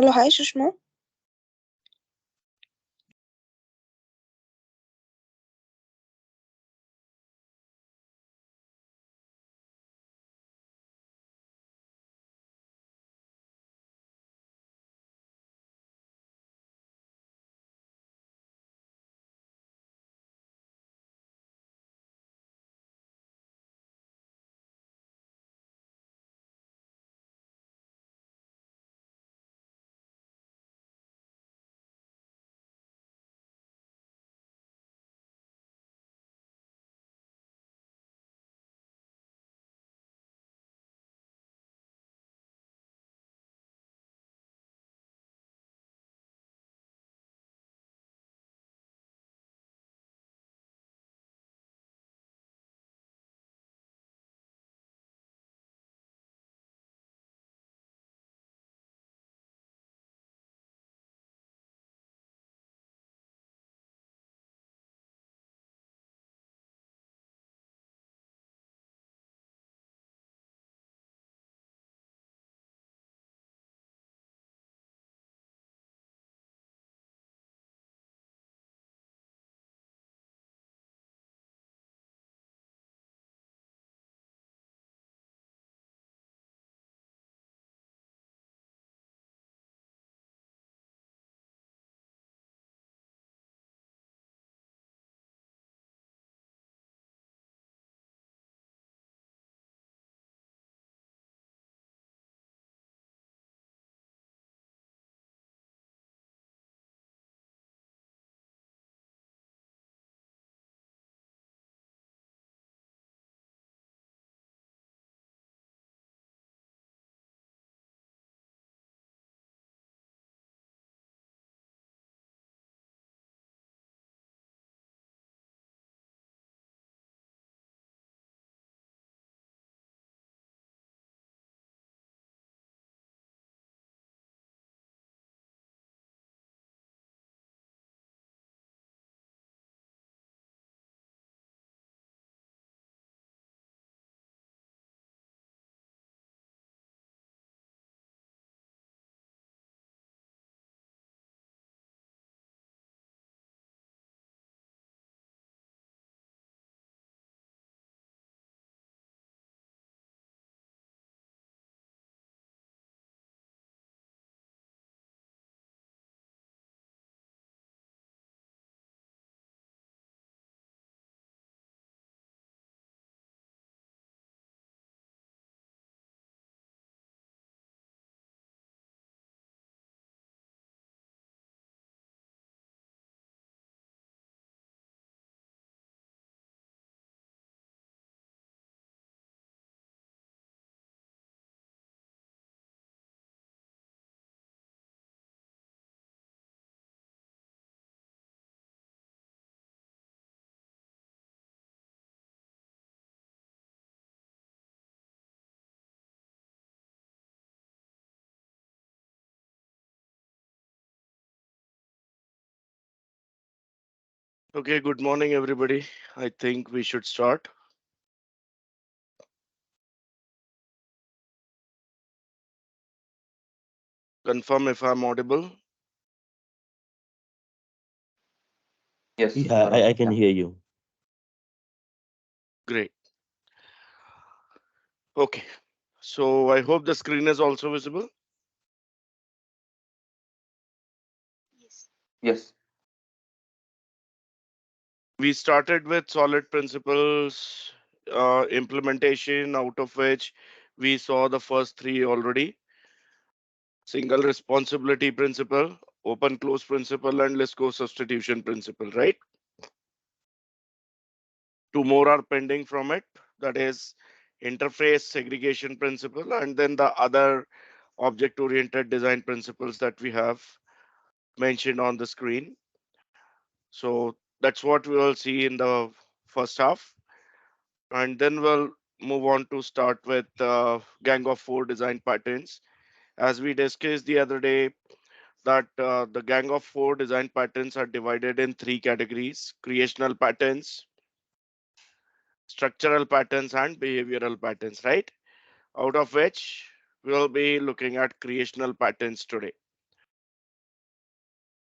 Hello, hi Shushma. Okay, good morning, everybody. I think we should start. Confirm if I'm audible. Yes, Yeah, you're I can yeah. hear you. Great. Okay, so I hope the screen is also visible. Yes. We started with solid principles implementation, out of which we saw the first three already: single responsibility principle, open close principle, and list code substitution principle, right? Two more are pending from it. That is interface segregation principle, and then the other object oriented design principles that we have mentioned on the screen. So that's what we will see in the first half. And then we'll move on to start with Gang of Four design patterns. As we discussed the other day, that the Gang of Four design patterns are divided in three categories: creational patterns, structural patterns, and behavioral patterns, right? Out of which we'll be looking at creational patterns today.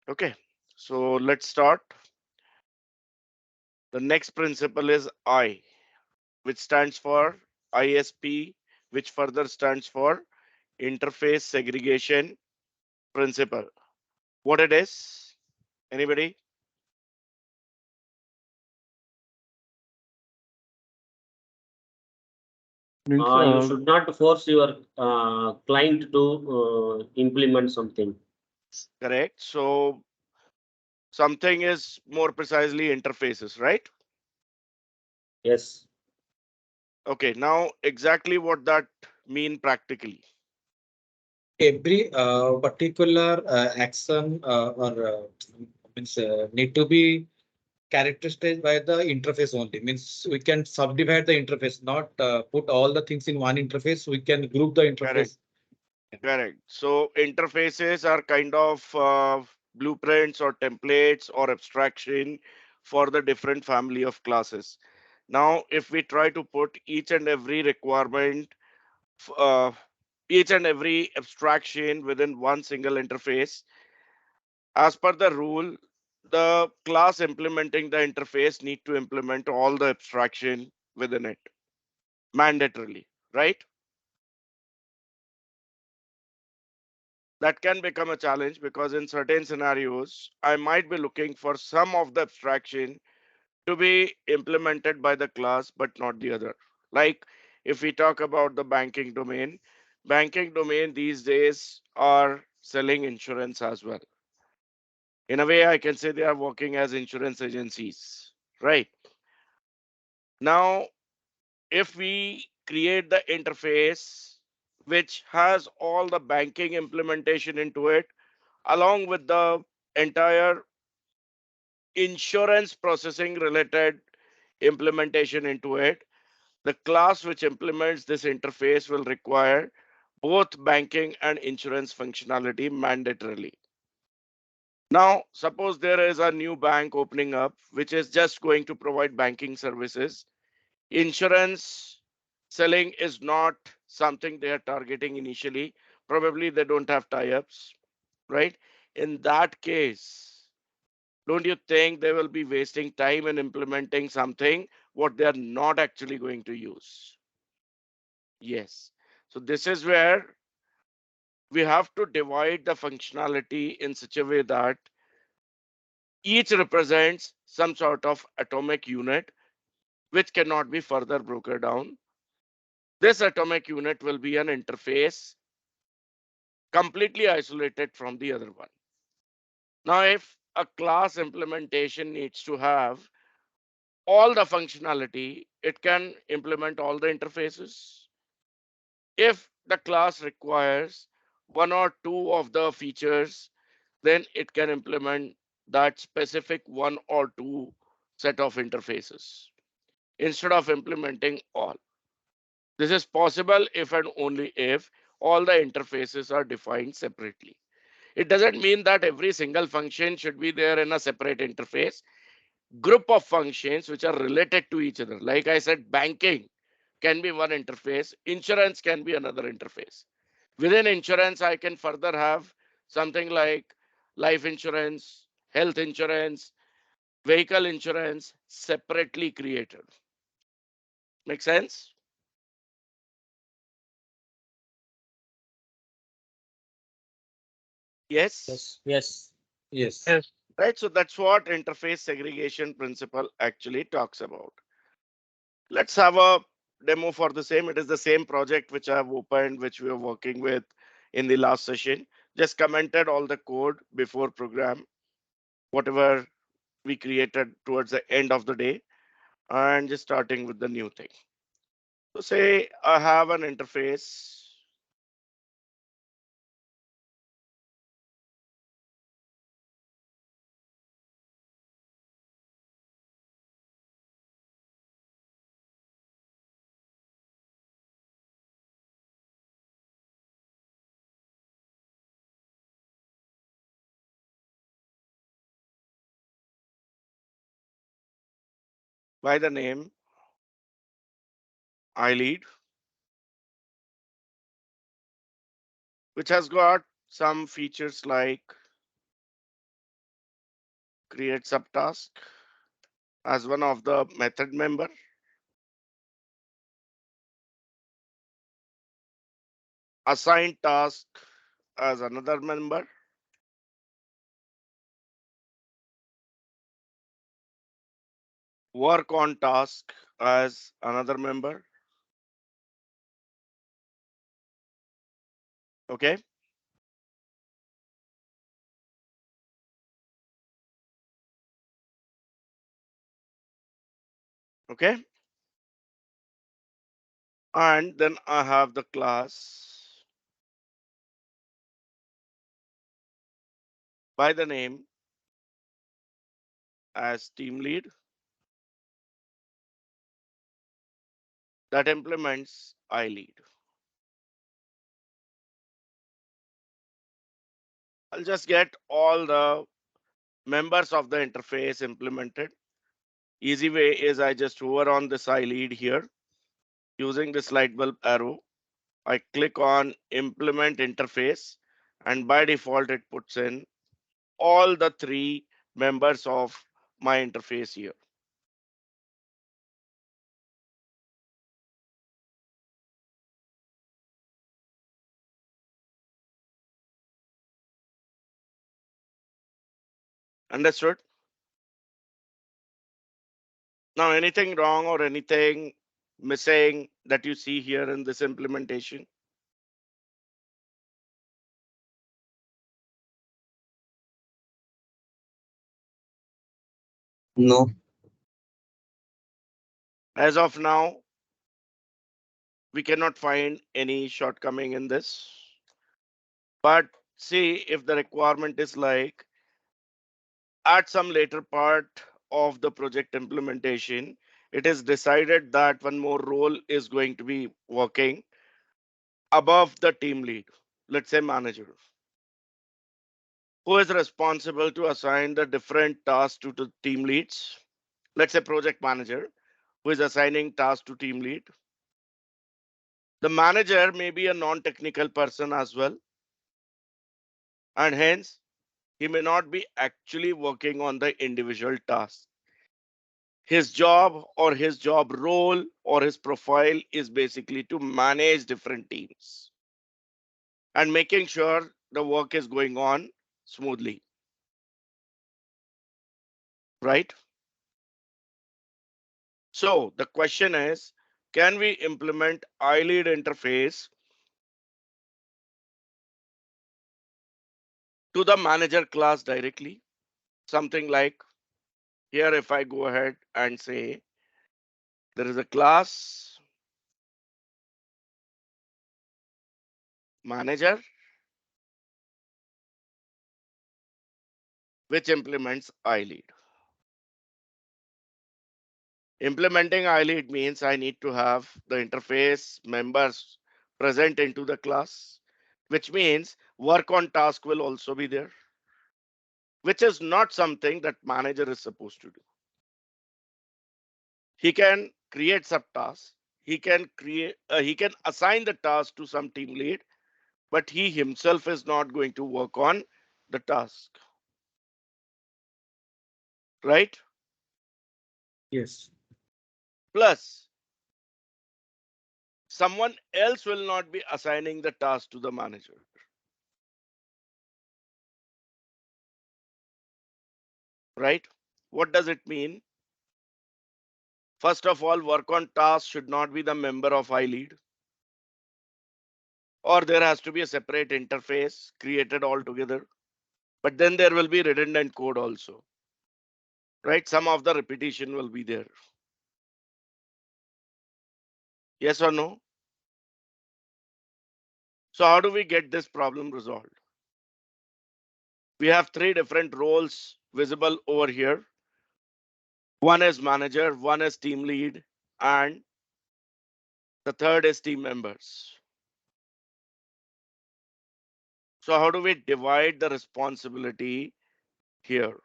Okay, so let's start. The next principle is I, which stands for ISP, which further stands for interface segregation principle. What it is? Anybody? Means You should not force your client to implement something. Correct. So something is more precisely interfaces, right? Yes. Okay, now exactly what that mean practically. every particular action or means need to be characterized by the interface only. Means we can subdivide the interface, not put all the things in one interface. We can group the Correct. interface. Correct. So interfaces are kind of blueprints or templates or abstraction for the different family of classes. Now, if we try to put each and every requirement, uh, each and every abstraction within one single interface, as per the rule, the class implementing the interface need to implement all the abstraction within it mandatorily, right? That can become a challenge because in certain scenarios, I might be looking for some of the abstraction to be implemented by the class, but not the other. Like if we talk about the banking domain these days are selling insurance as well. In a way, I can say they are working as insurance agencies, right? Now, if we create the interface which has all the banking implementation into it, along with the entire insurance processing related implementation into it, the class which implements this interface will require both banking and insurance functionality mandatorily. Now, suppose there is a new bank opening up which is just going to provide banking services. Insurance selling is not something they are targeting initially. Probably they don't have tie ups, right? In that case, don't you think they will be wasting time in implementing something what they are not actually going to use? Yes. So this is where we have to divide the functionality in such a way that each represents some sort of atomic unit which cannot be further broken down. This atomic unit will be an interface completely isolated from the other one. Now, if a class implementation needs to have all the functionality, it can implement all the interfaces. If the class requires one or two of the features, then it can implement that specific one or two set of interfaces instead of implementing all. This is possible if and only if all the interfaces are defined separately. It doesn't mean that every single function should be there in a separate interface. Group of functions which are related to each other. Like I said, banking can be one interface, insurance can be another interface. Within insurance, I can further have something like life insurance, health insurance, vehicle insurance separately created. Make sense? Yes. Yes. Yes. Yes. Yes. Right. So that's what interface segregation principle actually talks about. Let's have a demo for the same. It is the same project which I have opened, which we are working with in the last session. Just commented all the code before program, whatever we created towards the end of the day, and just starting with the new thing. So say I have an interface. By the name I lead, which has got some features like create subtask as one of the method member. Assign task as another member. Work on task as another member. Okay. Okay. And then I have the class by the name as team lead that implements iLead. I'll just get all the members of the interface implemented. Easy way is I just hover on this iLead here using this light bulb arrow. I click on implement interface, and by default it puts in all the three members of my interface here. Understood? Now, anything wrong or anything missing that you see here in this implementation? No. As of now, we cannot find any shortcoming in this. But see, if the requirement is like at some later part of the project implementation, it is decided that one more role is going to be working above the team lead, let's say manager, who is responsible to assign the different tasks to the team leads. Let's say project manager, who is assigning tasks to team lead. The manager may be a non-technical person as well, and hence he may not be actually working on the individual task. His job or his job role or his profile is basically to manage different teams and making sure the work is going on smoothly, right? So the question is, can we implement iLead interface to the manager class directly? Something like here, if I go ahead and say there is a class manager which implements iLead. Implementing iLead means I need to have the interface members present into the class, which means work on task will also be there, which is not something that manager is supposed to do. He can create subtasks. He can assign the task to some team lead, but he himself is not going to work on the task, right? Yes. Plus, someone else will not be assigning the task to the manager. Right? What does it mean? First of all, work on task should not be the member of iLead, or there has to be a separate interface created altogether. But then there will be redundant code also, right? Some of the repetition will be there. Yes or no? So how do we get this problem resolved? We have three different roles visible over here. One is manager, one is team lead, and the third is team members. So how do we divide the responsibility here?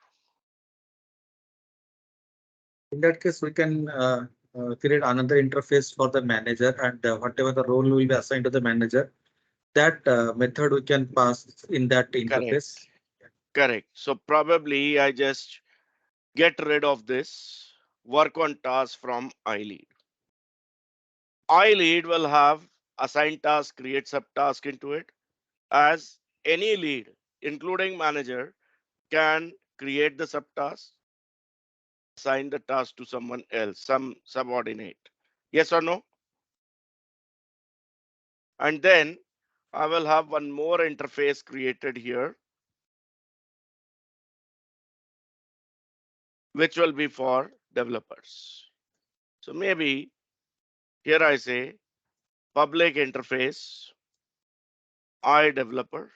In that case, we can create another interface for the manager, and whatever the role will be assigned to the manager, that method we can pass in that Correct. interface. Correct. So probably I just get rid of this work on task from iLead. iLead will have assign task, create subtask into it, as any lead, including manager, can create the subtask, assign the task to someone else, some subordinate. Yes or no? And then I will have one more interface created here, which will be for developers. So maybe here I say public interface, iDeveloper,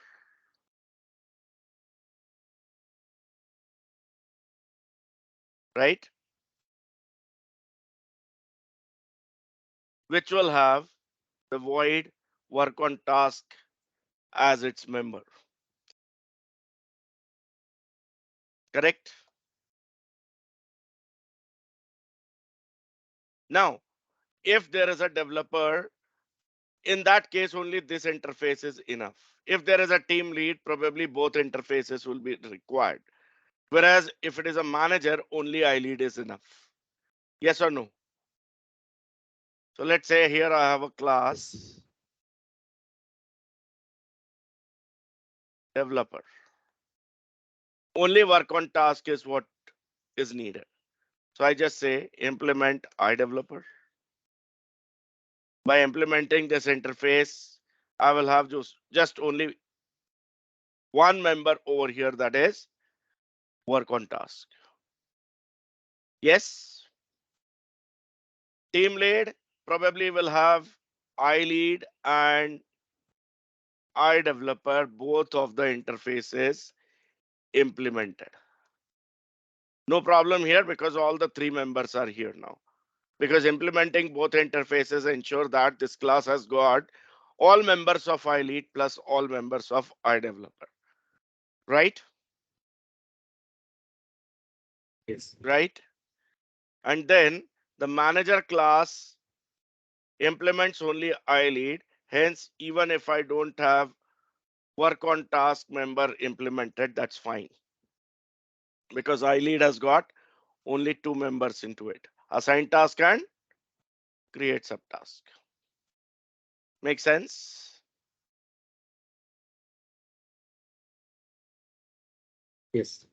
right? Which will have the void work on task as its member. Correct? Now, if there is a developer, in that case, only this interface is enough. If there is a team lead, probably both interfaces will be required. Whereas if it is a manager, only iLead is enough. Yes or no? So let's say here I have a class developer. Only work on task is what is needed. So I just say implement iDeveloper. By implementing this interface, I will have just only one member over here, that is work on task. Yes. Team lead probably will have iLead and iDeveloper, both of the interfaces implemented. No problem here because all the three members are here now. Because implementing both interfaces ensure that this class has got all members of iLead plus all members of iDeveloper. Right? Yes. Right? And then the manager class implements only iLead. Hence, even if I don't have work on task member implemented, that's fine. Because iLead has got only two members into it, assign task and create subtask. Make sense? Yes.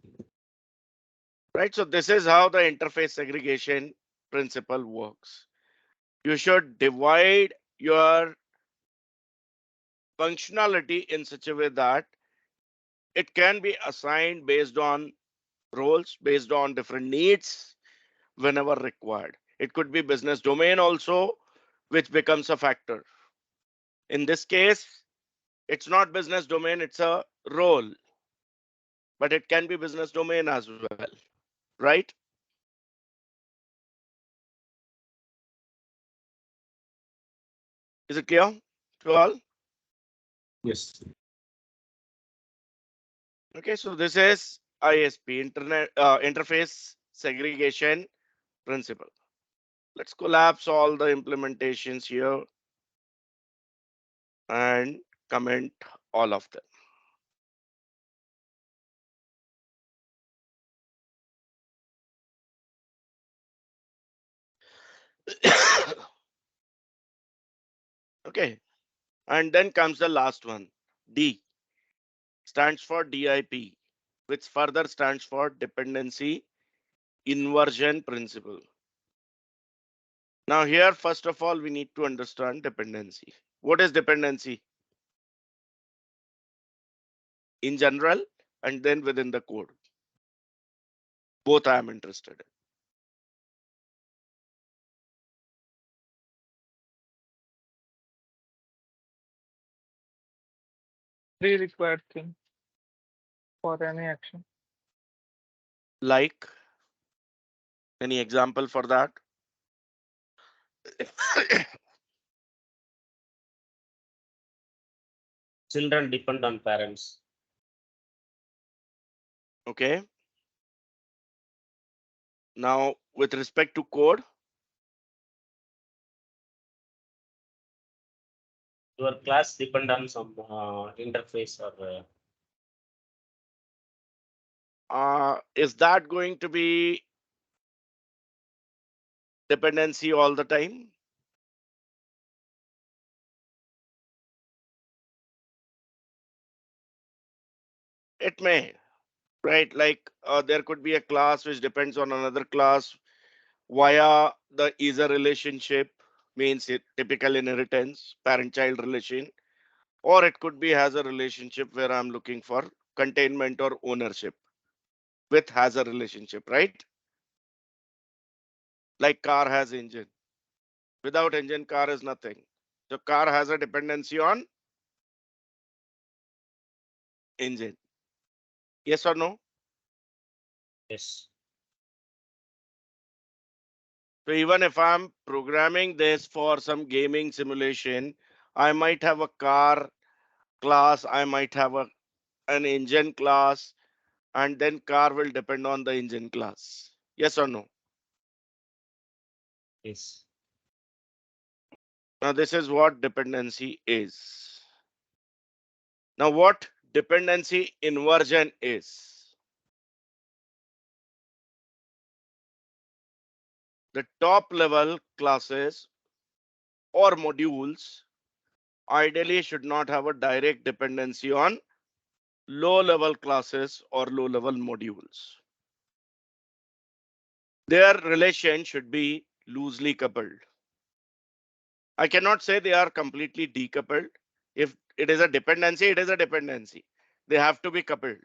Right. So this is how the interface segregation principle works. You should divide your functionality in such a way that it can be assigned based on roles, based on different needs whenever required. It could be business domain also, which becomes a factor. In this case, it's not business domain, it's a role, but it can be business domain as well, right? Is it clear to all? Yes. Okay, so this is ISP, interface segregation principle. Let's collapse all the implementations here and comment all of them. Okay, and then comes the last one. D stands for DIP, which further stands for dependency inversion principle. Now here, first of all, we need to understand dependency. What is dependency? In general, and then within the code. Both I am interested in. Pre-required thing for any action. Like, any example for that? Children depend on parents. Okay. Now, with respect to code, Your class depend on some interface or is that going to be dependency all the time? It may, right? Like there could be a class which depends on another class via the either relationship, means typical inheritance, parent-child relation, or it could be has a relationship where I'm looking for containment or ownership with has a relationship, right? Like car has engine. Without engine, car is nothing. So car has a dependency on engine. Yes or no? Yes. So even if I'm programming this for some gaming simulation, I might have a car class, I might have an engine class, and then car will depend on the engine class. Yes or no? Yes. Now this is what dependency is. Now what dependency inversion is? The top level classes or modules ideally should not have a direct dependency on low level classes or low level modules. Their relation should be loosely coupled. I cannot say they are completely decoupled. If it is a dependency, it is a dependency. They have to be coupled.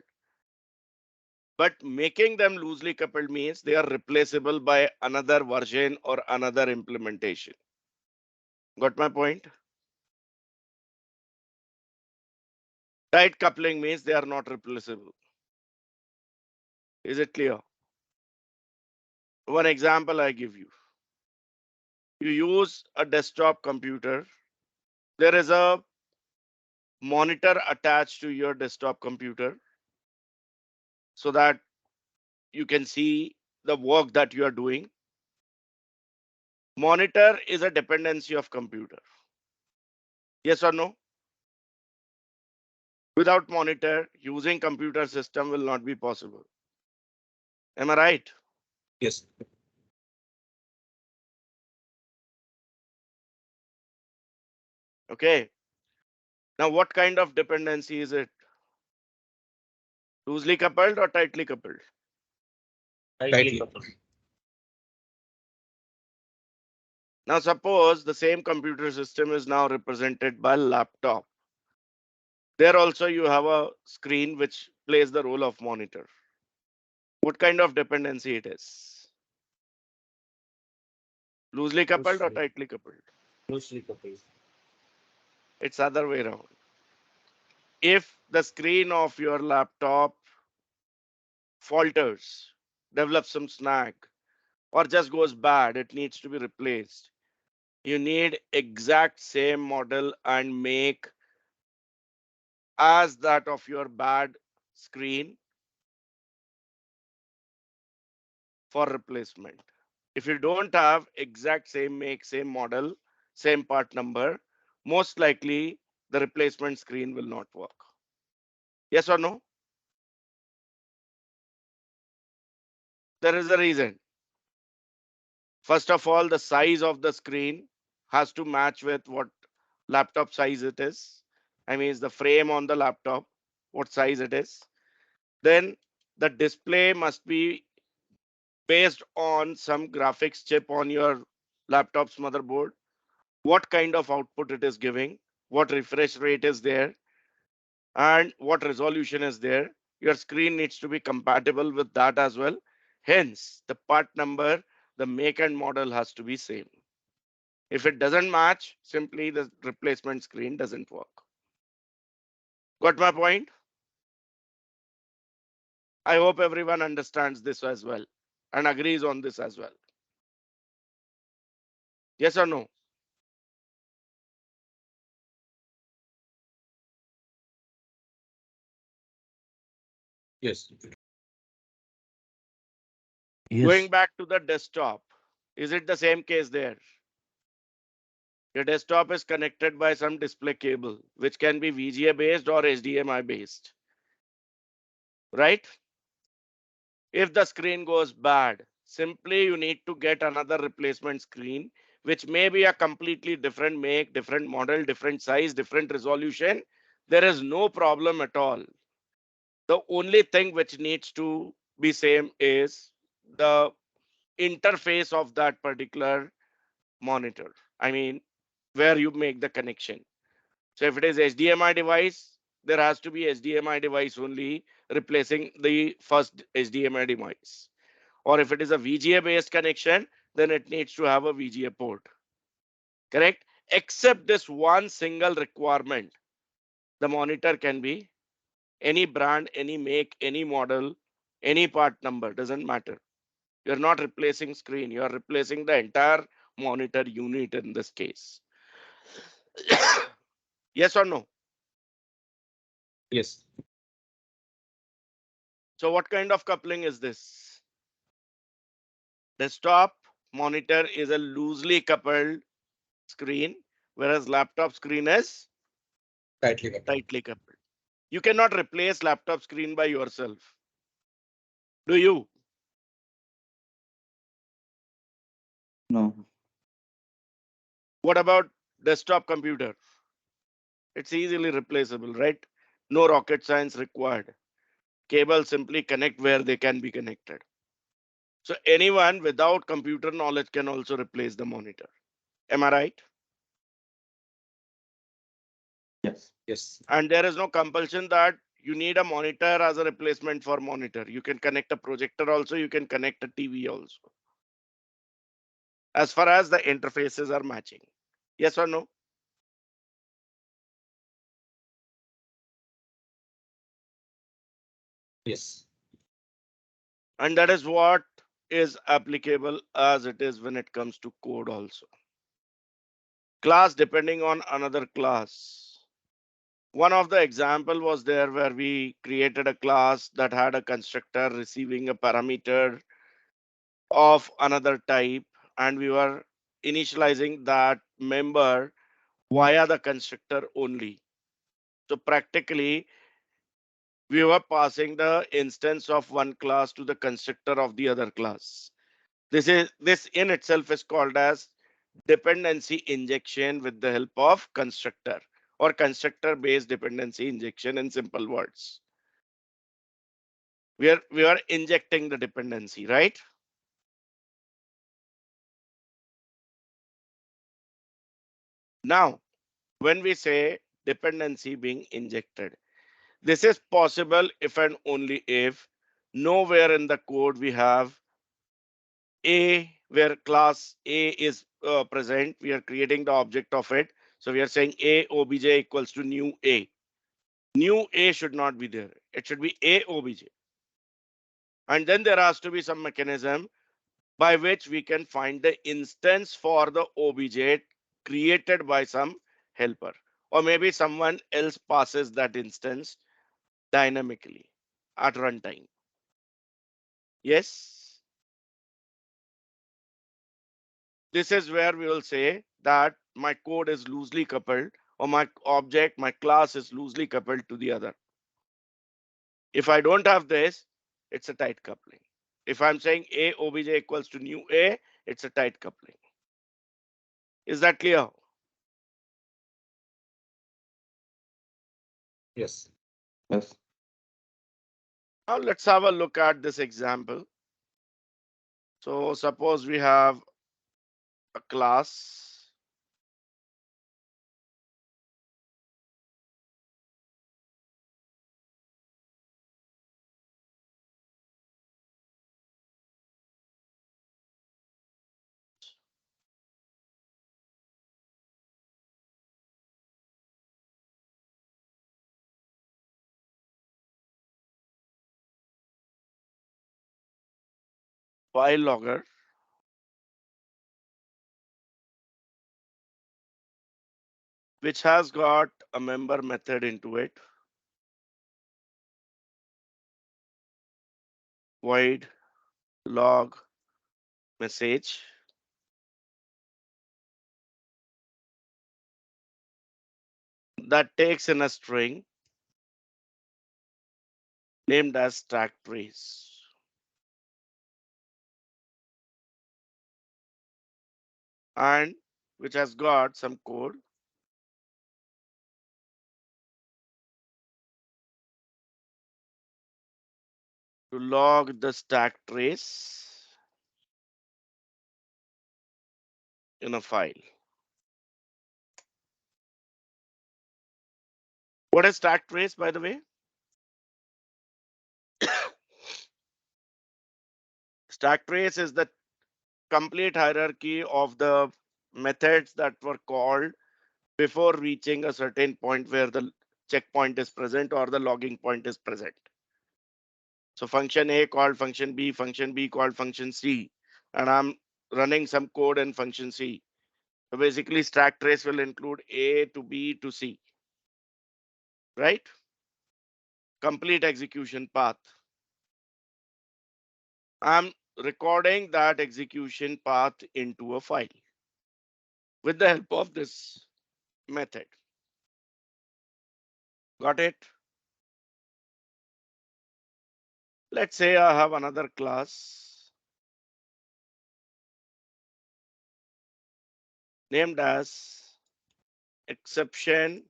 But making them loosely coupled means they are replaceable by another version or another implementation. Got my point? Tight coupling means they are not replaceable. Is it clear? One example I give you. You use a desktop computer. There is a monitor attached to your desktop computer so that you can see the work that you are doing. Monitor is a dependency of computer. Yes or no? Without monitor, using computer system will not be possible. Am I right? Yes. Okay. Now, what kind of dependency is it? Loosely coupled or tightly coupled? Tightly Tightly. coupled. Now, suppose the same computer system is now represented by laptop. There also you have a screen which plays the role of monitor. What kind of dependency it is? Loosely coupled or Loosely. tightly coupled? Loosely coupled. It's other way around. If the screen of your laptop falters, develops some snag, or just goes bad, it needs to be replaced. You need exact same model and make as that of your bad screen for replacement. If you don't have exact same make, same model, same part number, most likely the replacement screen will not work. Yes or no? There is a reason. First of all, the size of the screen has to match with what laptop size it is. I mean, it's the frame on the laptop, what size it is. Then the display must be based on some graphics chip on your laptop's motherboard, what kind of output it is giving, what refresh rate is there, and what resolution is there. Your screen needs to be compatible with that as well. Hence, the part number, the make and model has to be same. If it doesn't match, simply the replacement screen doesn't work. Got my point? I hope everyone understands this as well and agrees on this as well. Yes or no? Yes. Going back to the desktop, is it the same case there? Your desktop is connected by some display cable, which can be VGA based or HDMI based, right? If the screen goes bad, simply you need to get another replacement screen, which may be a completely different make, different model, different size, different resolution. There is no problem at all. The only thing which needs to be same is the interface of that particular monitor. I mean, where you make the connection. So if it is HDMI device, there has to be HDMI device only replacing the first HDMI device. Or if it is a VGA based connection, then it needs to have a VGA port. Correct? Except this one single requirement. The monitor can be any brand, any make, any model, any part number, doesn't matter. You're not replacing screen, you're replacing the entire monitor unit in this case. Yes or no? Yes. So what kind of coupling is this? Desktop monitor is a loosely coupled screen, whereas laptop screen is Tightly coupled. tightly coupled. You cannot replace laptop screen by yourself. Do you? No. What about desktop computer? It's easily replaceable, right? No rocket science required. Cable simply connect where they can be connected. So anyone without computer knowledge can also replace the monitor. Am I right? Yes. Yes. And there is no compulsion that you need a monitor as a replacement for monitor. You can connect a projector also, you can connect a TV also. As far as the interfaces are matching. Yes or no? Yes. And that is what is applicable as it is when it comes to code also. Class depending on another class. One of the example was there where we created a class that had a constructor receiving a parameter of another type, and we were initializing that member via the constructor only. So practically, we were passing the instance of one class to the constructor of the other class. This in itself is called as dependency injection with the help of constructor, or constructor based dependency injection in simple words. We are injecting the dependency, right? Now, when we say dependency being injected, this is possible if and only if nowhere in the code we have A where class A is present. We are creating the object of it. So we are saying A obj equals to new A. New A should not be there. It should be A obj. And then there has to be some mechanism by which we can find the instance for the obj created by some helper. Or maybe someone else passes that instance dynamically at runtime. Yes, this is where we will say that my code is loosely coupled, or my object, my class is loosely coupled to the other. If I don't have this, it's a tight coupling. If I'm saying A obj equals to new A, it's a tight coupling. Is that clear? Yes. Yes. Now let's have a look at this example. So suppose we have a class file logger, which has got a member method into it, void log message, that takes in a string named as stack trace. and which has got some code. To log the stack trace in a file. What is stack trace, by the way? Stack trace is the complete hierarchy of the methods that were called before reaching a certain point where the checkpoint is present or the logging point is present. So function A called function B called function C, and I'm running some code in function C. So basically stack trace will include A to B to C, right? Complete execution path. I'm recording that execution path into a file with the help of this method. Got it? Let's say I have another class named as exception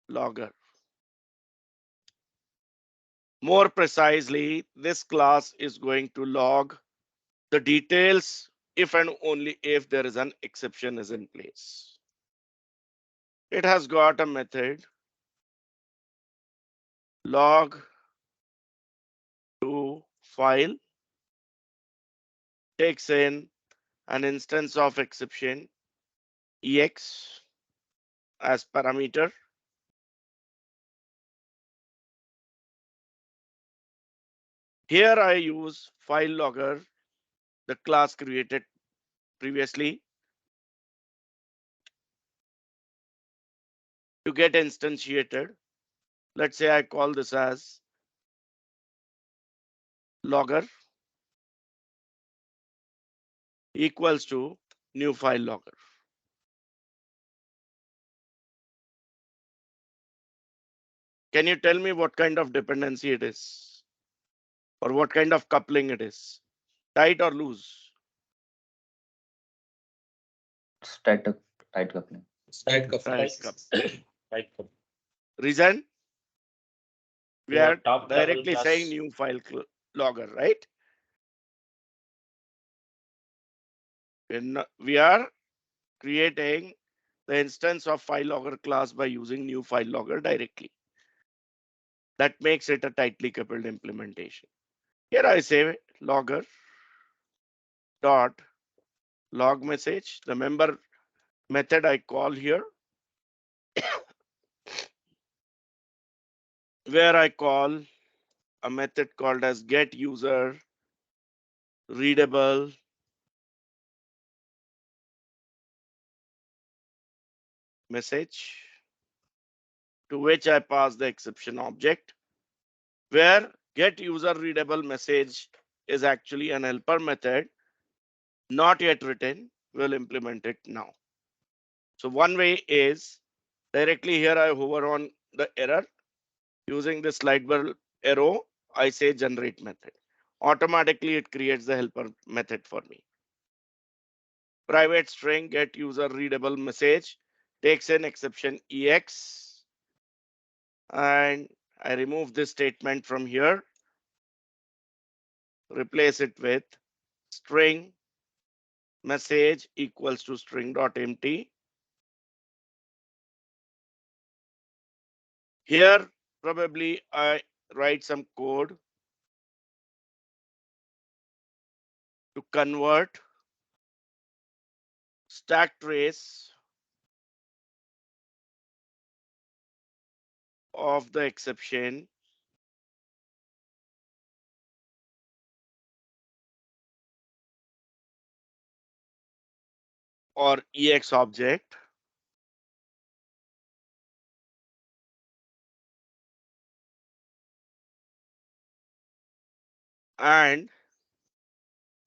logger. More precisely, this class is going to log the details if and only if there is an exception is in place. It has got a method log to file, takes in an instance of exception ex as parameter. Here I use file logger, the class created previously, to get instantiated. Let's say I call this as logger equals to new file logger. Can you tell me what kind of dependency it is? Or what kind of coupling it is? Tight or loose? It's tight coupling. Side Tight coupling. coupling. Right. Reason? We Your are top level directly class. saying new file logger, right? We are creating the instance of file logger class by using new file logger directly. That makes it a tightly coupled implementation. Here I say logger dot log message, the member method I call here, where I call a method called as get user readable message, to which I pass the exception object, where get user readable message is actually an helper method, not yet written. We'll implement it now. So one way is directly here I hover on the error. Using the slide bar arrow, I say generate method. Automatically it creates the helper method for me. Private string get user readable message takes an exception ex, and I remove this statement from here, replace it with string message equals to string dot empty. Here probably I write some code to convert stack trace of the exception or ex object and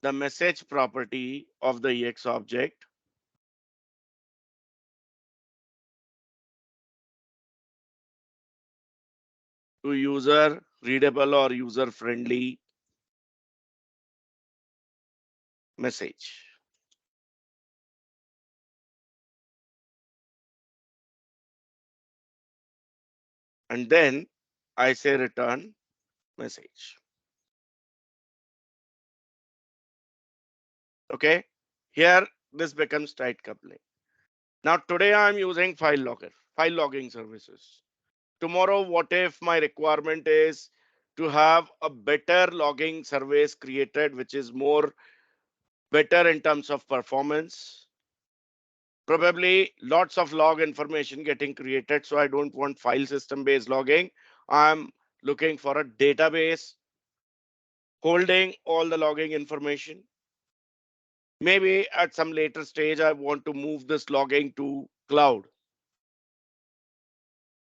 the message property of the ex object to user readable or user friendly message. and then I say return message. Okay, here this becomes tight coupling. Now today I'm using file logger, file logging services. Tomorrow, what if my requirement is to have a better logging service created, which is more better in terms of performance? Probably lots of log information getting created. So I don't want file system based logging. I'm looking for a database holding all the logging information. Maybe at some later stage, I want to move this logging to cloud,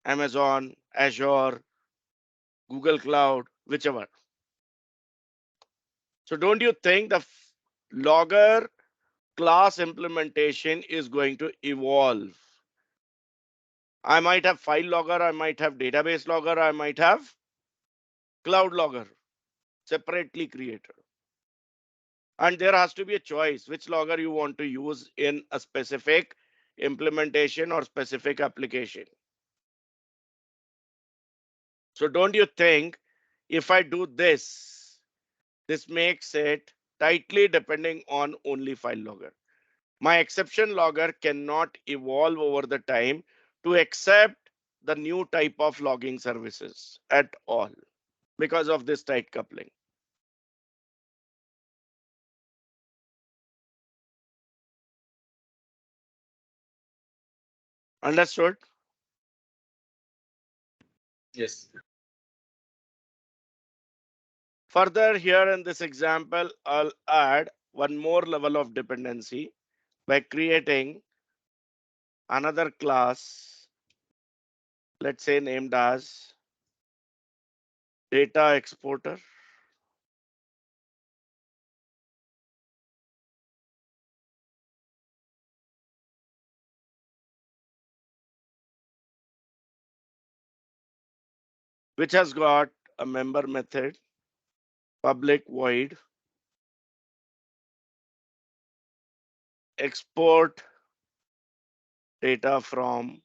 Amazon, Azure, Google Cloud, whichever. So don't you think the logger class implementation is going to evolve? I might have file logger, I might have database logger, I might have cloud logger separately created. And there has to be a choice which logger you want to use in a specific implementation or specific application. So don't you think if I do this, this makes it tightly depending on only file logger. My exception logger cannot evolve over the time to accept the new type of logging services at all because of this tight coupling. Understood? Yes. Further, here in this example, I'll add one more level of dependency by creating another class, let's say named as data exporter. Which has got a member method, public void, export data from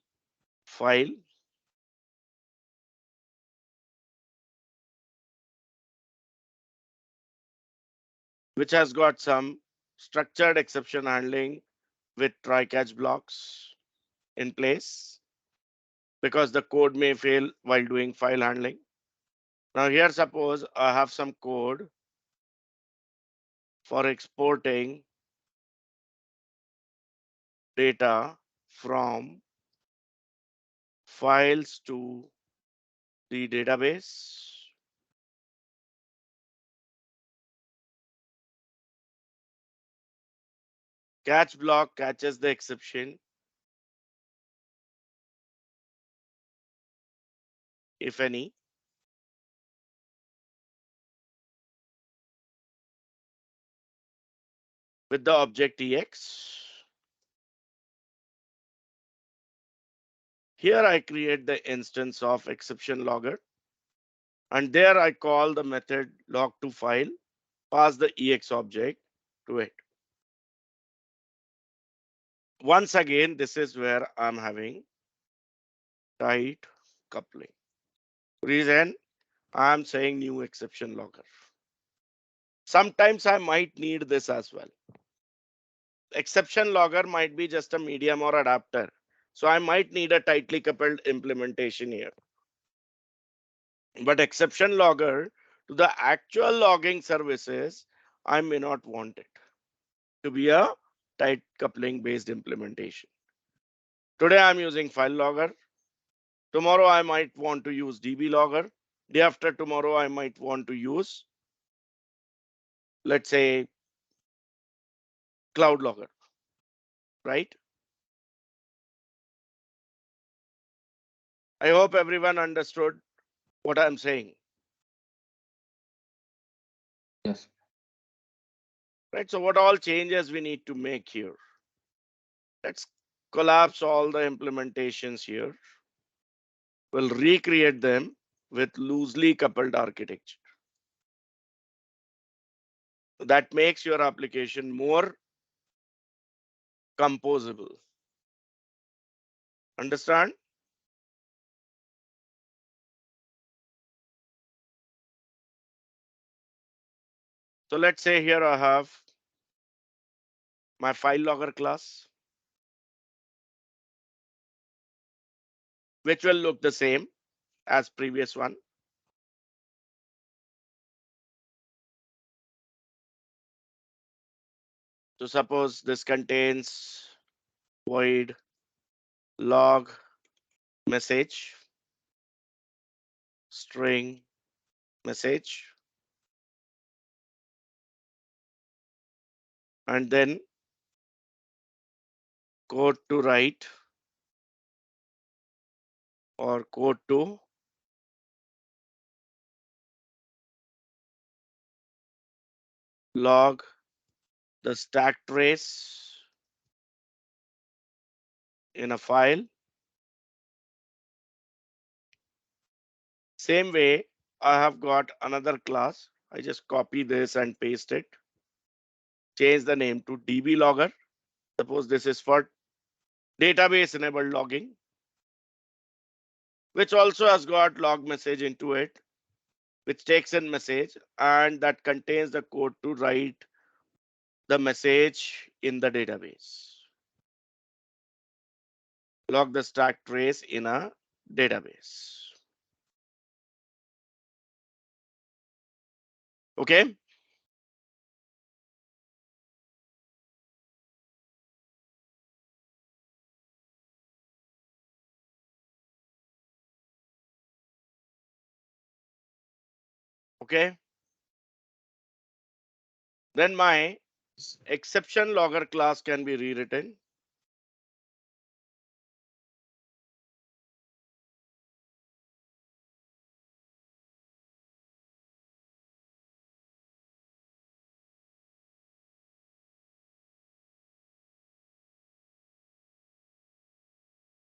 file, which has got some structured exception handling with try catch blocks in place because the code may fail while doing file handling. Now here, suppose I have some code for exporting data from files to the database. Catch block catches the exception, if any. With the object EX. Here I create the instance of exception logger. And there I call the method log to file, pass the EX object to it. Once again, this is where I'm having tight coupling. Reason I'm saying new exception logger. Sometimes I might need this as well. Exception logger might be just a medium or adapter. So I might need a tightly coupled implementation here. But exception logger to the actual logging services, I may not want it to be a tight coupling based implementation. Today I'm using file logger. Tomorrow I might want to use DB logger. Day after tomorrow I might want to use, let's say, cloud logger, right? I hope everyone understood what I'm saying, Yes. right? So what all changes we need to make here? Let's collapse all the implementations here. We'll recreate them with loosely coupled architecture. That makes your application more composable. Understand? So let's say here I have my file logger class, which will look the same as previous one. So suppose this contains void log message string message, and then code to write or code to log the stack trace in a file. Same way, I have got another class. I just copy this and paste it. Change the name to DB logger. Suppose this is for database enabled logging, which also has got log message into it, which takes in message and that contains the code to write the message in the database. Log the stack trace in a database. Okay. Okay. Then my exception logger class can be rewritten.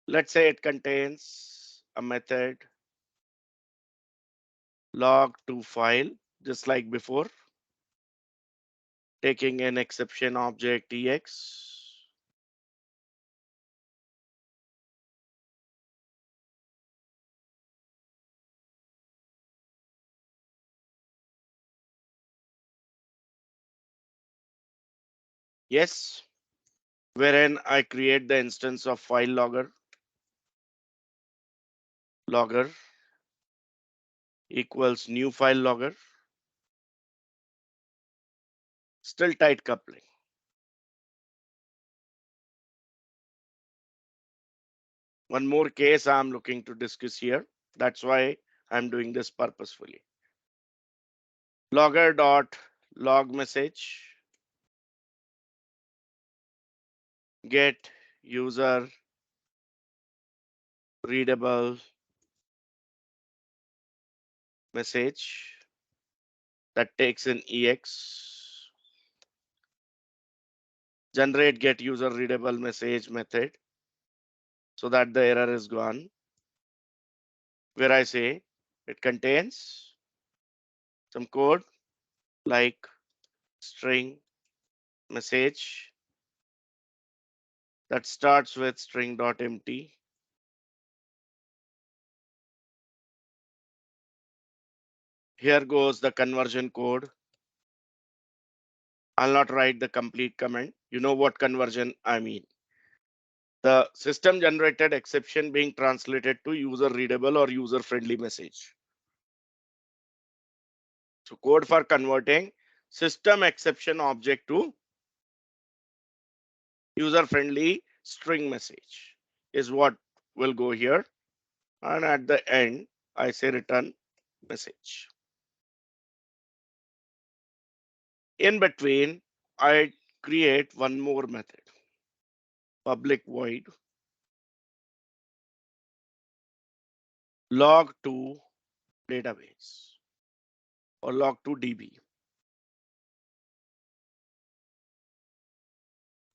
Let's say it contains a method log to file, just like before, taking an exception object ex. Yes, wherein I create the instance of file logger equals new file logger, still tight coupling. One more case I'm looking to discuss here. That's why I'm doing this purposefully. Logger dot log message get user readable message that takes in ex. Generate get user readable message method so that the error is gone. Where I say it contains some code like string message that starts with string.empty. Here goes the conversion code. I'll not write the complete comment. You know what conversion I mean. The system generated exception being translated to user readable or user friendly message. So code for converting system exception object to user friendly string message is what will go here. And at the end, I say return message. In between, I create one more method, public void log to database or log to DB.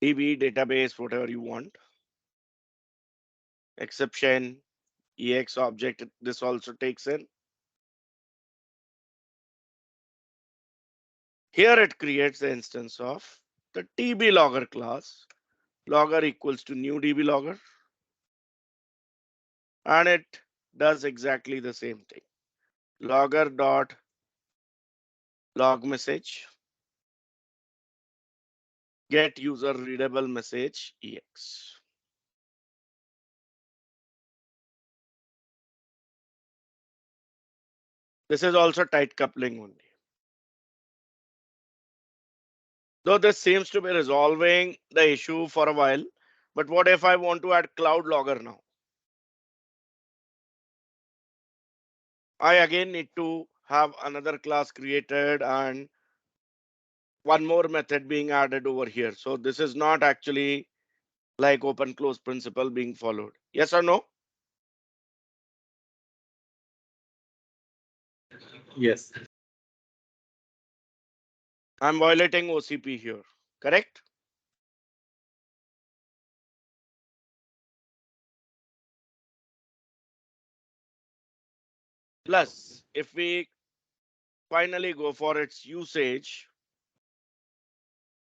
DB database, whatever you want. Exception, EX object, this also takes in. Here it creates the instance of the DB logger class. Logger equals to new DB logger. And it does exactly the same thing. Logger dot log message get user readable message EX. This is also tight coupling only. Though this seems to be resolving the issue for a while, but what if I want to add cloud logger now? I again need to have another class created and one more method being added over here. So this is not actually like open close principle being followed. Yes or no? Yes. I'm violating OCP here, correct? Plus, if we finally go for its usage,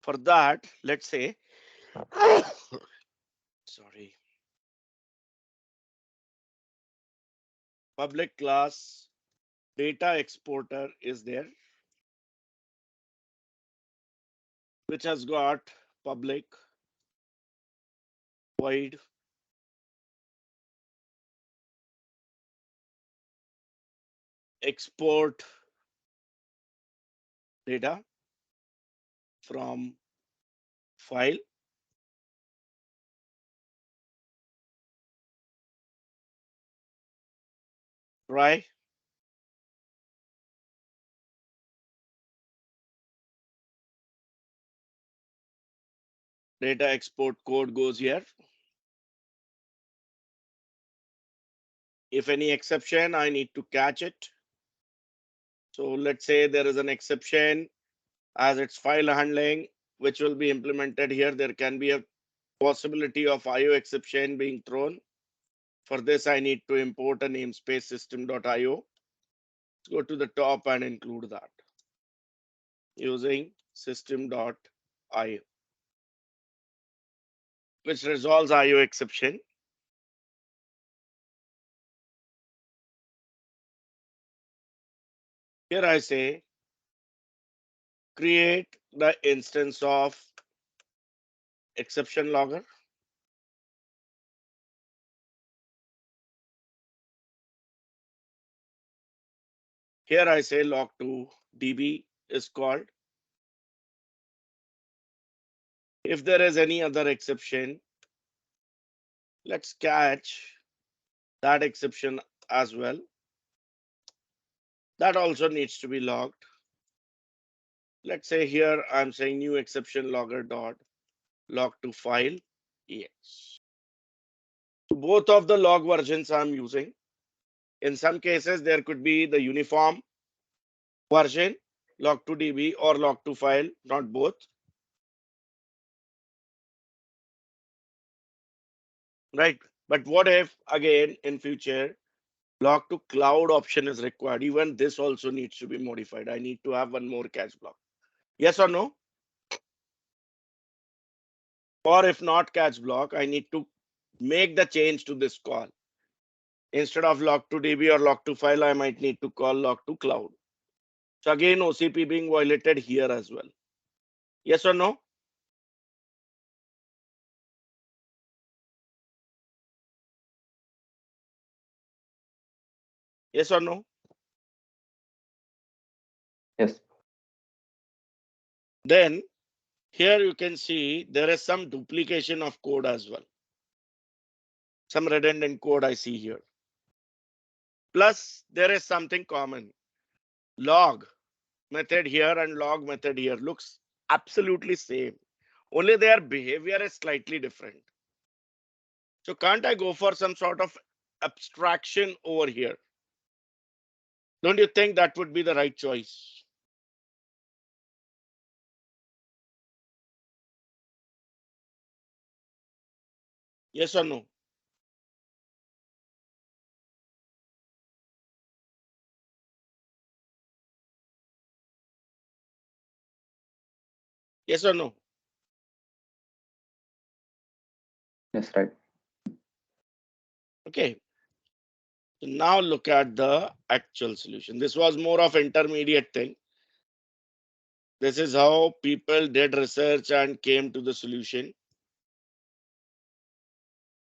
for that, let's say, sorry, public class data exporter is there, which has got public void export data from file. Try. Data export code goes here. If any exception, I need to catch it. So let's say there is an exception as its file handling, which will be implemented here. There can be a possibility of IO exception being thrown. For this, I need to import a namespace system.io. Let's go to the top and include that using system.io, which resolves IO exception. Here I say, create the instance of exception logger. Here I say log2 db is called. If there is any other exception, let's catch that exception as well. That also needs to be logged. Let's say here I'm saying new exception logger dot log2 file ex. So both of the log versions I'm using. In some cases, there could be the uniform version log2 db or log2 file, not both. Right. But what if again in future log2 cloud option is required? Even this also needs to be modified. I need to have one more catch block. Yes or no? Or if not catch block, I need to make the change to this call. Instead of log2 db or log2 file, I might need to call log2 cloud. So again, OCP being violated here as well. Yes or no? Yes or no? Yes. Then here you can see there is some duplication of code as well. Some redundant code I see here. Plus there is something common. Log method here and log method here looks absolutely same. Only their behavior is slightly different. So can't I go for some sort of abstraction over here? Don't you think that would be the right choice? Yes or no? Yes or no? Yes, right. Okay. So now look at the actual solution. This was more of intermediate thing. This is how people did research and came to the solution.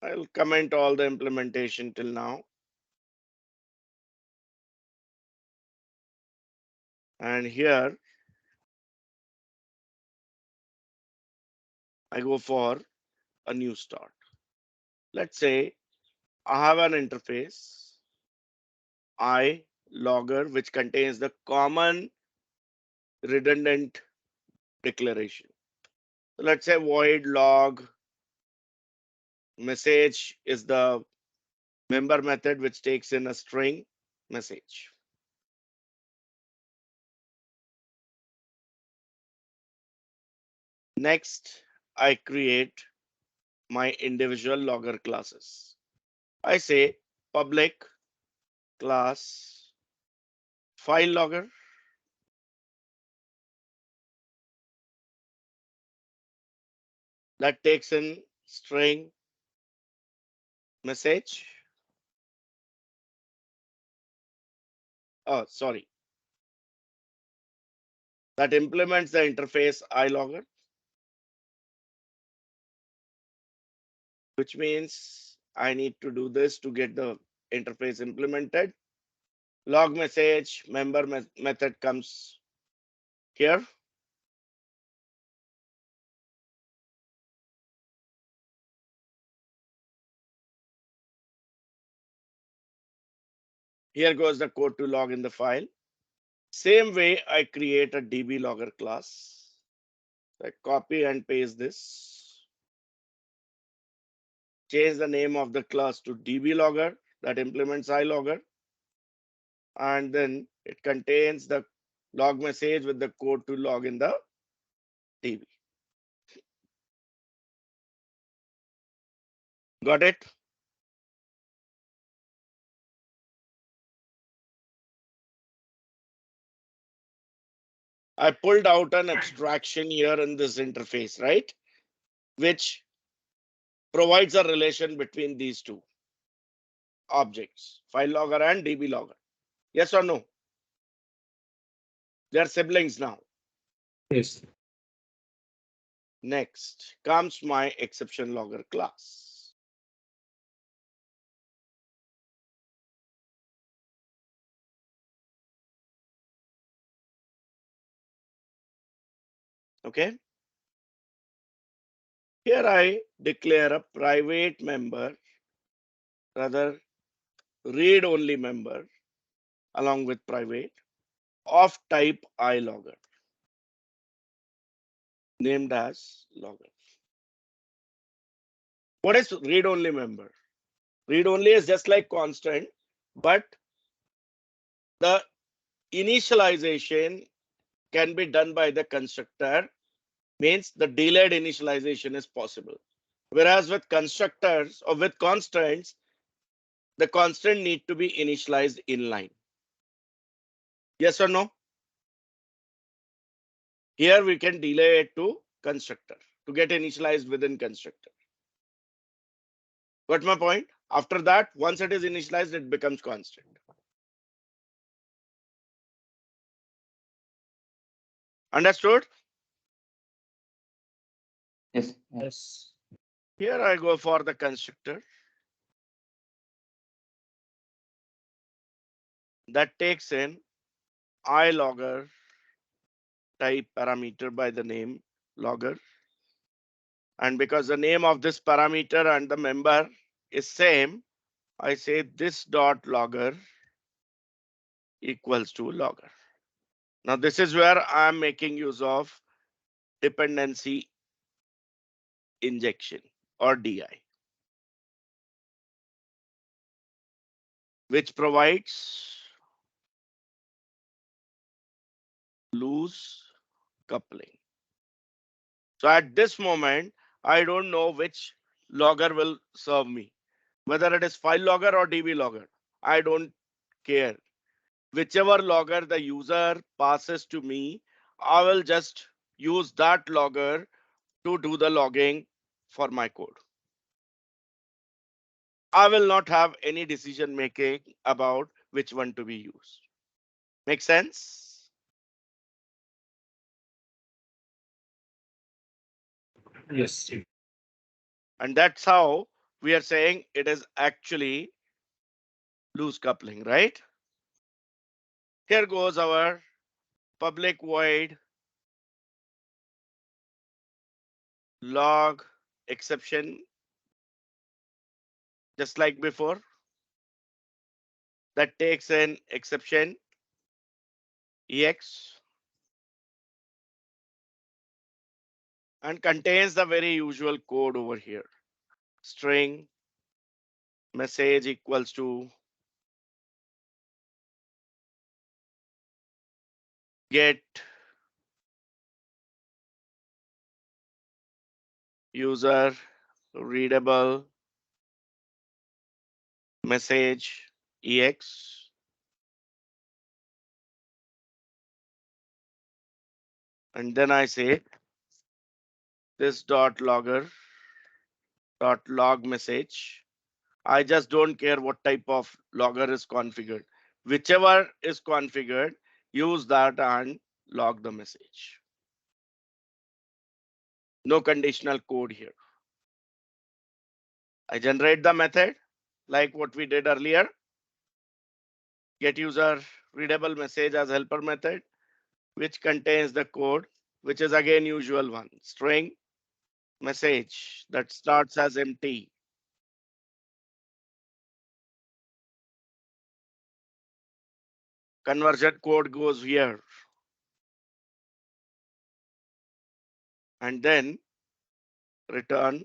I'll comment all the implementation till now. And here I go for a new start. Let's say I have an interface, I logger, which contains the common redundant declaration. So let's say void log message is the member method which takes in a string message. Next, I create my individual logger classes. I say public class file logger. That takes in string message. Oh, sorry. That implements the interface iLogger, which means I need to do this to get the interface implemented. Log message member method comes here. Here goes the code to log in the file. Same way, I create a DB logger class. I copy and paste this. Change the name of the class to DB logger that implements iLogger. And then it contains the log message with the code to log in the DB. Got it? I pulled out an abstraction here in this interface, right? Which provides a relation between these two objects, file logger and DB logger. Yes or no? They are siblings now. Yes. Next comes my exception logger class. Okay. Here I declare a private member, rather read only member along with private of type iLogger, named as logger. What is read only member? Read only is just like constant, but the initialization can be done by the constructor, means the delayed initialization is possible. Whereas with constructors or with constants, the constant need to be initialized inline. Yes or no? Here we can delay it to constructor to get initialized within constructor. Got my point? After that, once it is initialized, it becomes constant. Understood? Yes. Yes. Here I go for the constructor that takes in iLogger type parameter by the name logger. And because the name of this parameter and the member is same, I say this dot logger equals to logger. Now this is where I'm making use of dependency injection or DI, which provides loose coupling. So at this moment, I don't know which logger will serve me, whether it is file logger or DB logger. I don't care. Whichever logger the user passes to me, I will just use that logger to do the logging for my code. I will not have any decision making about which one to be used. Make sense? Yes. And that's how we are saying it is actually loose coupling, right? Here goes our public void log exception, just like before, that takes an exception ex and contains the very usual code over here. String message equals to get user readable message ex, and then I say this dot logger dot log message. I just don't care what type of logger is configured. Whichever is configured, use that and log the message. No conditional code here. I generate the method like what we did earlier. Get user readable message as helper method, which contains the code, which is again usual one. String message that starts as empty. Conversion code goes here. And then return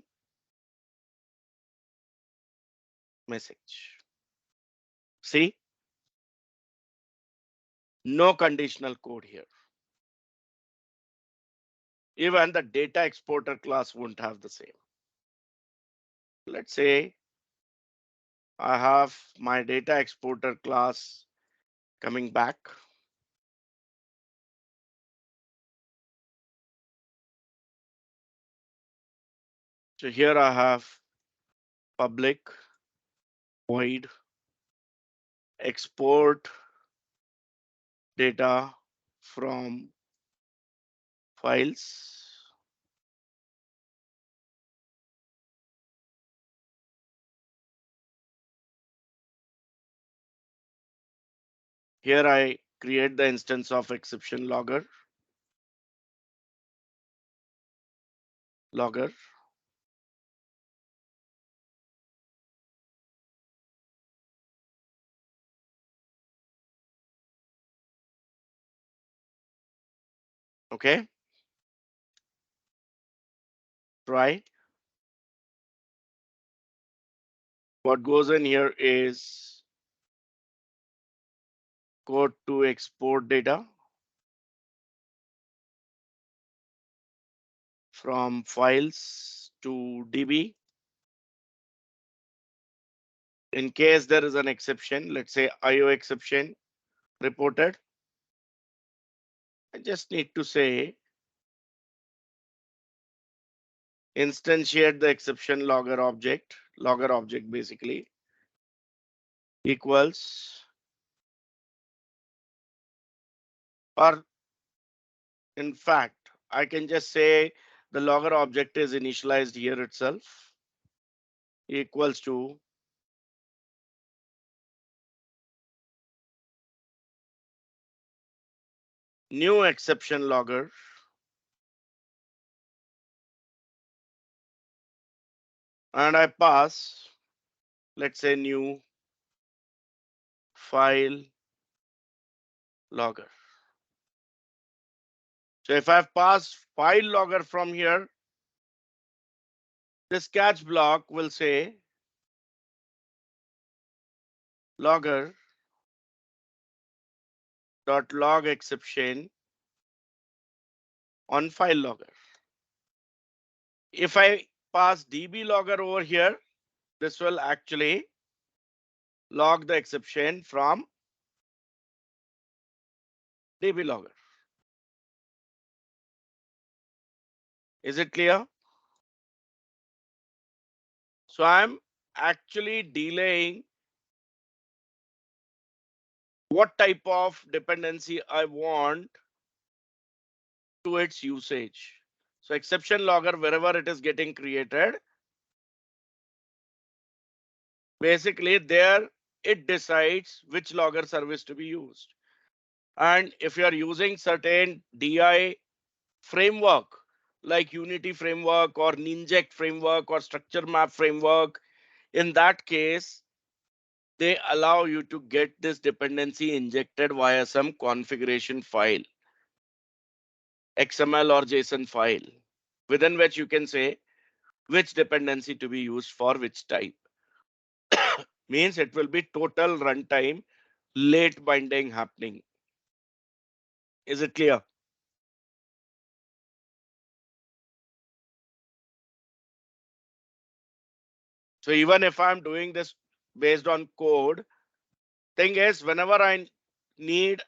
message. See, no conditional code here. Even the data exporter class won't have the same. Let's say I have my data exporter class coming back. So here I have public void export data from files. Here I create the instance of exception logger. Okay. Try. What goes in here is code to export data from files to DB. In case there is an exception, let's say IO exception reported, I just need to say instantiate the exception logger object basically equals, or in fact, I can just say the logger object is initialized here itself equals to new exception logger and I pass, let's say new file logger. So if I've passed file logger from here, this catch block will say logger dot log exception on file logger. If I pass DB logger over here, this will actually log the exception from DB logger. Is it clear? So I'm actually delaying what type of dependency I want to its usage. So exception logger, wherever it is getting created, basically there it decides which logger service to be used. And if you are using certain DI framework like Unity framework or Ninject framework or structure map framework, in that case, they allow you to get this dependency injected via some configuration file, XML or JSON file, within which you can say which dependency to be used for which type. Means it will be total runtime late binding happening. Is it clear? So even if I'm doing this based on code, thing is whenever I need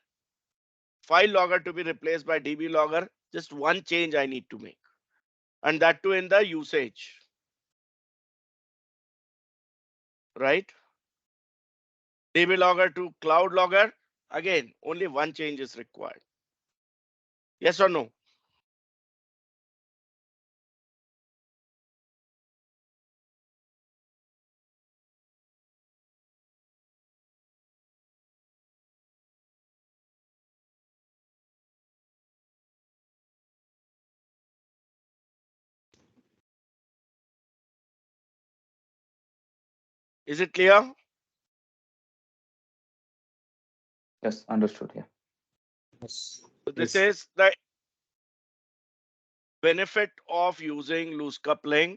file logger to be replaced by DB logger, just one change I need to make. And that too in the usage. Right? DB logger to cloud logger, again, only one change is required. Yes or no? Is it clear? Yes, understood. Yeah. Yes. So this Yes. is the benefit of using loose coupling,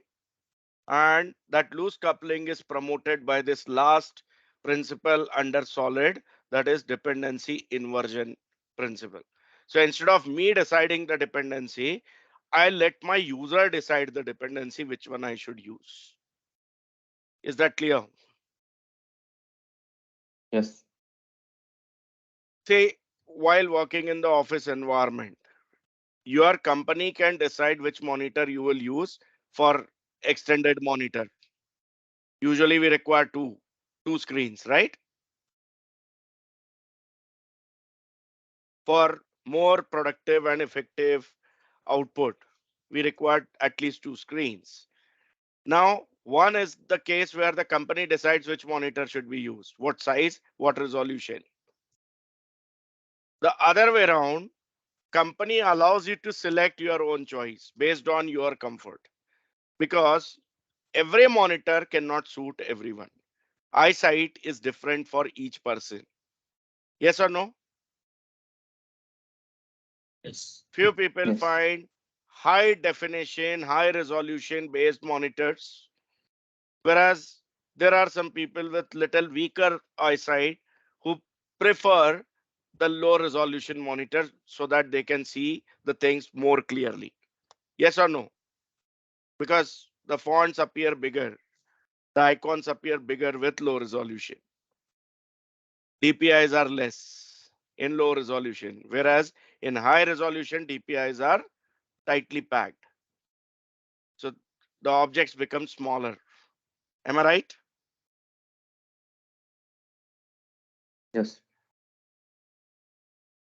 and that loose coupling is promoted by this last principle under solid, that is dependency inversion principle. So instead of me deciding the dependency, I let my user decide the dependency which one I should use. Is that clear? Yes. Say while working in the office environment, your company can decide which monitor you will use for extended monitor. Usually we require two screens, right? For more productive and effective output, we require at least two screens. Now, one is the case where the company decides which monitor should be used, what size, what resolution. The other way around, company allows you to select your own choice based on your comfort, because every monitor cannot suit everyone. Eyesight is different for each person. Yes or no? Yes. Few people Yes. find high definition, high resolution based monitors, whereas there are some people with little weaker eyesight who prefer the low resolution monitor so that they can see the things more clearly. Yes or no? Because the fonts appear bigger, the icons appear bigger with low resolution. DPIs are less in low resolution, whereas in high resolution, DPIs are tightly packed. So the objects become smaller. Am I right? Yes.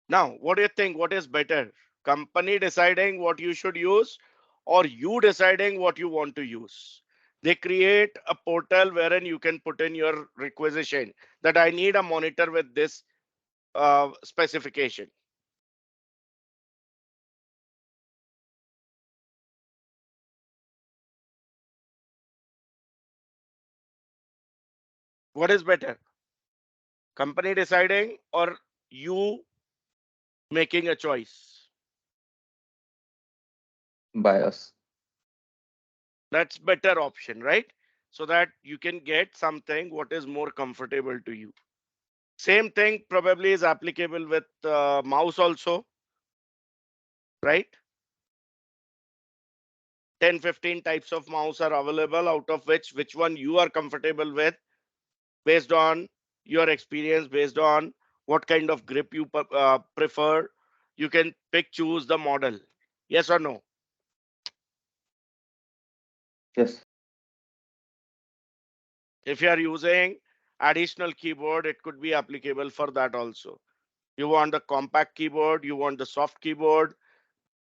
Now, what do you think? What is better? Company deciding what you should use or you deciding what you want to use? They create a portal wherein you can put in your requisition that I need a monitor with this specification. What is better? Company deciding or you making a choice? By us. That's better option, right? So that you can get something what is more comfortable to you. Same thing probably is applicable with mouse also, right? 10-15 types of mouse are available, out of which one you are comfortable with based on your experience, based on what kind of grip you prefer. You can pick, choose the model. Yes or no? Yes. If you are using additional keyboard, it could be applicable for that also. You want the compact keyboard, you want the soft keyboard,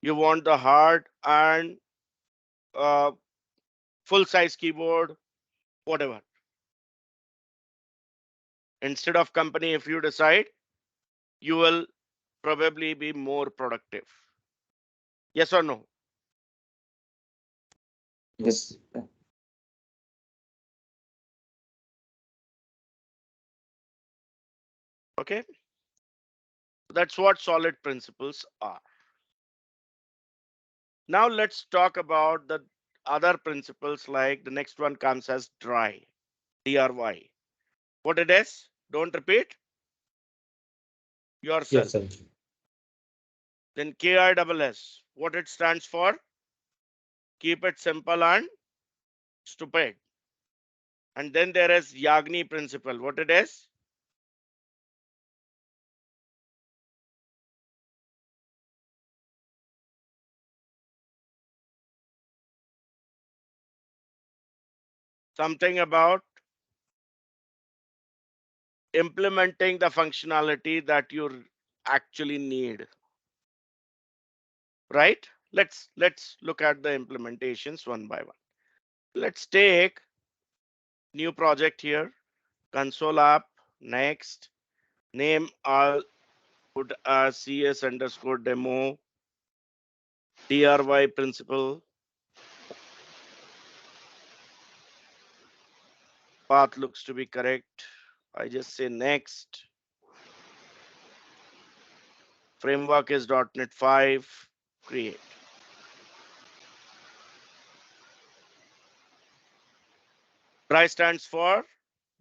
You want the hard and full size keyboard, whatever. Instead of company, if you decide, you will probably be more productive. Yes or no? Yes. Okay. That's what solid principles are. Now let's talk about the other principles, like the next one comes as dry, DRY. What it is? Don't repeat yourself. Yes, sir. Then KISS. What it stands for? Keep it simple and stupid. And then there is Yagni principle. What it is? Something about implementing the functionality that you actually need. Right? Let's look at the implementations one by one. Let's take new project here, console app, next, name all put as CS underscore demo, DRY principle, path looks to be correct. I just say next. Framework is .NET 5, create. Try stands for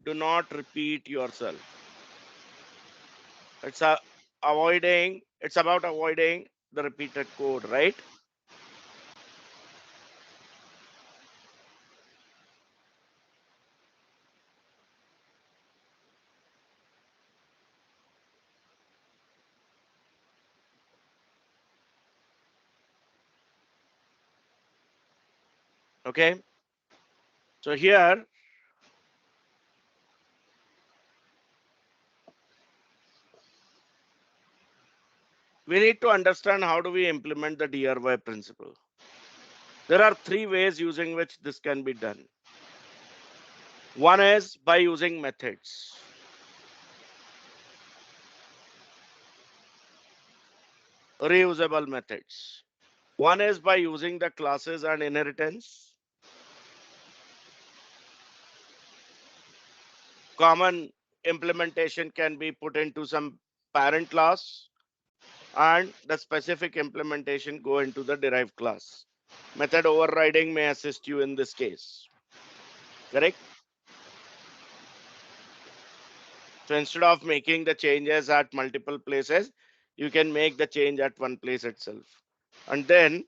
do not repeat yourself. It's about avoiding the repeated code, right? Okay. So here we need to understand how do we implement the DRY principle. There are three ways using which this can be done. One is by using methods. Reusable methods. One is by using the classes and inheritance. Common implementation can be put into some parent class, and the specific implementation go into the derived class. Method overriding may assist you in this case. Correct? So instead of making the changes at multiple places, you can make the change at one place itself. And then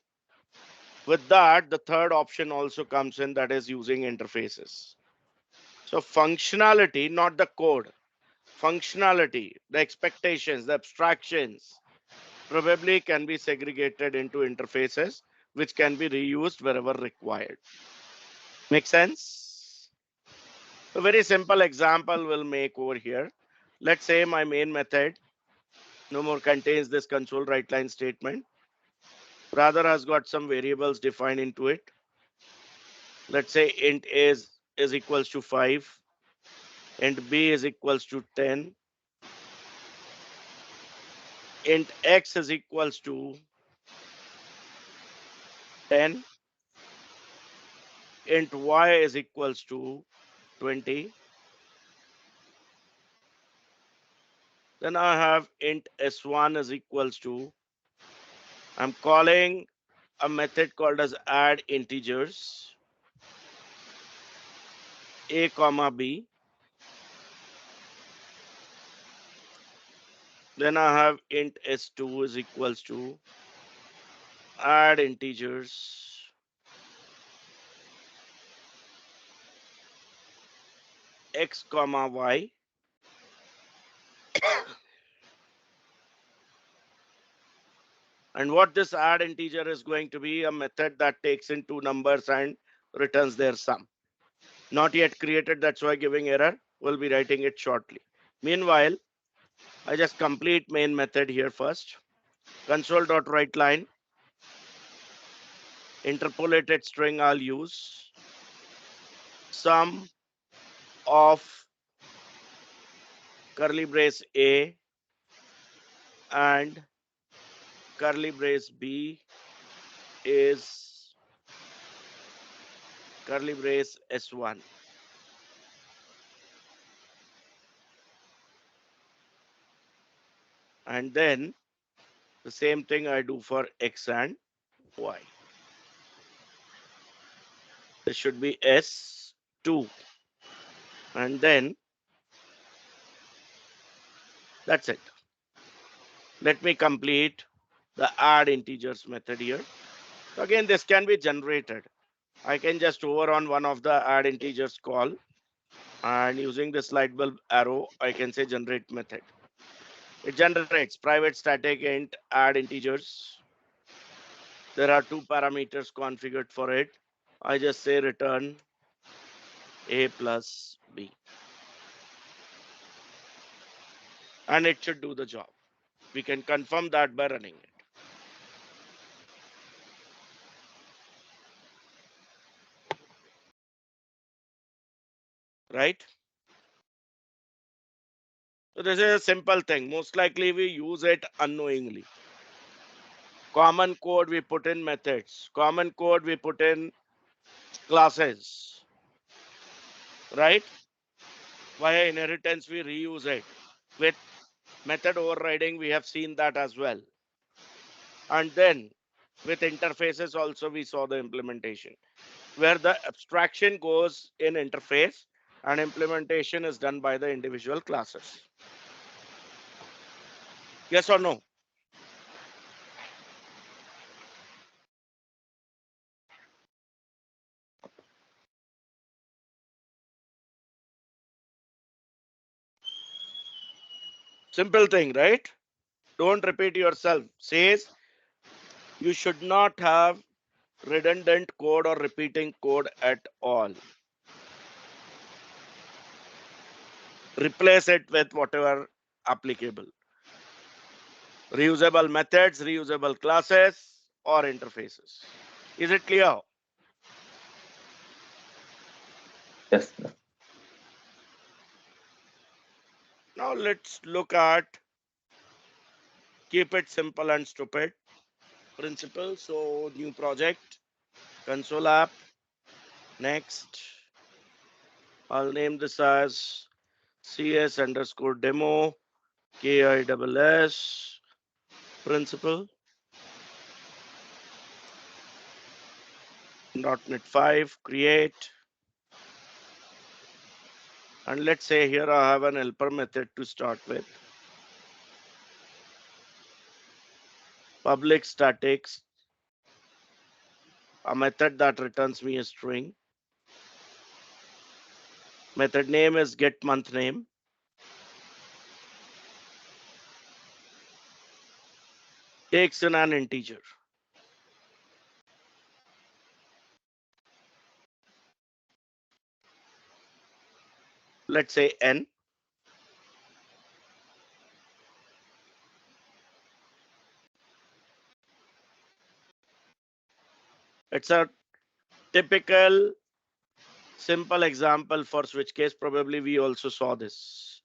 with that, the third option also comes in, that is using interfaces. So functionality, not the code, functionality, the expectations, the abstractions probably can be segregated into interfaces, which can be reused wherever required. Make sense? A very simple example we'll make over here. Let's say my main method no more contains this console write line statement. Rather has got some variables defined into it. Let's say int A is equals to 5, int B is equals to 10, int X is equals to 10, int Y is equals to 20. Then I have int S1 is equals to, I'm calling a method called as add integers, A comma B. Then I have int S2 is equals to add integers, X comma Y. And what this add integer is going to be, a method that takes in two numbers and returns their sum. Not yet created, that's why giving error. We'll be writing it shortly. Meanwhile, I just complete main method here first. Console.writeLine. interpolated string, I'll use sum of curly brace A and curly brace B is curly brace S1. And then the same thing I do for X and Y. This should be S2. And then that's it. Let me complete the add integers method here. So again, this can be generated. I can just hover on one of the add integers call, and using the slide bulb arrow, I can say generate method. It generates private static int add integers. There are two parameters configured for it. I just say return A plus B. And it should do the job. We can confirm that by running it. Right? So this is a simple thing. Most likely we use it unknowingly. Common code we put in methods. Common code we put in classes. Right? Via inheritance we reuse it. With method overriding we have seen that as well. And then with interfaces also we saw the implementation, where the abstraction goes in interface and implementation is done by the individual classes. Yes or no? Simple thing, right? Don't repeat yourself. Says you should not have redundant code or repeating code at all. Replace it with whatever applicable. Reusable methods, reusable classes, or interfaces. Is it clear? Yes, sir. Now let's look at keep it simple and stupid principle. So new project, console app. Next, I'll name this as CS underscore demo KISS principle. .NET 5 create. And let's say here I have an helper method to start with. Public statics, a method that returns me a string. Method name is get month name. Takes in an integer. Let's say n. It's a typical simple example for switch case. Probably we also saw this.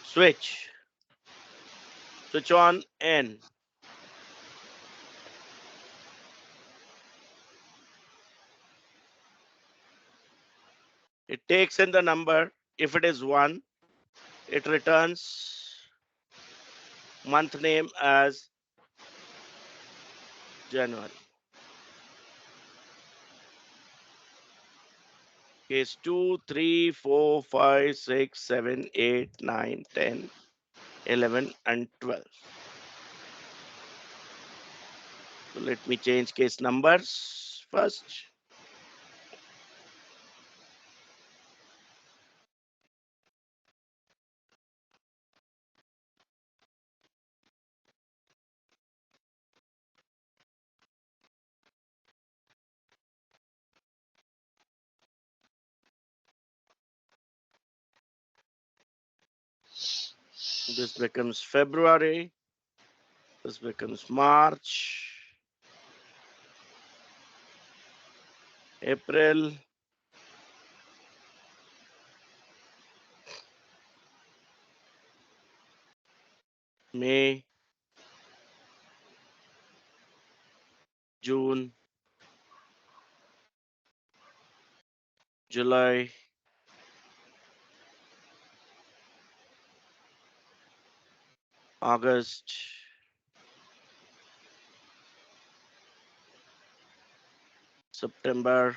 Switch on n. It takes in the number. If it is 1, it returns month name as January. Case 2, 3, 4, 5, 6, 7, 8, 9, 10, 11, and 12. So let me change case numbers first. This becomes February. This becomes March. April, May, June, July, August, September,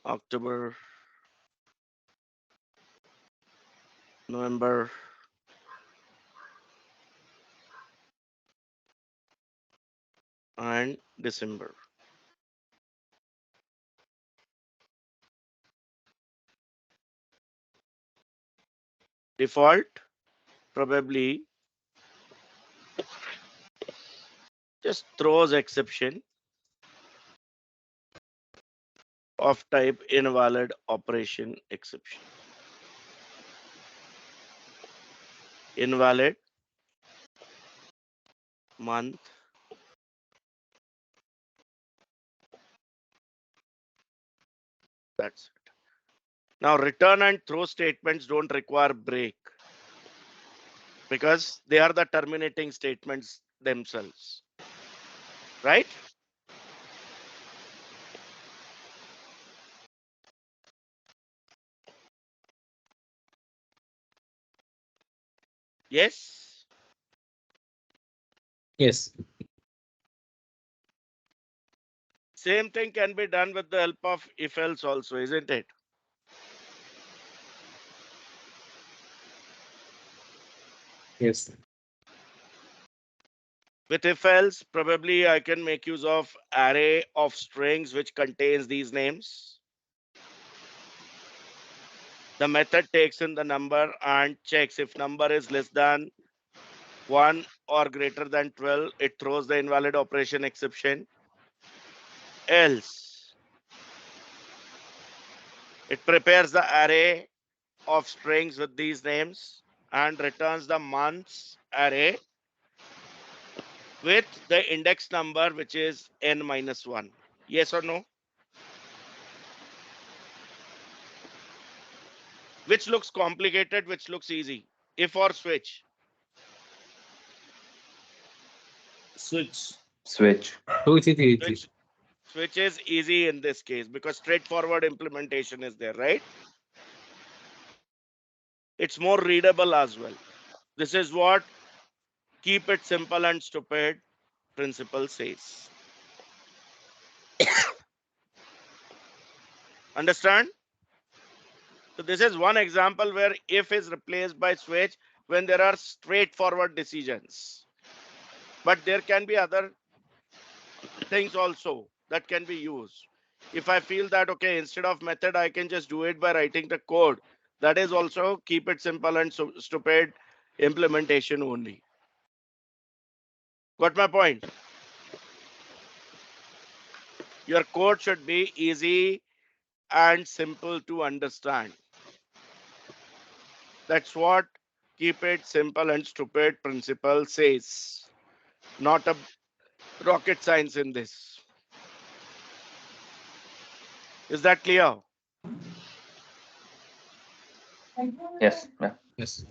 October, November, and December. Default, probably just throws exception of type invalid operation exception. Invalid month, that's it. Now return and throw statements don't require break because they are the terminating statements themselves, right? Yes. Yes. Same thing can be done with the help of if else also, isn't it? Yes. With if else, probably I can make use of array of strings which contains these names. The method takes in the number and checks if number is less than 1 or greater than 12, it throws the invalid operation exception. Else, it prepares the array of strings with these names and returns the months array with the index number, which is n minus 1. Yes or no? Which looks complicated, which looks easy? If or switch? Switch. Switch. So it is easy. Switch is easy in this case because straightforward implementation is there, right? It's more readable as well. This is what keep it simple and stupid principle says. Understand? So this is one example where if is replaced by switch when there are straightforward decisions. But there can be other things also that can be used. If I feel that, okay, instead of method, I can just do it by writing the code. That is also keep it simple and stupid implementation only. Got my point? Your code should be easy and simple to understand. That's what keep it simple and stupid principle says. Not a rocket science in this. Is that clear? Yes. Yeah. Yes.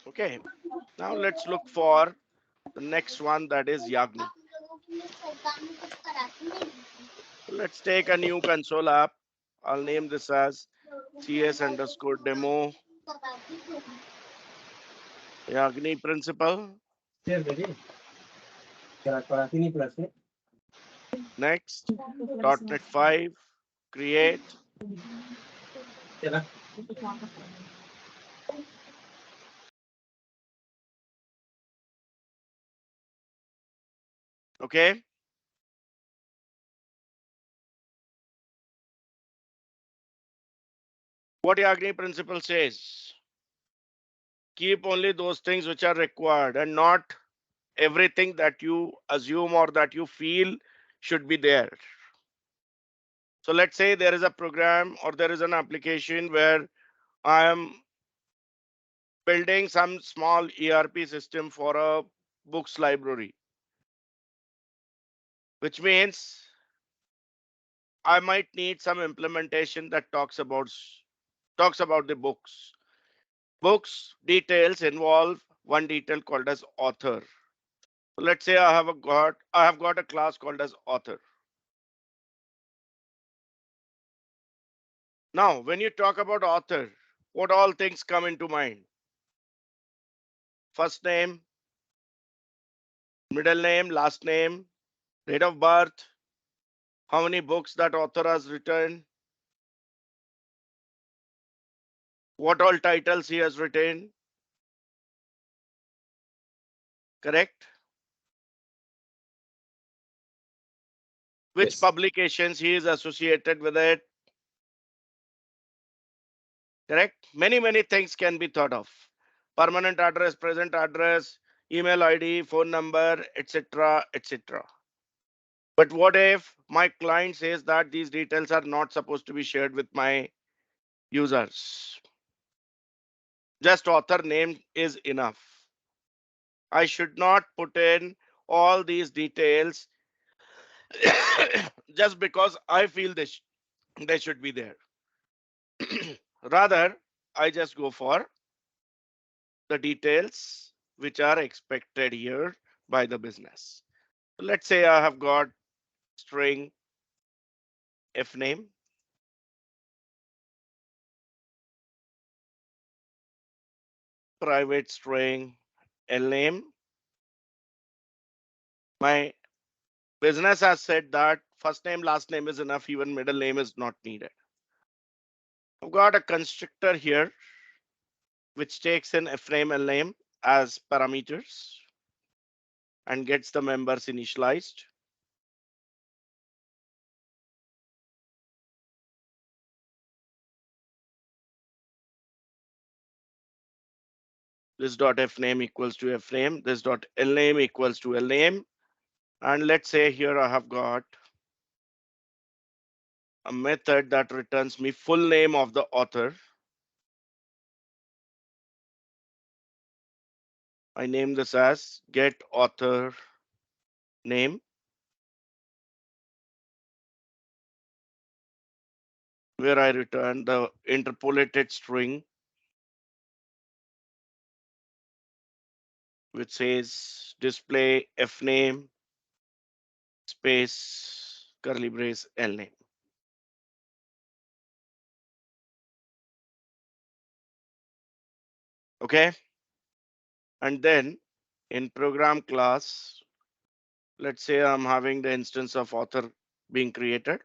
Okay. Now let's look for the next one, that is Yagni. Let's take a new console app. I'll name this as CS underscore demo Yagni principle. Next, .NET 5, create. Okay. What Yagni principle says, keep only those things which are required and not everything that you assume or that you feel should be there. So let's say there is a program or there is an application where I am building some small ERP system for a books library, which means I might need some implementation that talks about the books. Books details involve one detail called as author. So let's say I have got a class called as author. Now, when you talk about author, what all things come into mind? First name, middle name, last name, date of birth, how many books that author has written, what all titles he has written, correct? Which Yes. publications he is associated with it, correct? Many things can be thought of. Permanent address, present address, email ID, phone number, etc., etc. But what if my client says that these details are not supposed to be shared with my users? Just author name is enough. I should not put in all these details just because I feel they should be there. Rather, I just go for the details which are expected here by the business. Let's say I have got string f name, private string l name. My business has said that first name, last name is enough, even middle name is not needed. I've got a constructor here which takes in f name, l name as parameters and gets the members initialized. This dot f name equals to f name, this dot l name equals to l name. And let's say here I have got a method that returns me full name of the author. I name this as get author name, where I return the interpolated string which says display f name space curly brace l name. Okay. And then in program class, let's say I'm having the instance of author being created.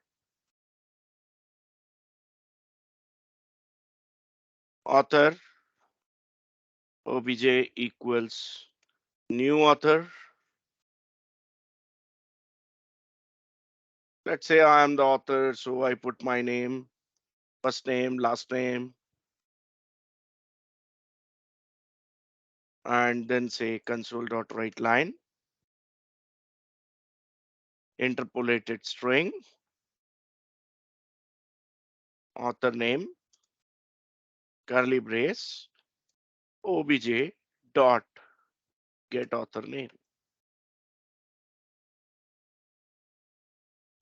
Author obj equals new author. Let's say I am the author, so I put my name, first name, last name, and then say console.writeLine, interpolated string, author name, curly brace, obj dot get author name.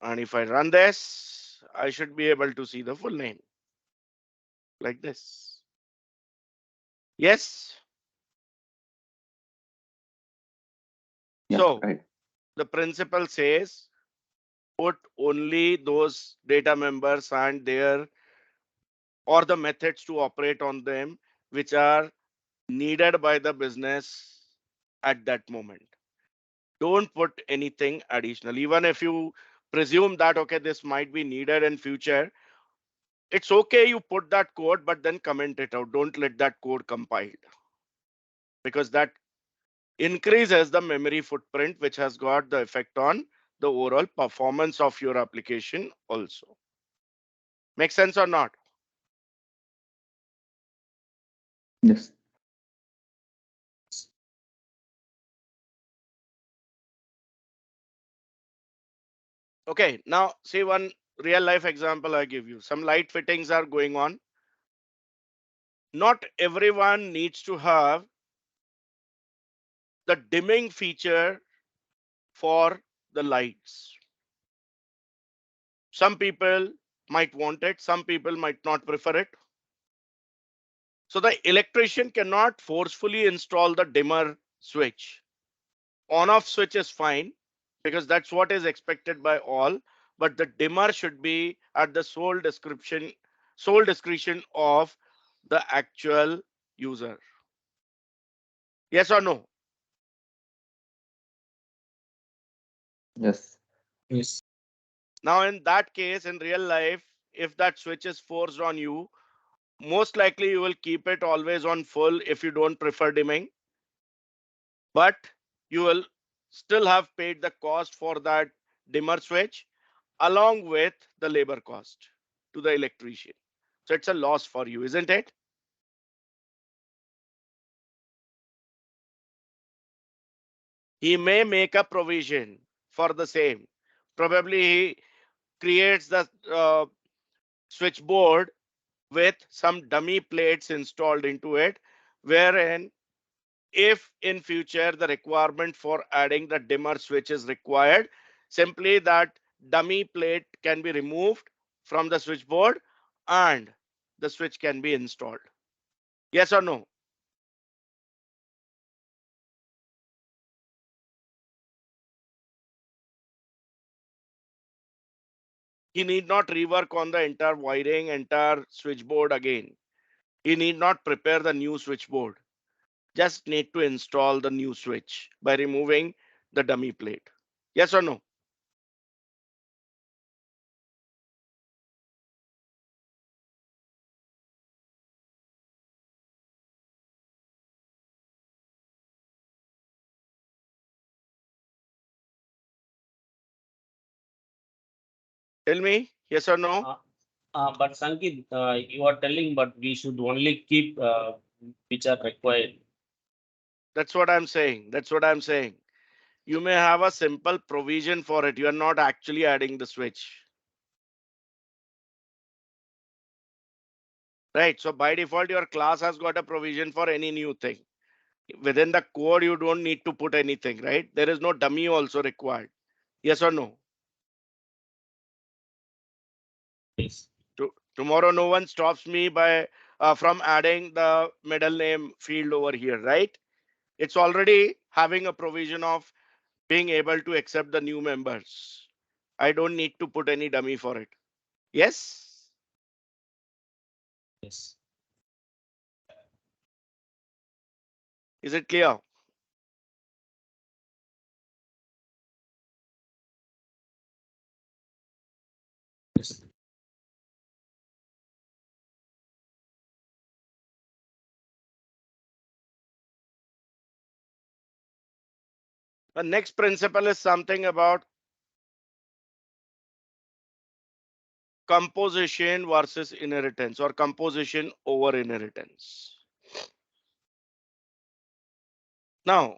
And if I run this, I should be able to see the full name like this. Yes. Yeah, So right. the principle says put only those data members and their or the methods to operate on them which are needed by the business at that moment. Don't put anything additional. Even if you presume that, okay, this might be needed in future, it's okay you put that code, but then comment it out. Don't let that code compiled, because that increases the memory footprint, which has got the effect on the overall performance of your application also. Make sense or not? Yes. Okay, now see one real life example I give you. Some light fittings are going on. Not everyone needs to have the dimming feature for the lights. Some people might want it, some people might not prefer it. So the electrician cannot forcefully install the dimmer switch. On-off switch is fine because that's what is expected by all, but the dimmer should be at the sole discretion of the actual user. Yes or no? Yes. Yes. Now, in that case, in real life, if that switch is forced on you, most likely you will keep it always on full if you don't prefer dimming, but you will still have paid the cost for that dimmer switch along with the labor cost to the electrician. So it's a loss for you, isn't it? He may make a provision for the same. Probably he creates the switchboard with some dummy plates installed into it, wherein if in future the requirement for adding the dimmer switch is required, simply that dummy plate can be removed from the switchboard and the switch can be installed. Yes or no? He need not rework on the entire wiring, entire switchboard again. He need not prepare the new switchboard. Just need to install the new switch by removing the dummy plate. Yes or no? Tell me, yes or no? But Sankit, you are telling, but we should only keep which are required. That's what I'm saying. That's what I'm saying. You may have a simple provision for it. You are not actually adding the switch. Right. So by default, your class has got a provision for any new thing. Within the code, you don't need to put anything, right? There is no dummy also required. Yes or no? Yes. Tomorrow, no one stops me by from adding the middle name field over here, right? It's already having a provision of being able to accept the new members. I don't need to put any dummy for it. Yes? Yes. Is it clear? Yes. The next principle is something about composition versus inheritance or composition over inheritance. Now,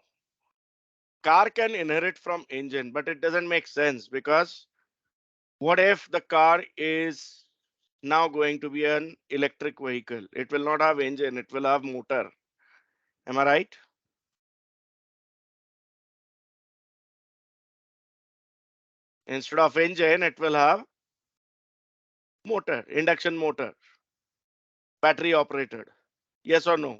car can inherit from engine, but it doesn't make sense because what if the car is now going to be an electric vehicle? It will not have engine, it will have motor. Am I right? Instead of engine, it will have motor, induction motor, battery operated. Yes or no?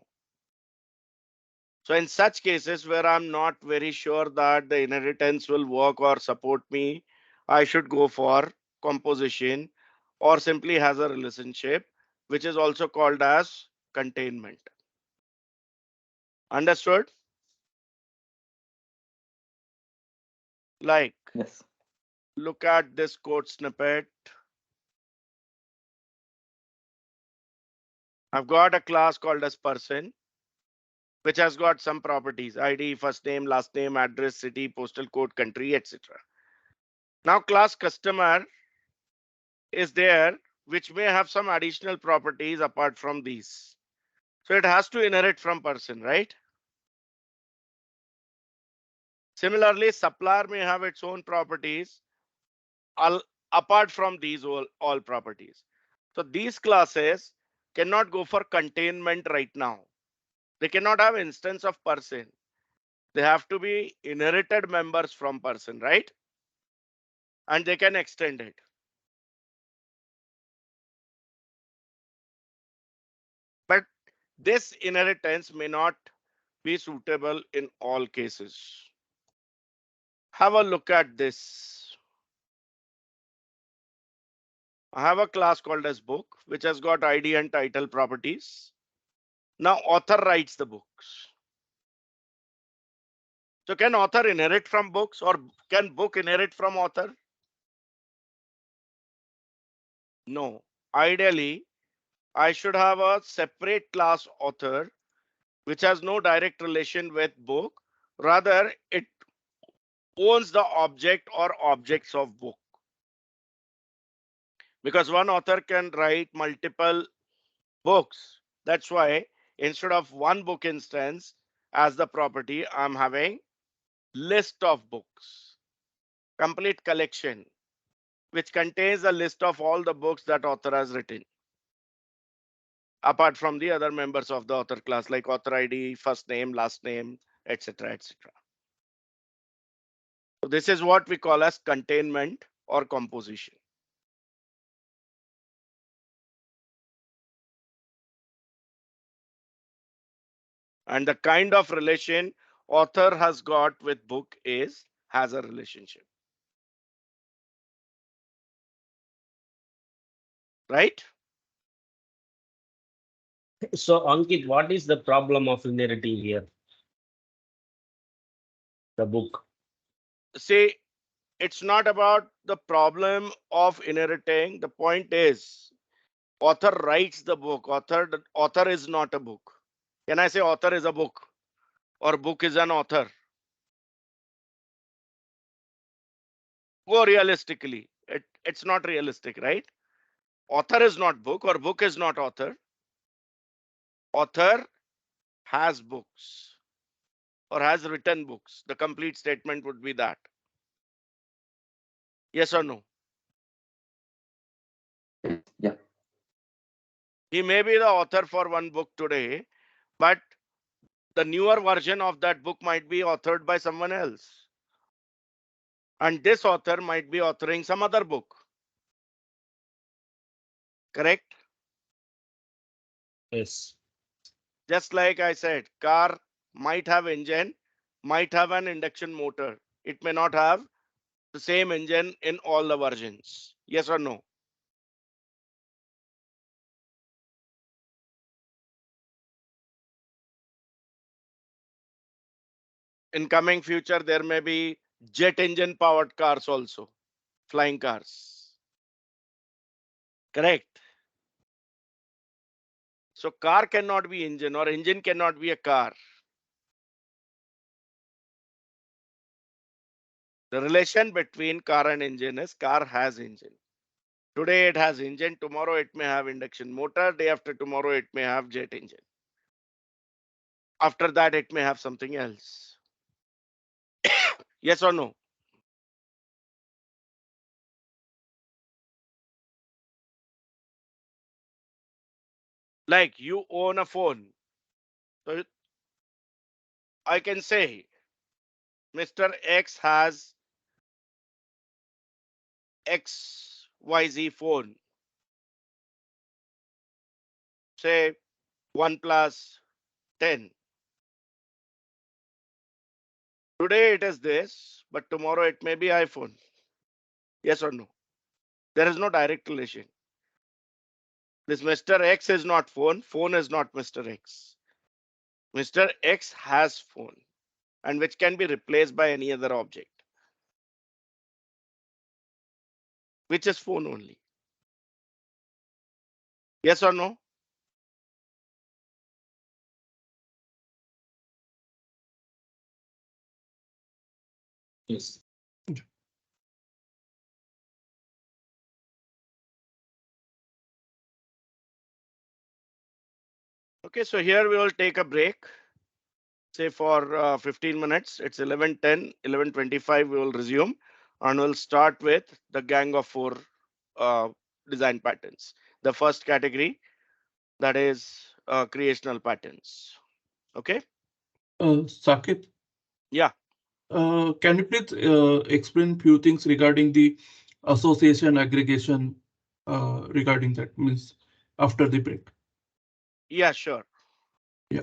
So in such cases where I'm not very sure that the inheritance will work or support me, I should go for composition or simply has a relationship, which is also called as containment. Understood? Like, Yes. look at this code snippet. I've got a class called as person, which has got some properties: ID, first name, last name, address, city, postal code, country, etc. Now class customer is there, which may have some additional properties apart from these. So it has to inherit from person, right? Similarly, supplier may have its own properties apart from these all properties. So these classes cannot go for containment right now. They cannot have instance of person. They have to be inherited members from person, right? And they can extend it. But this inheritance may not be suitable in all cases. Have a look at this. I have a class called as book, which has got ID and title properties. Now author writes the books. So can author inherit from books, or can book inherit from author? No. Ideally, I should have a separate class author which has no direct relation with book. Rather, it owns the object or objects of book. Because one author can write multiple books. That's why instead of one book instance as the property, I'm having list of books, complete collection, which contains a list of all the books that author has written, apart from the other members of the author class, like author ID, first name, last name, etc., etc. So this is what we call as containment or composition. And the kind of relation author has got with book has a relationship, right? So Ankit, what is the problem of inheriting here? The book. See, it's not about the problem of inheriting. The point is, author writes the book. Author is not a book. Can I say author is a book or book is an author? Go realistically. It's not realistic, right? Author is not book or book is not author. Author has books or has written books. The complete statement would be that. Yes or no? Yeah. He may be the author for one book today, but the newer version of that book might be authored by someone else. And this author might be authoring some other book. Correct? Yes. Just like I said, car might have engine, might have an induction motor. It may not have the same engine in all the versions. Yes or no? In coming future, there may be jet engine powered cars also, flying cars. Correct? So car cannot be engine or engine cannot be a car. The relation between car and engine is car has engine. Today it has engine, tomorrow it may have induction motor, day after tomorrow it may have jet engine. After that it may have something else. Yes or no? Like you own a phone. So I can say Mr. X has XYZ phone. Say OnePlus 10. Today it is this, but tomorrow it may be iPhone. Yes or no? There is no direct relation. This Mr. X is not phone. Phone is not Mr. X. Mr. X has phone and which can be replaced by any other object, which is phone only. Yes or no? Yes. Okay, so here we will take a break, say for 15 minutes. It's 11:10, 11:25. We will resume and we'll start with the gang of four design patterns. The first category, that is creational patterns. Okay. Sakit, Yeah. Can you please explain few things regarding the association aggregation regarding that means after the break? Yeah, sure. Yeah.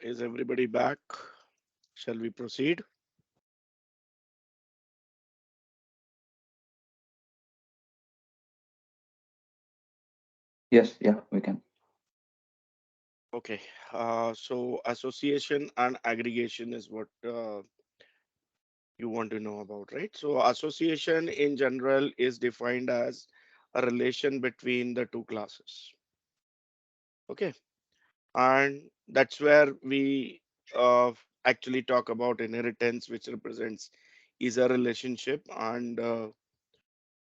Is everybody back? Shall we proceed? Yes, yeah, we can. Okay. So association and aggregation is what you want to know about, right? So association in general is defined as a relation between the two classes. Okay. And that's where we actually talk about inheritance, which represents is a relationship. And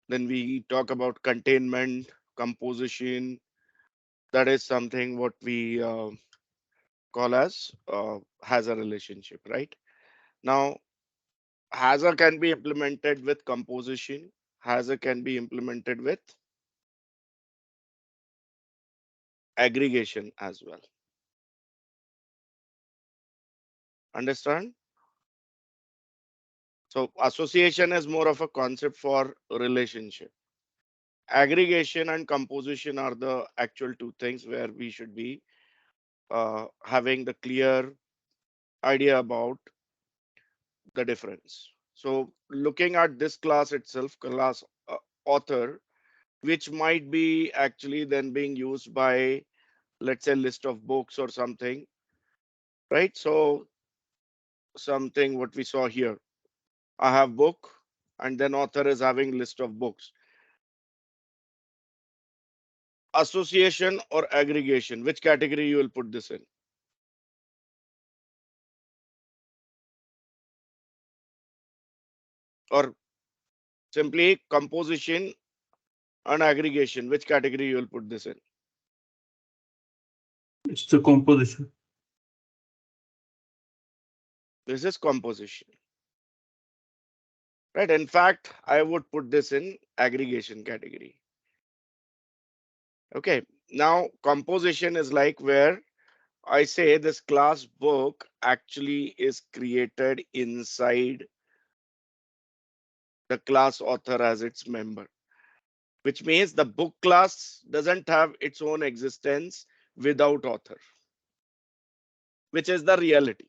then we talk about containment, composition. That is something what we call as has a relationship, right? Now, Hazard can be implemented with composition. Hazard can be implemented with aggregation as well. Understand? So association is more of a concept for relationship. Aggregation and composition are the actual two things where we should be having the clear idea about the difference. So looking at this class itself, class author, which might be actually then being used by, let's say, list of books or something, right? So something what we saw here, I have book and then author is having list of books. Association or aggregation, which category you will put this in? Or simply composition and aggregation, which category you will put this in? It's the composition. This is composition, right? In fact, I would put this in aggregation category. Okay, now composition is like where I say this class book actually is created inside the class author as its member, which means the book class doesn't have its own existence without author, which is the reality.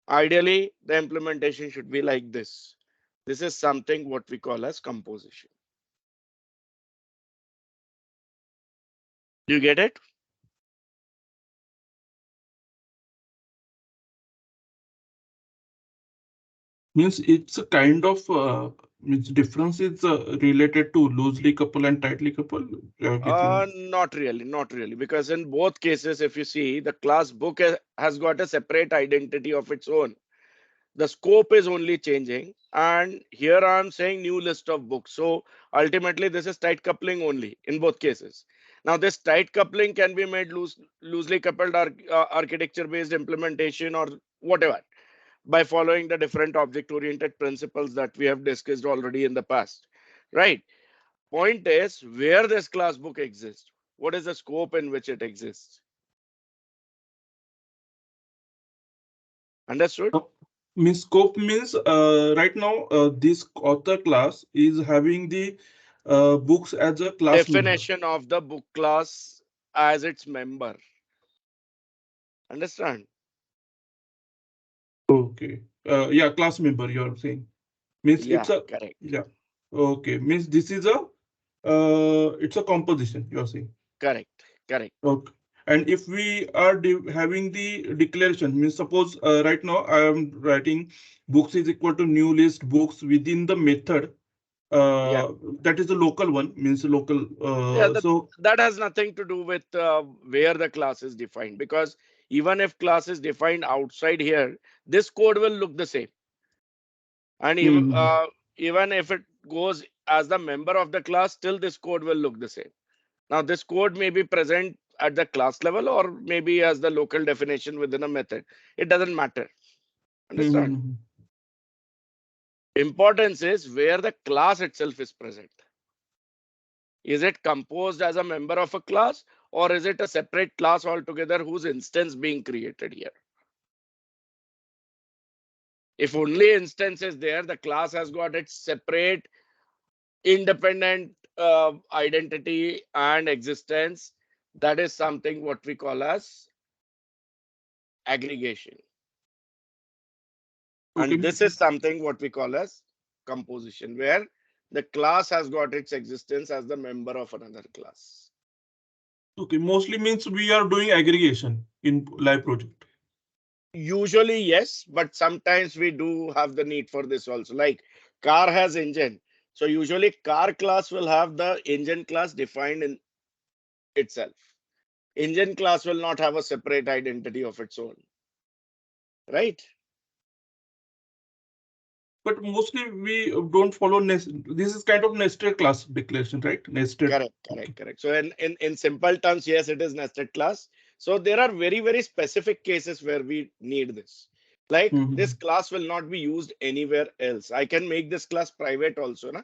Ideally, the implementation should be like this. This is something what we call as composition. Do you get it? Means it's a kind of means difference is related to loosely couple and tightly couple. Not really, not really, because in both cases, if you see, the class book has got a separate identity of its own. The scope is only changing, and here I'm saying new list of books. So ultimately, this is tight coupling only in both cases. Now, this tight coupling can be made loosely coupled architecture-based implementation or whatever by following the different object-oriented principles that we have discussed already in the past, right? Point is where this class book exists. What is the scope in which it exists? Understood? Means scope means right now this author class is having the books as a class member. Definition of the book class as its member. Understand? Okay. Yeah, class member you're saying. Means it's Yeah, a correct. yeah. Okay. Means this is a it's a composition you're saying. Correct. Correct. Okay. And if we are having the declaration, means suppose right now I am writing books is equal to new list books within the method. Yeah. That is the local one, means local. Yeah, So that has nothing to do with where the class is defined, because even if class is defined outside here, this code will look the same. And mhm, even if it goes as the member of the class, still this code will look the same. Now, this code may be present at the class level or maybe as the local definition within a method. It doesn't matter. Understand? mhm, Importance is where the class itself is present. Is it composed as a member of a class, or is it a separate class altogether whose instance being created here? If only instance is there, the class has got its separate independent identity and existence. That is something what we call as aggregation. Okay. And this is something what we call as composition, where the class has got its existence as the member of another class. Okay, mostly means we are doing aggregation in live project. Usually, yes, but sometimes we do have the need for this also. Like car has engine. So usually car class will have the engine class defined in itself. Engine class will not have a separate identity of its own. Right? But mostly we don't follow this is kind of nested class declaration, right? Nested. Correct, correct, correct. So in simple terms, yes, it is nested class. So there are very, very specific cases where we need this. Like this class will not be used anywhere else. I can make this class private also, na?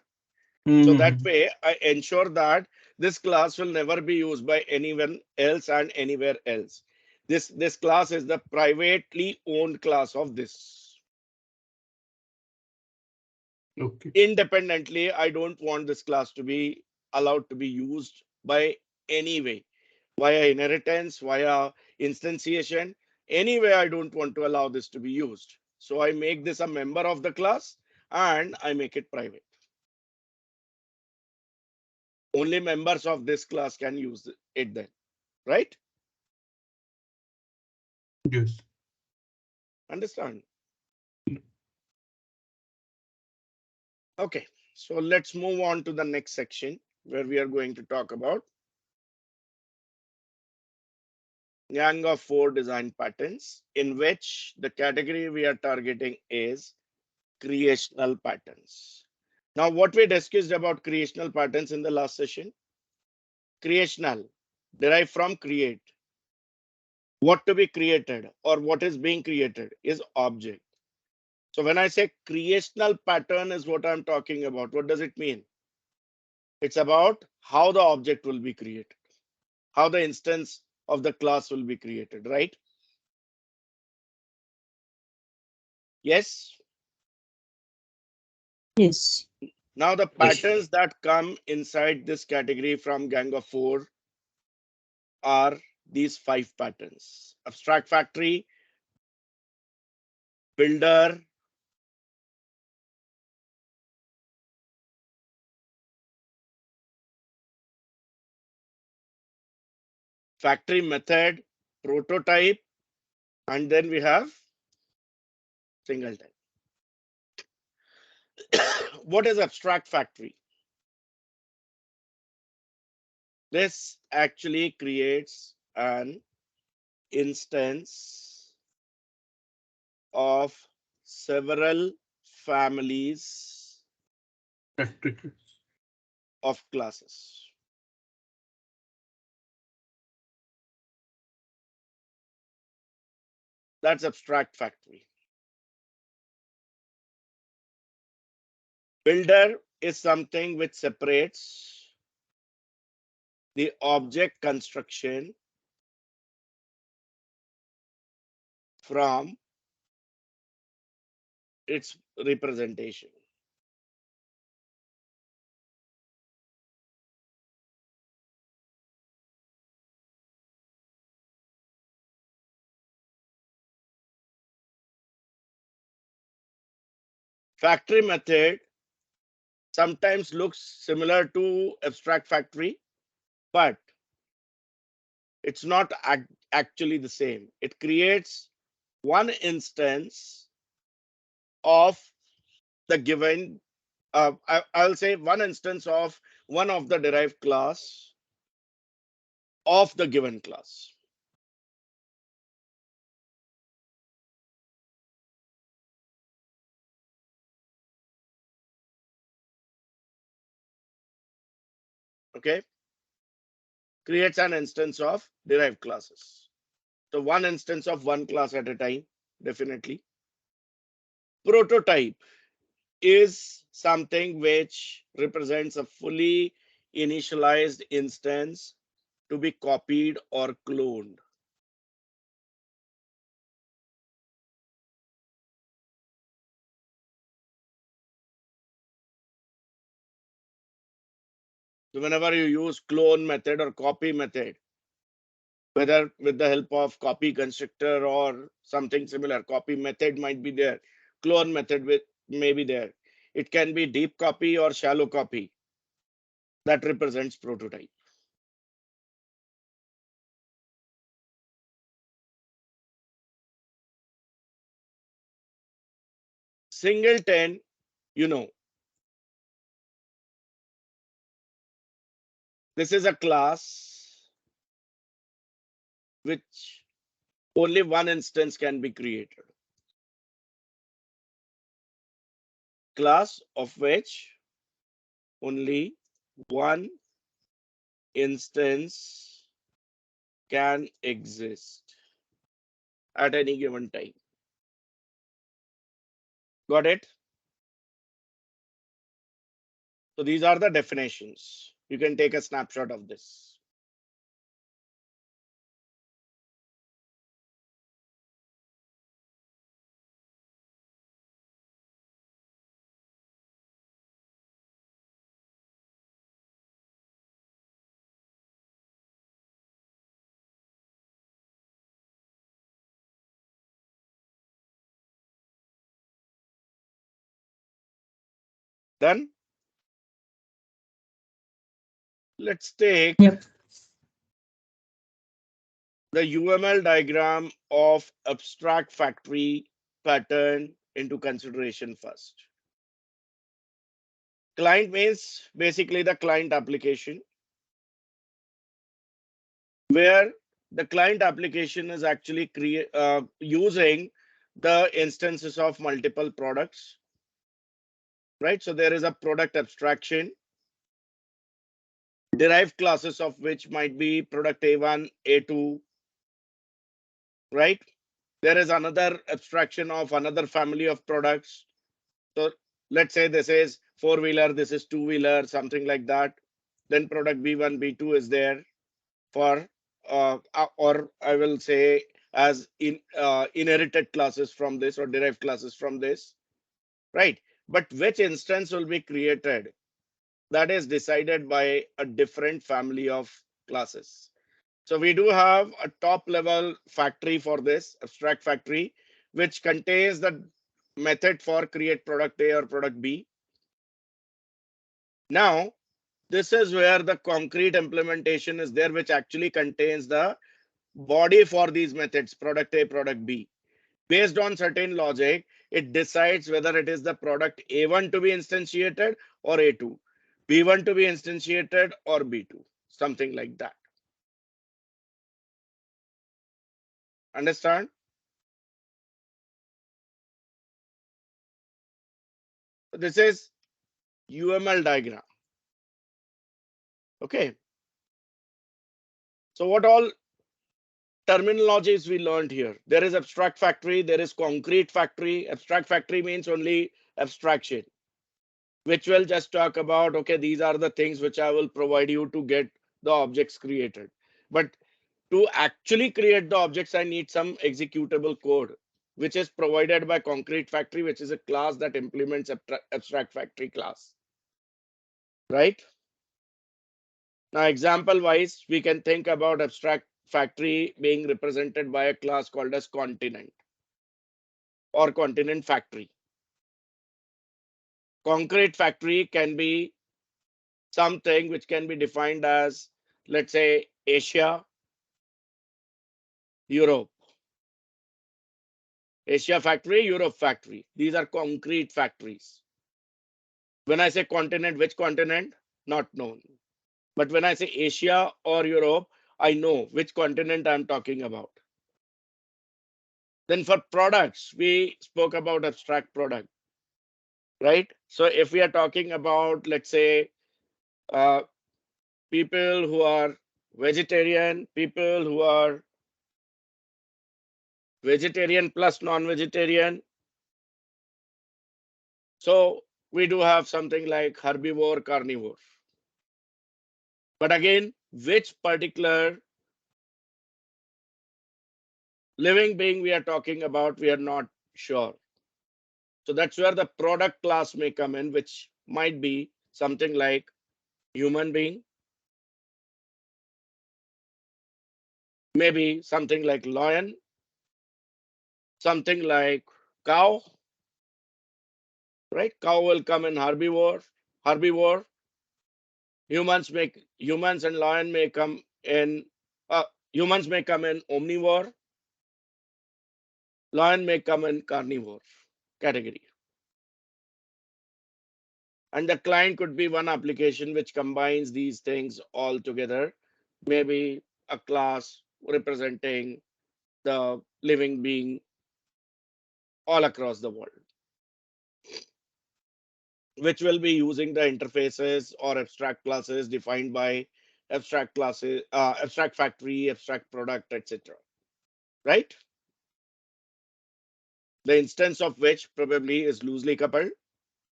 So that way I ensure that this class will never be used by anyone else and anywhere else. This class is the privately owned class of this. Okay. Independently, I don't want this class to be allowed to be used by any way, via inheritance, via instantiation. Anyway, I don't want to allow this to be used. So I make this a member of the class and I make it private. Only members of this class can use it then, right? Yes. Understand? Okay, so let's move on to the next section where we are going to talk about Gang of 4 design patterns, in which the category we are targeting is creational patterns. Now, what we discussed about creational patterns in the last session? Creational, derived from create. What to be created or what is being created is object. So when I say creational pattern is what I'm talking about, what does it mean? It's about how the object will be created, how the instance of the class will be created, right? Yes. Yes. Now the Yes. patterns that come inside this category from Gang of 4 are these 5 patterns: abstract factory, builder, factory method, prototype, and then we have single type. What is abstract factory? This actually creates an instance of several families of classes. That's abstract factory. Builder is something which separates the object construction from its representation. Factory method sometimes looks similar to abstract factory, but it's not actually the same. It creates one instance of the given, I'll say one instance of one of the derived class of the given class. Okay, creates an instance of derived classes. So one instance of one class at a time, definitely. Prototype is something which represents a fully initialized instance to be copied or cloned. So whenever you use clone method or copy method, whether with the help of copy constructor or something similar. Copy method might be there. Clone method may be there. It can be deep copy or shallow copy that represents prototype. Singleton, you know, this is a class which only one instance can be created. Class of which only one instance can exist at any given time. Got it? So these are the definitions. You can take a snapshot of this. Then let's take Yep. the UML diagram of abstract factory pattern into consideration first. Client means basically the client application, where the client application is actually using the instances of multiple products, right? So there is a product abstraction, derived classes of which might be product A1, A2, right? There is another abstraction of another family of products. So let's say this is four-wheeler, this is two-wheeler, something like that. Then product B1, B2 is there for, or I will say as inherited classes from this or derived classes from this, right? But which instance will be created? That is decided by a different family of classes. So we do have a top level factory for this abstract factory, which contains the method for create product A or product B. Now, this is where the concrete implementation is there, which actually contains the body for these methods, product A, product B. Based on certain logic, it decides whether it is the product A1 to be instantiated or A2, B1 to be instantiated or B2, something like that. Understand? This is UML diagram. Okay. So what all terminologies we learned here? There is abstract factory, there is concrete factory. Abstract factory means only abstraction, which will just talk about, okay, these are the things which I will provide you to get the objects created. But to actually create the objects, I need some executable code, which is provided by concrete factory, which is a class that implements abstract factory class, right? Now, example wise, we can think about abstract factory being represented by a class called as continent or continent factory. Concrete factory can be something which can be defined as, let's say, Asia, Europe. Asia factory, Europe factory. These are concrete factories. When I say continent, which continent? Not known. But when I say Asia or Europe, I know which continent I'm talking about. Then for products, we spoke about abstract product, right? So if we are talking about, let's say, people who are vegetarian, people who are vegetarian plus non-vegetarian. So we do have something like herbivore, carnivore. But again, which particular living being we are talking about, we are not sure. So that's where the product class may come in, which might be something like human being, Maybe something like lion, something like cow, right? Cow will come in herbivore. Herbivore. Humans and lion may come in. Humans may come in omnivore. Lion may come in carnivore category. And the client could be one application which combines these things all together. Maybe a class representing the living being all across the world, which will be using the interfaces or abstract classes defined by abstract classes, abstract factory, abstract product, etc. Right? The instance of which probably is loosely coupled.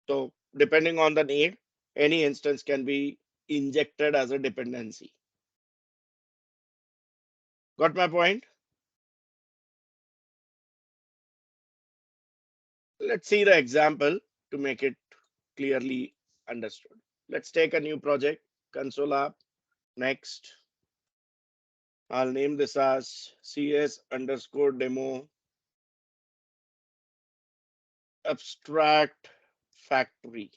So depending on the need, any instance can be injected as a dependency. Got my point? Let's see the example to make it clearly understood. Let's take a new project, console app. Next, I'll name this as CS underscore demo abstract factory.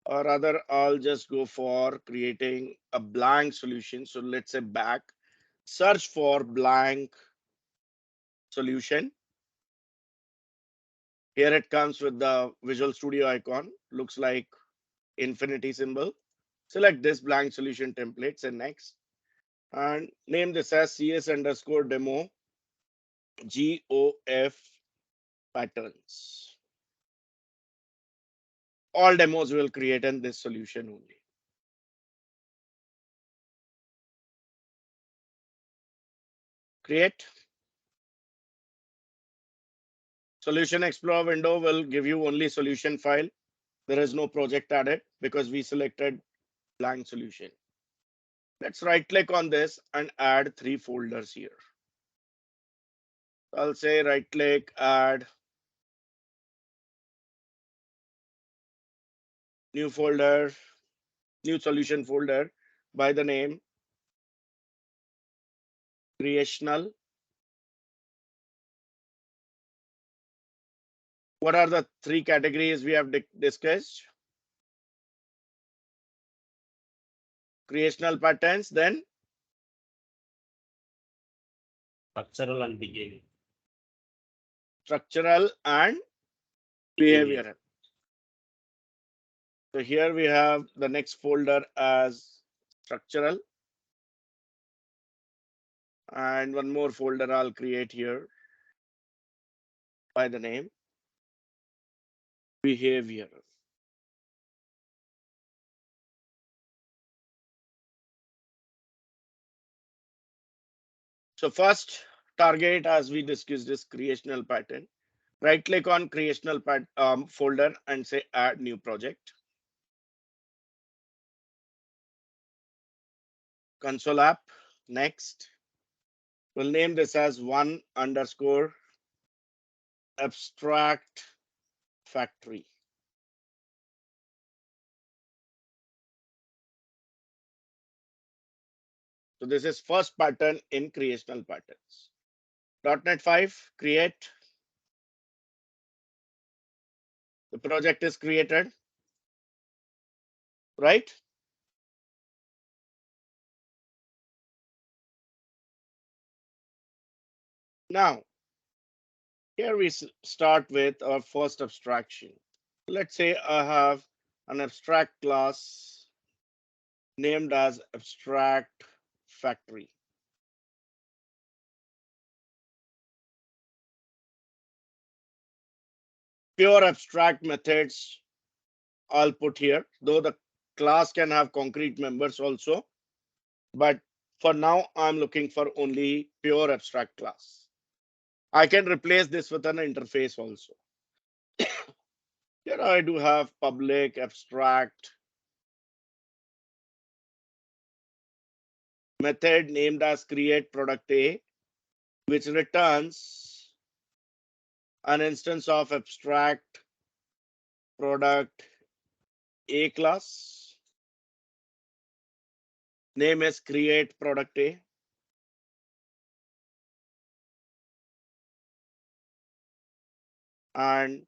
Or rather, I'll just go for creating a blank solution. So let's say back, search for blank solution. Here it comes with the Visual Studio icon, looks like infinity symbol. Select this blank solution template, say next, and name this as CS underscore demo GOF patterns. All demos will create in this solution only. Create. Solution Explorer window will give you only solution file. There is no project added because we selected blank solution. Let's right click on this and add 3 folders here. I'll say right click, add new folder, new solution folder by the name creational. What are the 3 categories we have discussed? Creational patterns, then Structural and behavior. structural and behavioral. So here we have the next folder as structural. And one more folder I'll create here by the name behavior. So first target, as we discussed, is creational pattern. Right click on creational folder and say add new project. Console app. Next, we'll name this as 1 underscore abstract factory. So this is first pattern in creational patterns. .NET 5 create. The project is created, right? Now, here we start with our first abstraction. Let's say I have an abstract class named as abstract factory. Pure abstract methods I'll put here, though the class can have concrete members also. But for now, I'm looking for only pure abstract class. I can replace this with an interface also. Here I do have public abstract method named as create product A, which returns an instance of abstract product A class. Name is create product A. And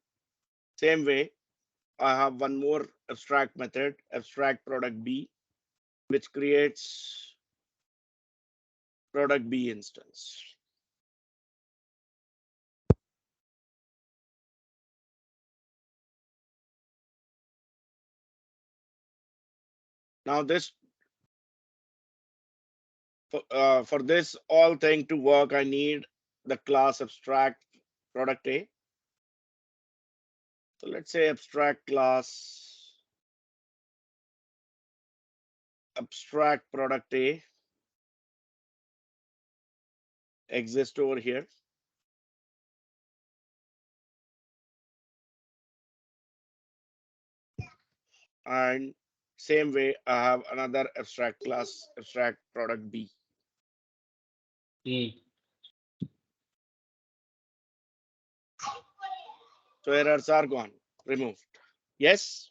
same way, I have one more abstract method, abstract product B, which creates product B instance. Now this for this all thing to work, I need the class abstract product A. So let's say abstract class abstract product A exists over here. And same way, I have another abstract class abstract product B. So errors are gone, removed. Yes.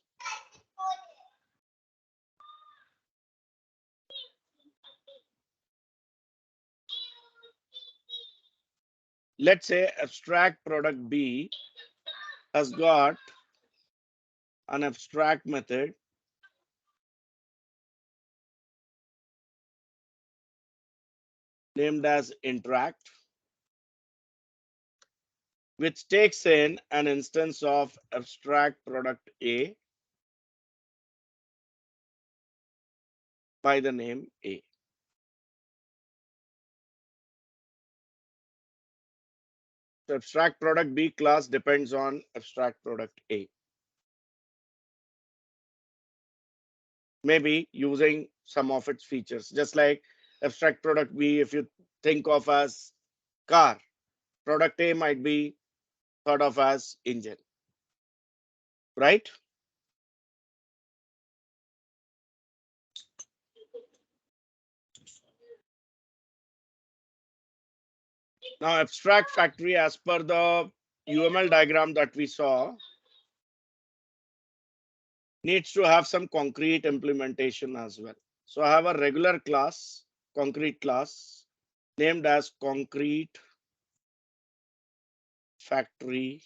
Let's say abstract product B has got an abstract method named as interact, which takes in an instance of abstract product A by the name A. The abstract product B class depends on abstract product A. Maybe using some of its features, just like abstract product B, if you think of as car, product A might be thought of as engine, right? Now, abstract factory, as per the UML diagram that we saw, needs to have some concrete implementation as well. So I have a regular class, concrete class, named as concrete factory,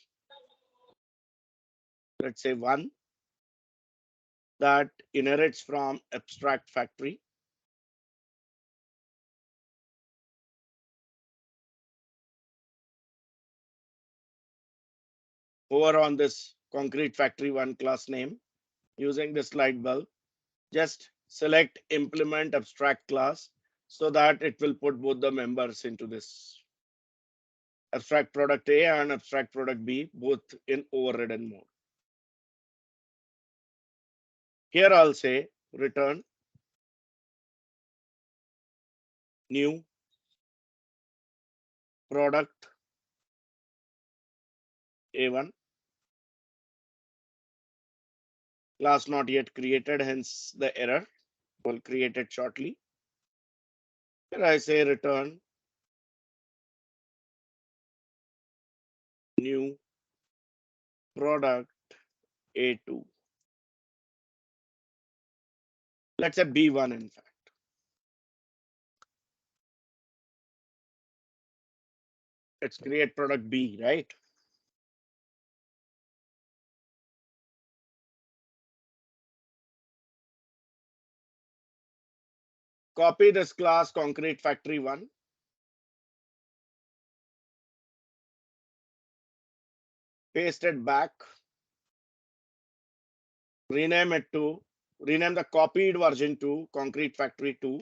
let's say 1, that inherits from abstract factory. Over on this concrete factory 1 class name, using this light bulb, just select implement abstract class so that it will put both the members into this abstract product A and abstract product B, both in overridden mode. Here I'll say return new product A1, class not yet created, hence the error. We'll create it shortly. Here I say return new product A2. Let's say B1 in fact. Let's create product B, right? Copy this class concrete factory 1. Paste it back. Rename the copied version to concrete factory 2.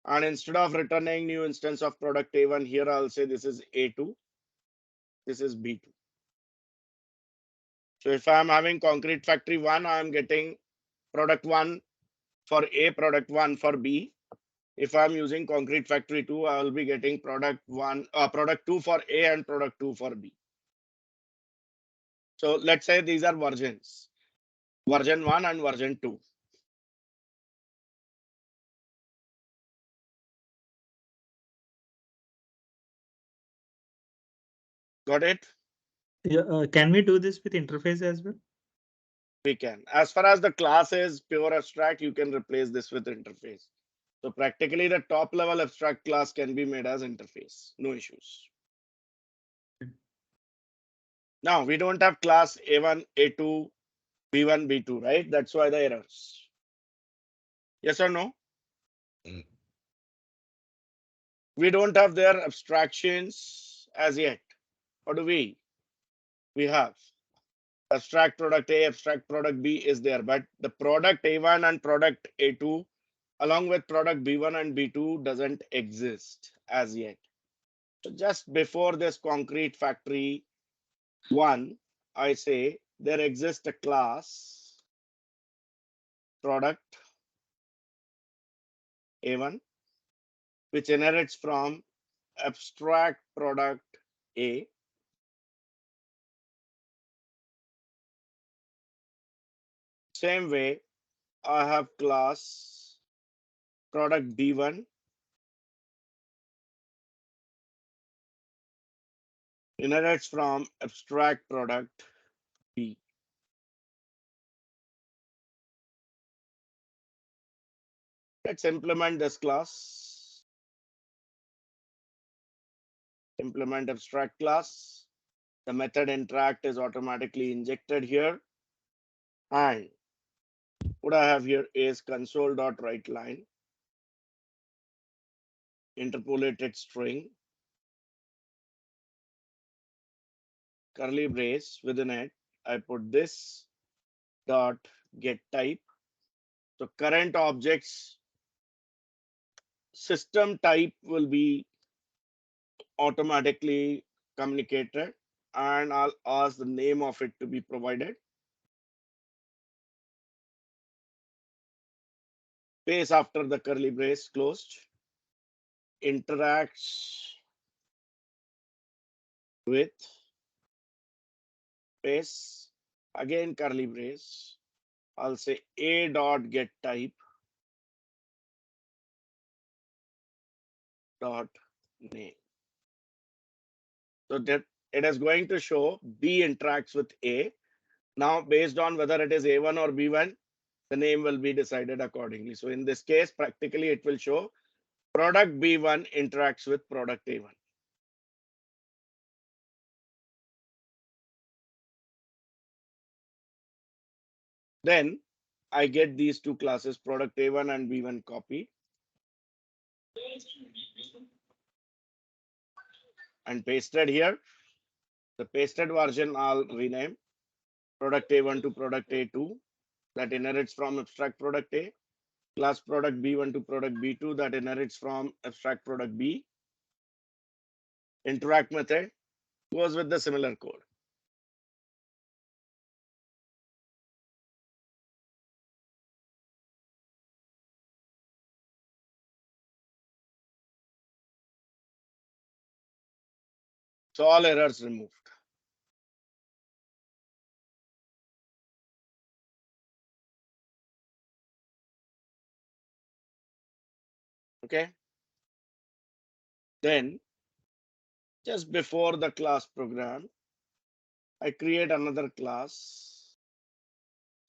And instead of returning new instance of product A1, here I'll say this is A2. This is B2. So if I'm having concrete factory 1, I'm getting product 1 for A, product 1 for B. If I'm using concrete factory 2, I will be getting product 2 for A and product 2 for B. So let's say these are versions, version 1 and version 2. Got it? Yeah, can we do this with interface as well? We can. As far as the class is pure abstract, you can replace this with interface. So practically the top level abstract class can be made as interface, no issues. Now we don't have class A1, A2, B1, B2, right? That's why the errors. Yes or no? Mm. We don't have their abstractions as yet. What do we? We have abstract product A, abstract product B is there, but the product A1 and product A2 along with product B1 and B2 doesn't exist as yet. So just before this concrete factory 1, I say there exists a class product A1 which inherits from abstract product A. Same way, I have class product B1 inherits from abstract product B. Let's implement this class. Implement abstract class. The method interact is automatically injected here. And what I have here is console.writeLine, interpolated string, curly brace within it. I put this dot get type. So current objects system type will be automatically communicated, and I'll ask the name of it to be provided. Space after the curly brace closed. Interacts with space, again curly brace. I'll say a dot get type dot name. So that it is going to show B interacts with A. Now, based on whether it is A1 or B1, the name will be decided accordingly. So in this case, practically it will show product B1 interacts with product A1. Then I get these two classes, product A1 and B1 copy. And pasted here. The pasted version I'll rename product A1 to product A2 that inherits from abstract product A. Class product B1 to product B2 that inherits from abstract product B. Interact method goes with the similar code. So all errors removed. Okay. Then just before the class program, I create another class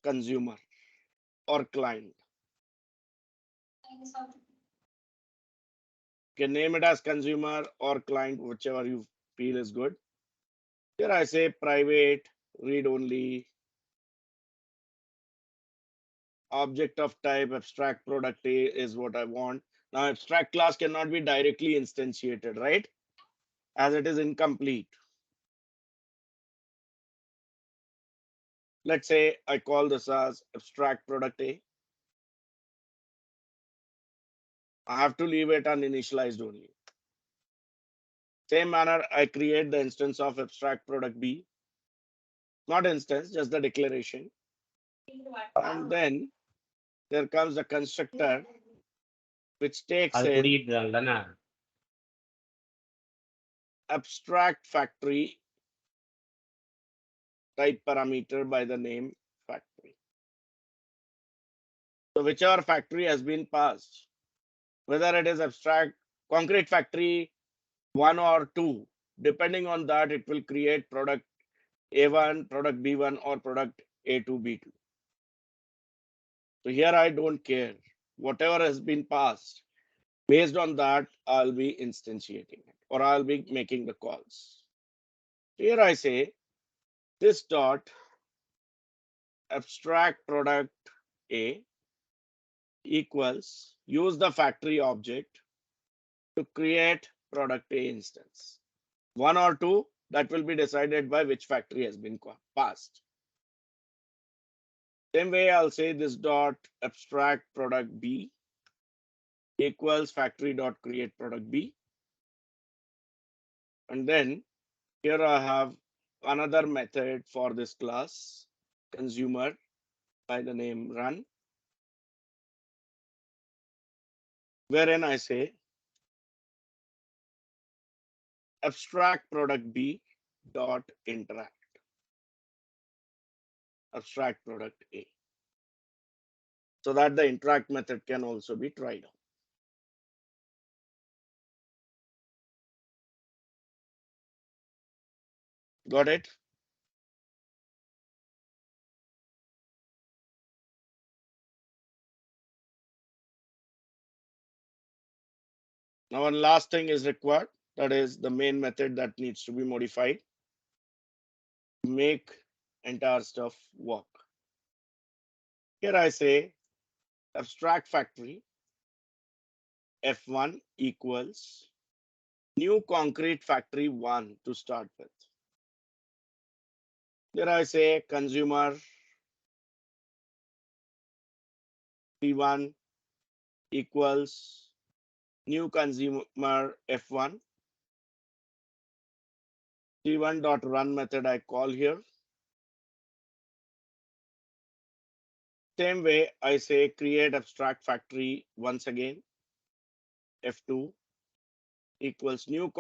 consumer or client. You can name it as consumer or client, whichever you feel is good. Here I say private, read only, object of type abstract product A is what I want. Now abstract class cannot be directly instantiated, right? As it is incomplete. Let's say I call this as abstract product A. I have to leave it uninitialized only. Same manner, I create the instance of abstract product B. Not instance, just the declaration. And then there comes the constructor, which takes அது in புரியுதுதானே? abstract factory type parameter by the name factory. So whichever factory has been passed, whether it is abstract, concrete factory 1 or 2, depending on that, it will create product A1, product B1, or product A2, B2. So here I don't care whatever has been passed, based on that, I'll be instantiating it or I'll be making the calls. Here I say this dot abstract product A equals use the factory object to create product A instance. One or two, that will be decided by which factory has been passed. Same way, I'll say this dot abstract product B equals factory dot create product B. And then here I have another method for this class, consumer, by the name run, wherein I say abstract product B dot interact abstract product A, so that the interact method can also be tried out. Got it? Now, one last thing is required. That is the main method that needs to be modified. Make entire stuff work. Here I say abstract factory F1 equals new concrete factory 1 to start with. Here I say consumer P1 equals new consumer F1. T1 dot run method I call here. Same way I say create abstract factory once again. F2 equals new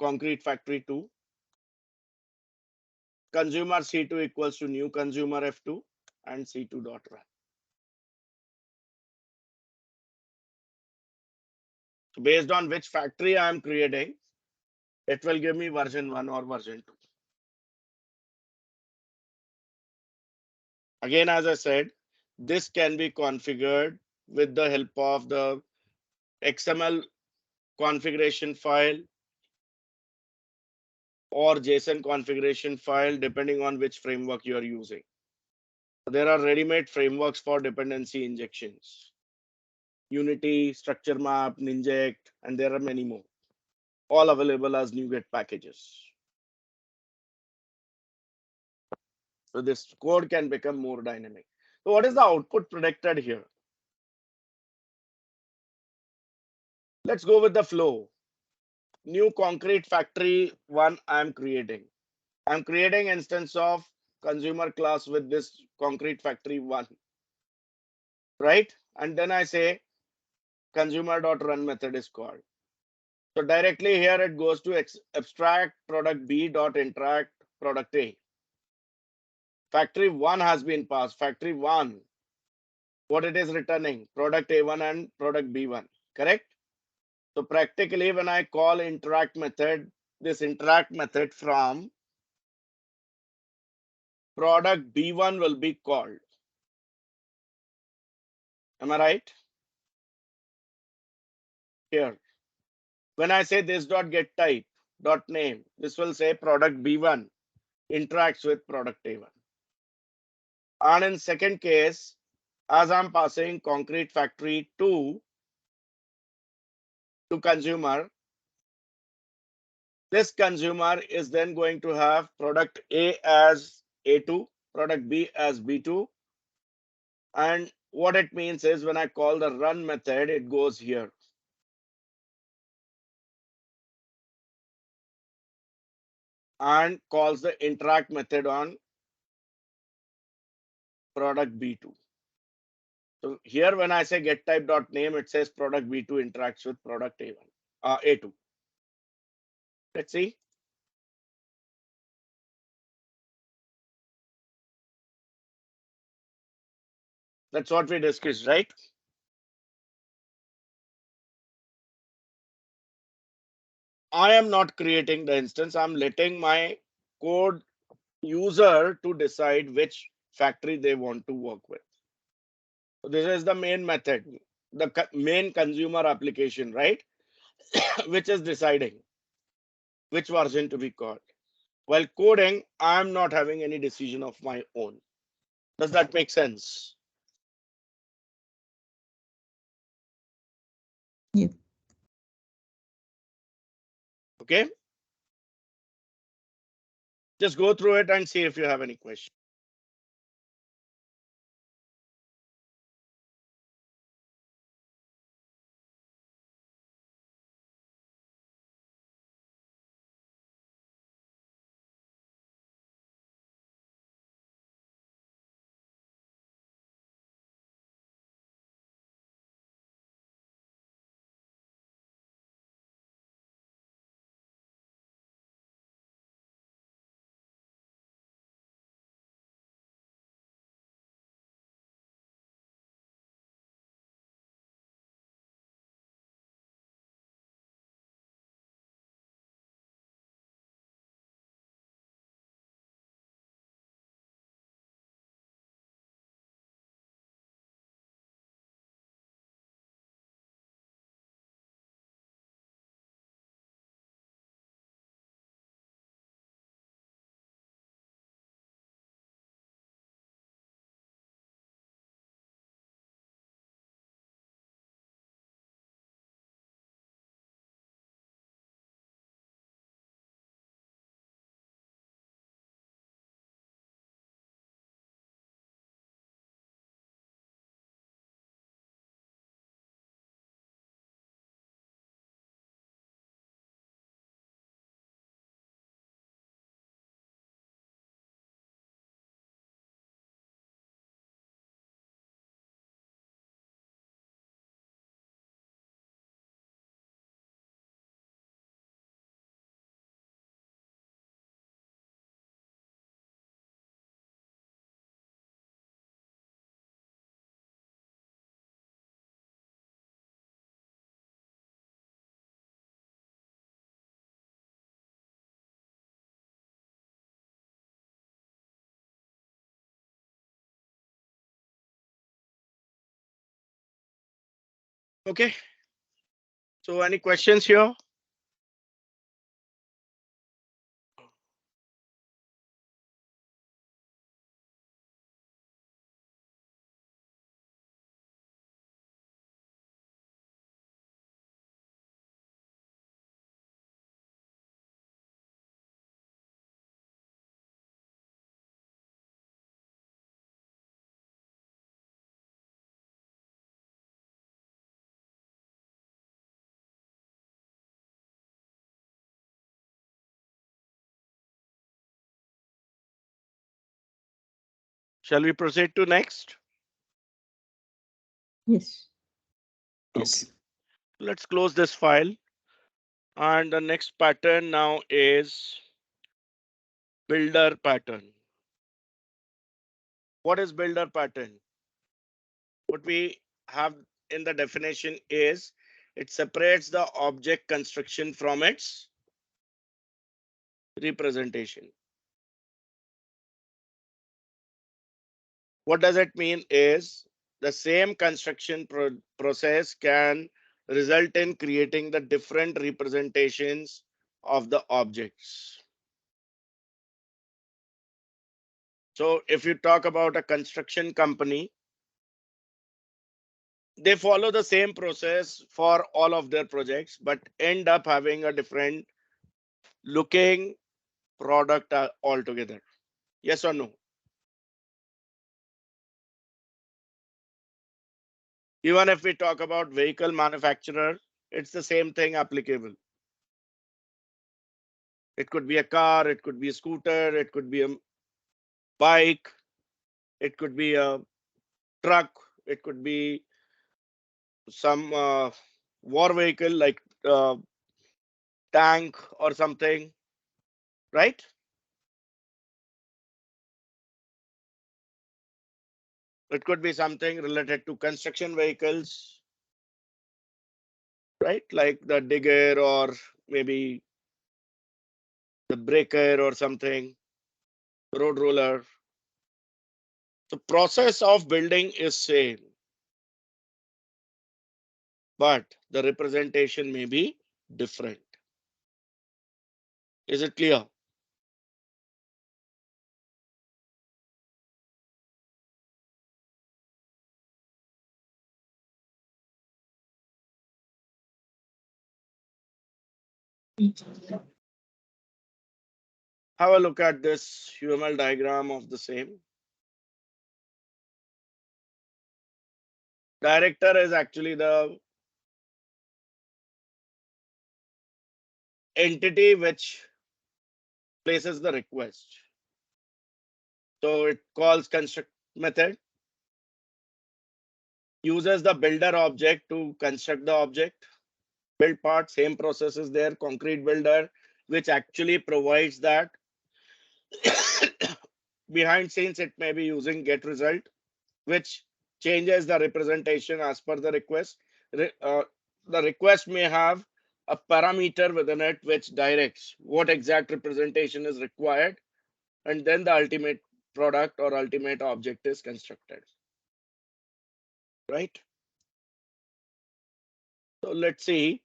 concrete factory 2. Consumer C2 equals to new consumer F2 and C2 dot run. So based on which factory I am creating, it will give me version 1 or version 2. Again, as I said, this can be configured with the help of the XML configuration file or JSON configuration file, depending on which framework you are using. There are ready-made frameworks for dependency injections. Unity, Structure Map, Ninject, and there are many more, all available as NuGet packages. So this code can become more dynamic. So what is the output predicted here? Let's go with the flow. New concrete factory 1 I'm creating. I'm creating instance of consumer class with this concrete factory 1, right? And then I say consumer.run method is called. So directly here it goes to abstract product B dot interact product A. Factory 1 has been passed. Factory 1, what it is returning? Product A1 and product B1, correct? So practically when I call interact method, this interact method from product B1 will be called. Am I right? Here. When I say this dot get type dot name, this will say product B1 interacts with product A1. And in second case, as I'm passing concrete factory 2 to consumer, this consumer is then going to have product A as A2, product B as B2. And what it means is when I call the run method, it goes here. And calls the interact method on product B2. So here when I say get type dot name, it says product B2 interacts with product A1, A2. Let's see. That's what we discussed, right? I am not creating the instance. I'm letting my code user to decide which factory they want to work with. So this is the main method. the main consumer application, right? Which is deciding which version to be called. While coding, I'm not having any decision of my own. Does that make sense? Yeah. Okay. Just go through it and see if you have any questions. Okay. So any questions here? Shall we proceed to next? Yes. Yes. Let's close this file. And the next pattern now is builder pattern. What is builder pattern? What we have in the definition is it separates the object construction from its representation. What does it mean is the same construction process can result in creating the different representations of the objects. So if you talk about a construction company, they follow the same process for all of their projects, but end up having a different looking product altogether. Yes or no? Even if we talk about vehicle manufacturer, it's the same thing applicable. It could be a car, it could be a scooter, it could be a bike, it could be a truck, it could be some war vehicle like tank or something, right? It could be something related to construction vehicles, right? Like the digger or maybe the breaker or something, road roller. The process of building is same. but the representation may be different. Is it clear? Have a look at this UML diagram of the same. Director is actually the entity which places the request. So it calls construct method, uses the builder object to construct the object. Build part, same process is there, concrete builder, which actually provides that. Behind scenes, it may be using get result, which changes the representation as per the request. The request may have a parameter within it which directs what exact representation is required, and then the ultimate product or ultimate object is constructed. Right? So let's see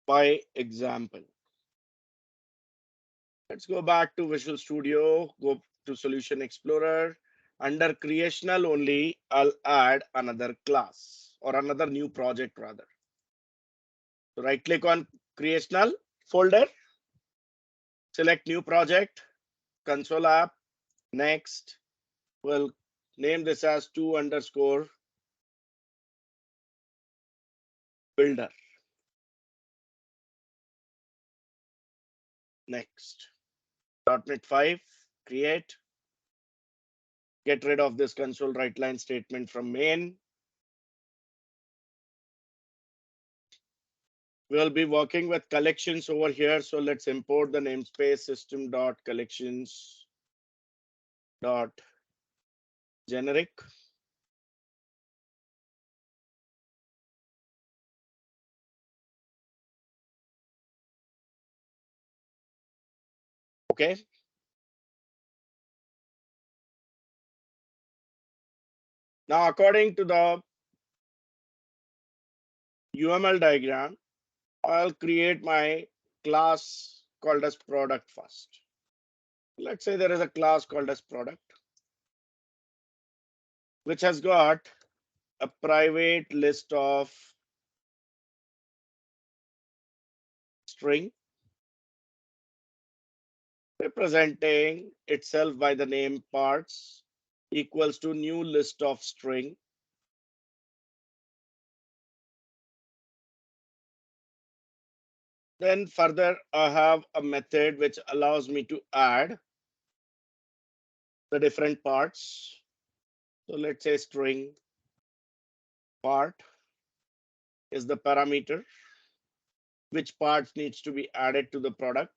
by example. Let's go back to Visual Studio, go to Solution Explorer. Under creational only, I'll add another class or another new project rather. So right click on creational folder, select new project, console app, next. We'll name this as 2_ builder. Next. .NET 5, create. Get rid of this console write line statement from main. We'll be working with collections over here. So let's import the namespace system.collections.generic. Okay. Now, according to the UML diagram, I'll create my class called as product first. Let's say there is a class called as product, which has got a private list of string representing itself by the name parts equals to new list of string. Then further, I have a method which allows me to add the different parts. So let's say string part is the parameter, which parts needs to be added to the product.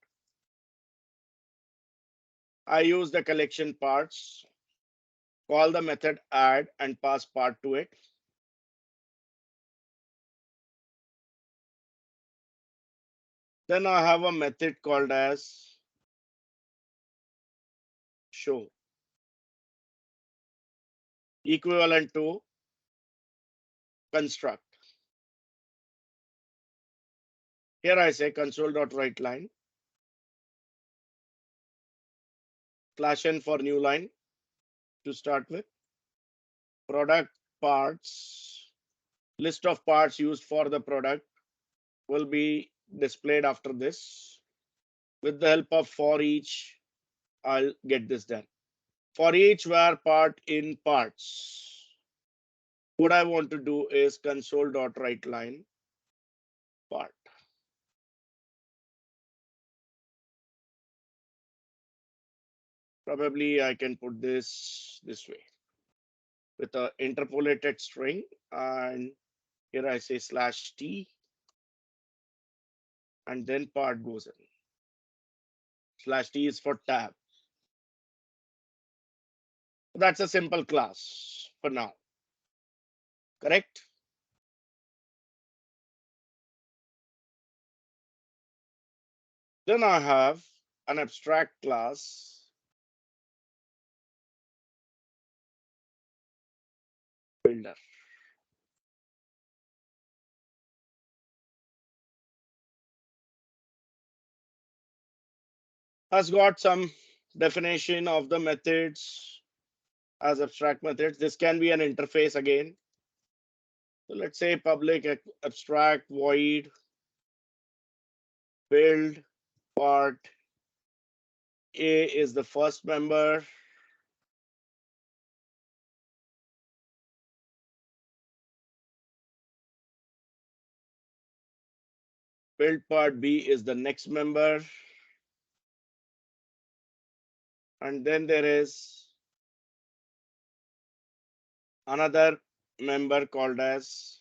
I use the collection parts, call the method add and pass part to it. Then I have a method called as show, equivalent to construct. Here I say console.writeLine /n for new line to start with. Product parts, list of parts used for the product will be displayed after this. With the help of for each, I'll get this done. For each var part in parts, what I want to do is console.writeLine part. Probably I can put this way with a interpolated string, and here I say /t, and then part goes in. /t is for tab. That's a simple class for now. Correct? Then I have an abstract class builder. has got some definition of the methods as abstract methods. This can be an interface again. So let's say public abstract void build part A is the first member. Build part B is the next member. And then there is another member called as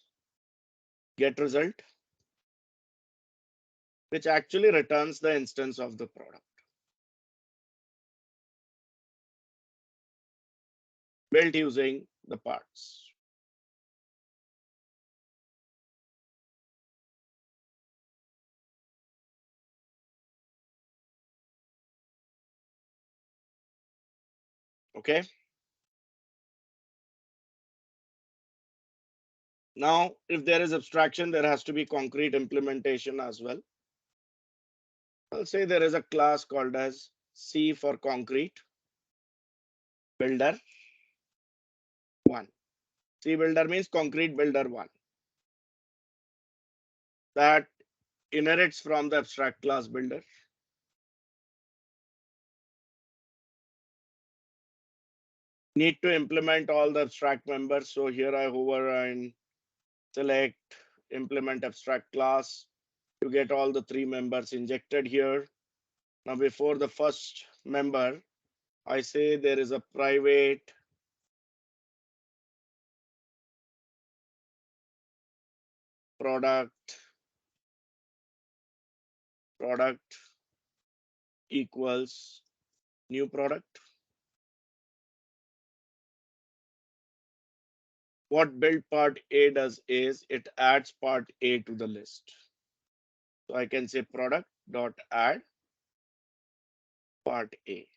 get result, which actually returns the instance of the product. Built using the parts. Okay. Now, if there is abstraction, there has to be concrete implementation as well. I'll say there is a class called as C for concrete builder 1. C builder means concrete builder 1. That inherits from the abstract class builder. Need to implement all the abstract members. So here I hover and select implement abstract class to get all the 3 members injected here. Now before the first member, I say there is a private product equals new product. What build part A does is it adds part A to the list. So I can say product dot add part A.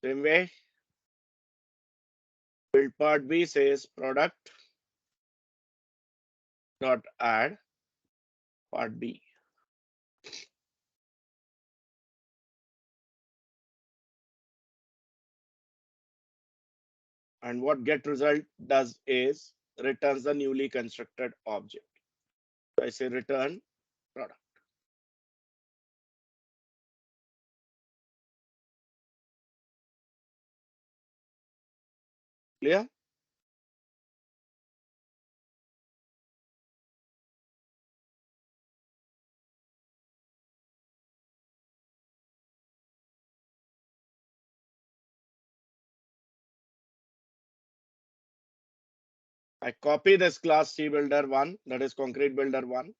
Same way, build part B says product dot add part B. And what get result does is returns the newly constructed object. So I say return product. Clear? I copy this class C builder 1, that is concrete builder 1,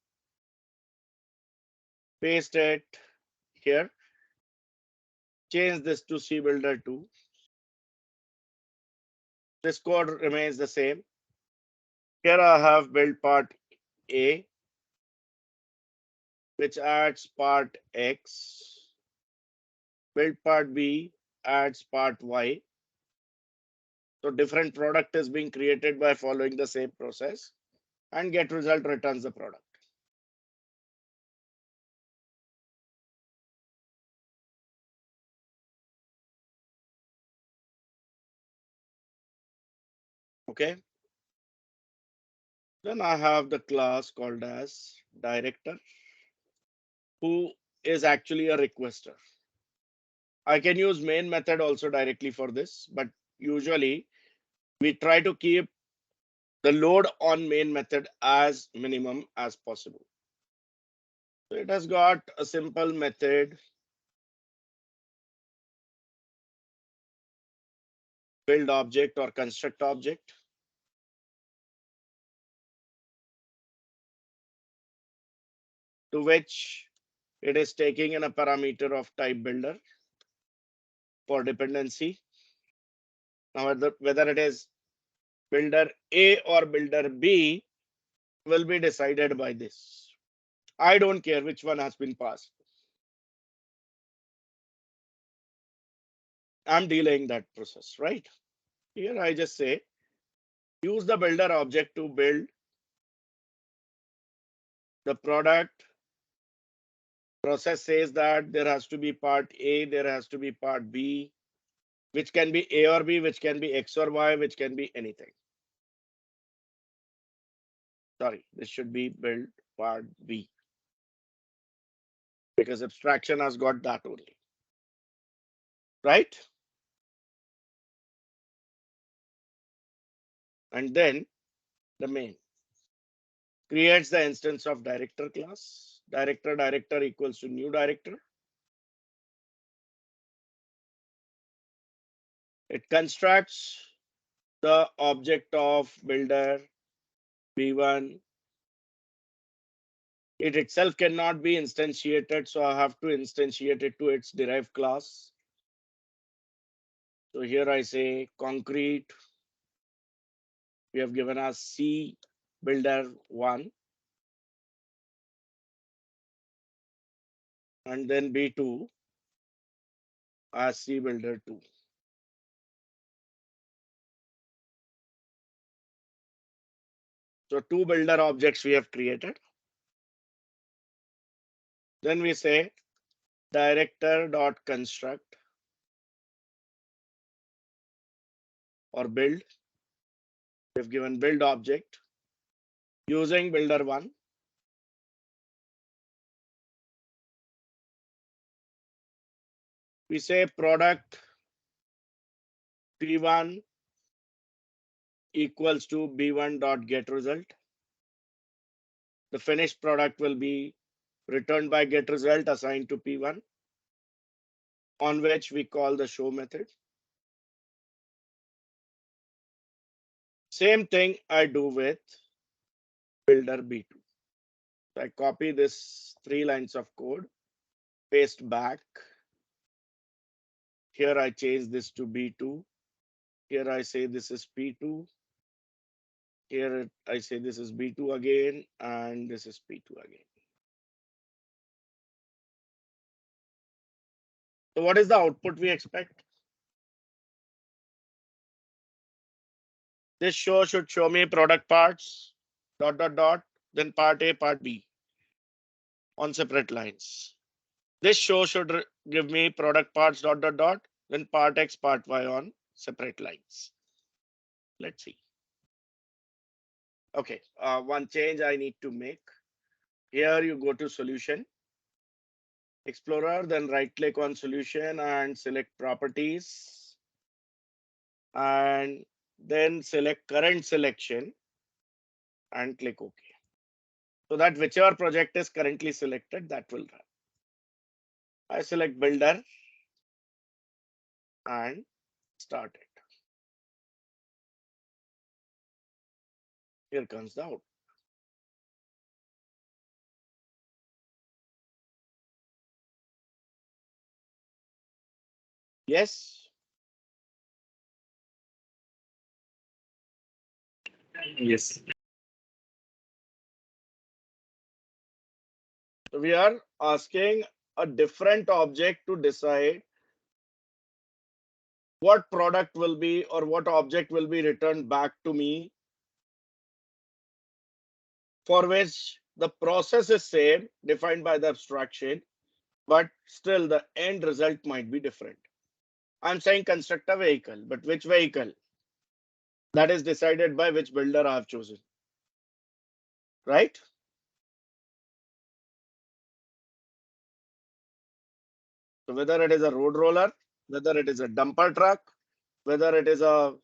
paste it here, change this to C builder 2. This code remains the same. Here I have build part A, which adds part X. Build part B adds part Y. So different product is being created by following the same process, and get result returns the product. Okay. Then I have the class called as director, who is actually a requester. I can use main method also directly for this, but usually we try to keep the load on main method as minimum as possible. So it has got a simple method build object or construct object. To which it is taking in a parameter of type builder for dependency. Now whether it is builder A or builder B will be decided by this. I don't care which one has been passed. I'm delaying that process, right? Here I just say use the builder object to build the product process says that there has to be part A, there has to be part B, which can be A or B, which can be X or Y, which can be anything. Sorry, this should be build part B, because abstraction has got that only, right? And then the main creates the instance of director class. Director equals to new director. It constructs the object of builder B1. It itself cannot be instantiated, so I have to instantiate it to its derived class. So here I say concrete. We have given us C builder 1. And then B2 as C builder 2. So 2 builder objects we have created. Then we say director.construct or build. We have given build object using builder 1. We say product P1 equals to B1.getResult. The finished product will be returned by getResult assigned to P1, on which we call the show method. Same thing I do with builder B2. So I copy this 3 lines of code, paste back. Here I change this to B2. Here I say this is P2. Here I say this is B2 again, and this is P2 again. So what is the output we expect? This show should show me product parts, dot, dot, dot, then part A, part B on separate lines. This show should give me product parts, dot, dot, dot, then part X, part Y on separate lines. Let's see. Okay, one change I need to make. Here you go to solution, Explorer, then right click on solution and select properties. And then select current selection and click OK. So that whichever project is currently selected, that will run. I select builder and start it. Here comes the output. Yes. Yes. So we are asking a different object to decide what product will be or what object will be returned back to me, for which the process is same, defined by the abstraction, but still the end result might be different. I'm saying construct a vehicle, but which vehicle? That is decided by which builder I have chosen, right? So whether it is a road roller, whether it is a dumper truck, whether it is a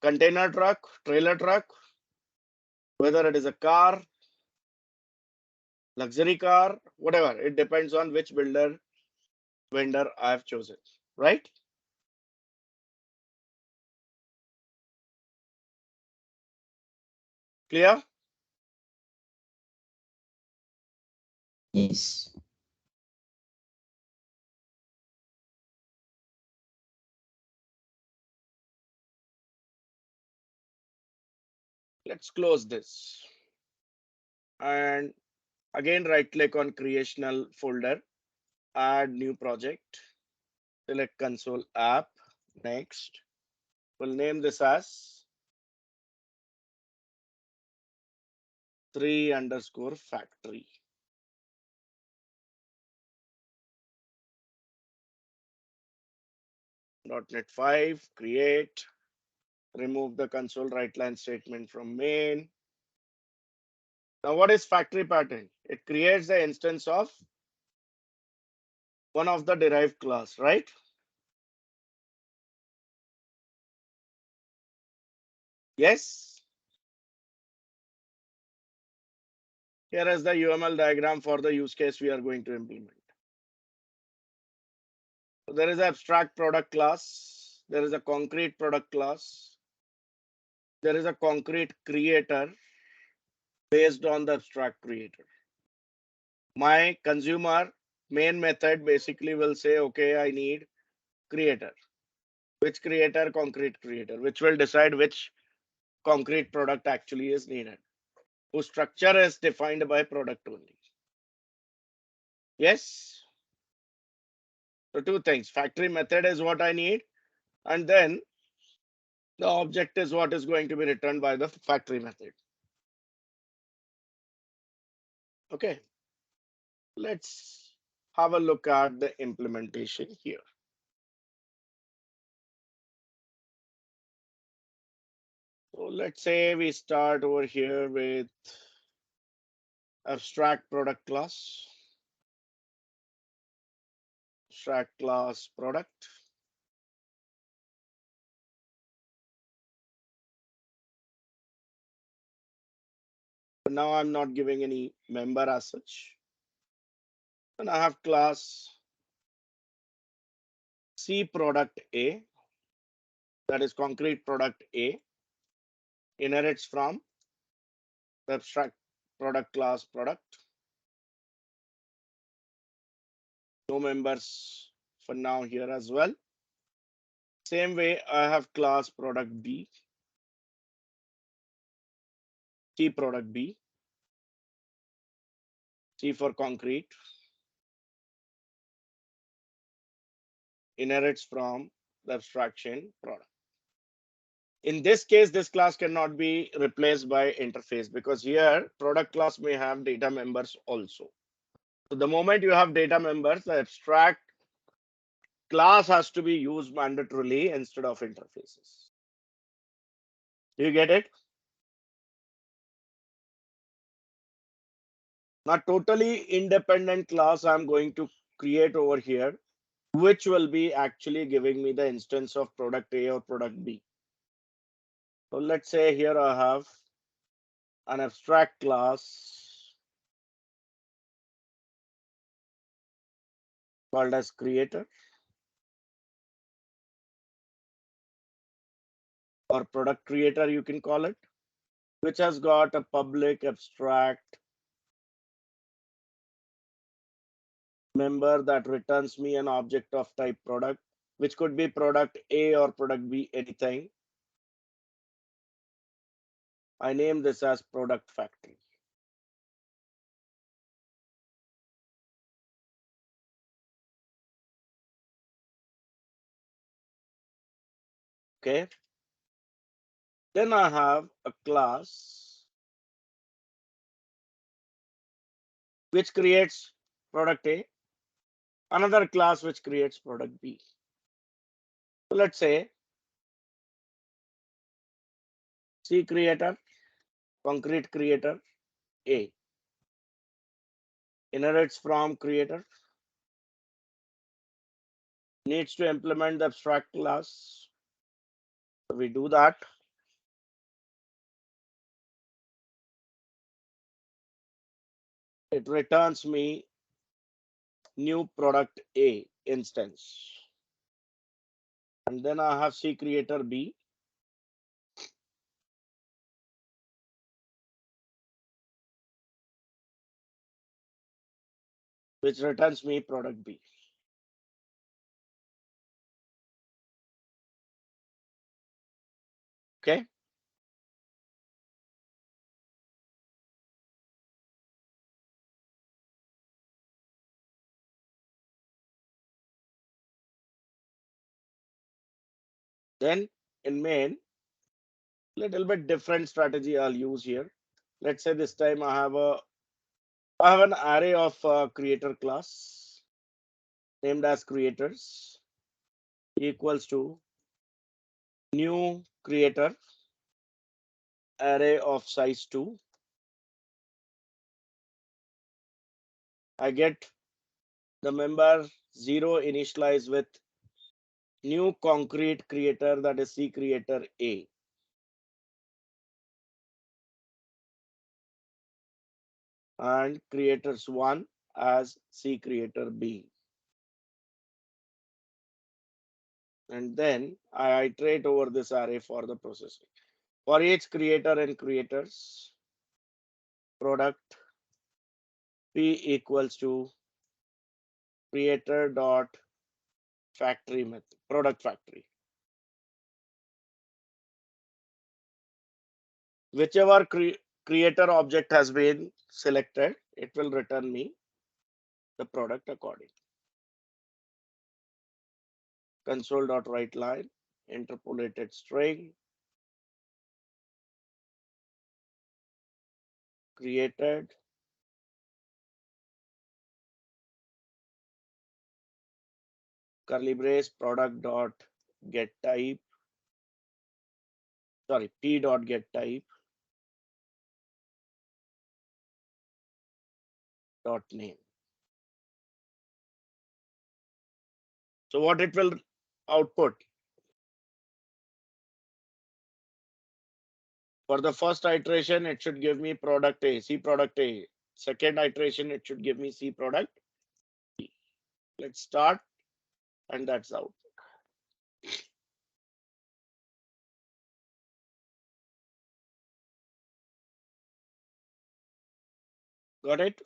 container truck, trailer truck, whether it is a car, luxury car, whatever, it depends on which vendor I have chosen, right? Clear? Yes. Let's close this. And again, right click on creational folder, add new project, select console app, next. We'll name this as 3_factory. .NET 5, create, remove the console write line statement from main. Now what is factory pattern? It creates the instance of one of the derived class, right? Yes. Here is the UML diagram for the use case we are going to implement. So there is an abstract product class. There is a concrete product class. There is a concrete creator based on the abstract creator. My consumer main method basically will say, okay, I need creator. Which creator? Concrete creator, which will decide which concrete product actually is needed, whose structure is defined by product only. Yes. So two things, factory method is what I need, and then the object is what is going to be returned by the factory method. Okay. Let's have a look at the implementation here. So let's say we start over here with abstract product class. Abstract class product. But now I'm not giving any member as such. And I have class C product A, that is concrete product A, inherits from the abstract product class product. No members for now here as well. Same way, I have class product B, C product B, C for concrete, inherits from the abstraction product. In this case, this class cannot be replaced by interface because here product class may have data members also. So the moment you have data members, the abstract class has to be used mandatorily instead of interfaces. Do you get it? Now, totally independent class I'm going to create over here, which will be actually giving me the instance of product A or product B. So let's say here I have an abstract class called as creator or product creator, you can call it, which has got a public abstract member that returns me an object of type product, which could be product A or product B, anything. I name this as product factory. Okay. Then I have a class which creates product A, another class which creates product B. So let's say C creator, concrete creator A, inherits from creator, needs to implement the abstract class. So we do that. It returns me new product A instance. And then I have C creator B, which returns me product B. Okay. Then in main, little bit different strategy I'll use here. Let's say this time I have an array of creator class named as creators equals to new creator array of size 2. I get the member 0 initialized with new concrete creator, that is C creator A. And creators 1 as C creator B. And then I iterate over this array for the processing. For each creator and creators, product P equals to creator dot factory method, product factory. Whichever creator object has been selected, it will return me the product according. Console.writeLine, interpolated string, created, curly brace, product dot get type, sorry, p dot get type dot name. So what it will output? For the first iteration, it should give me product A, C product A. Second iteration, it should give me C product B. Let's start, and that's out. Got it?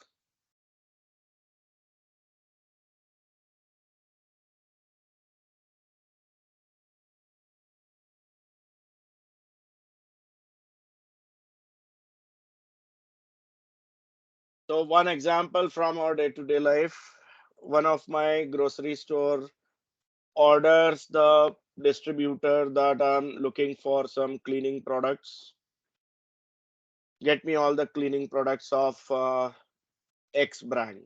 So one example from our day-to-day life, one of my grocery store orders the distributor that I'm looking for some cleaning products. Get me all the cleaning products of X brand.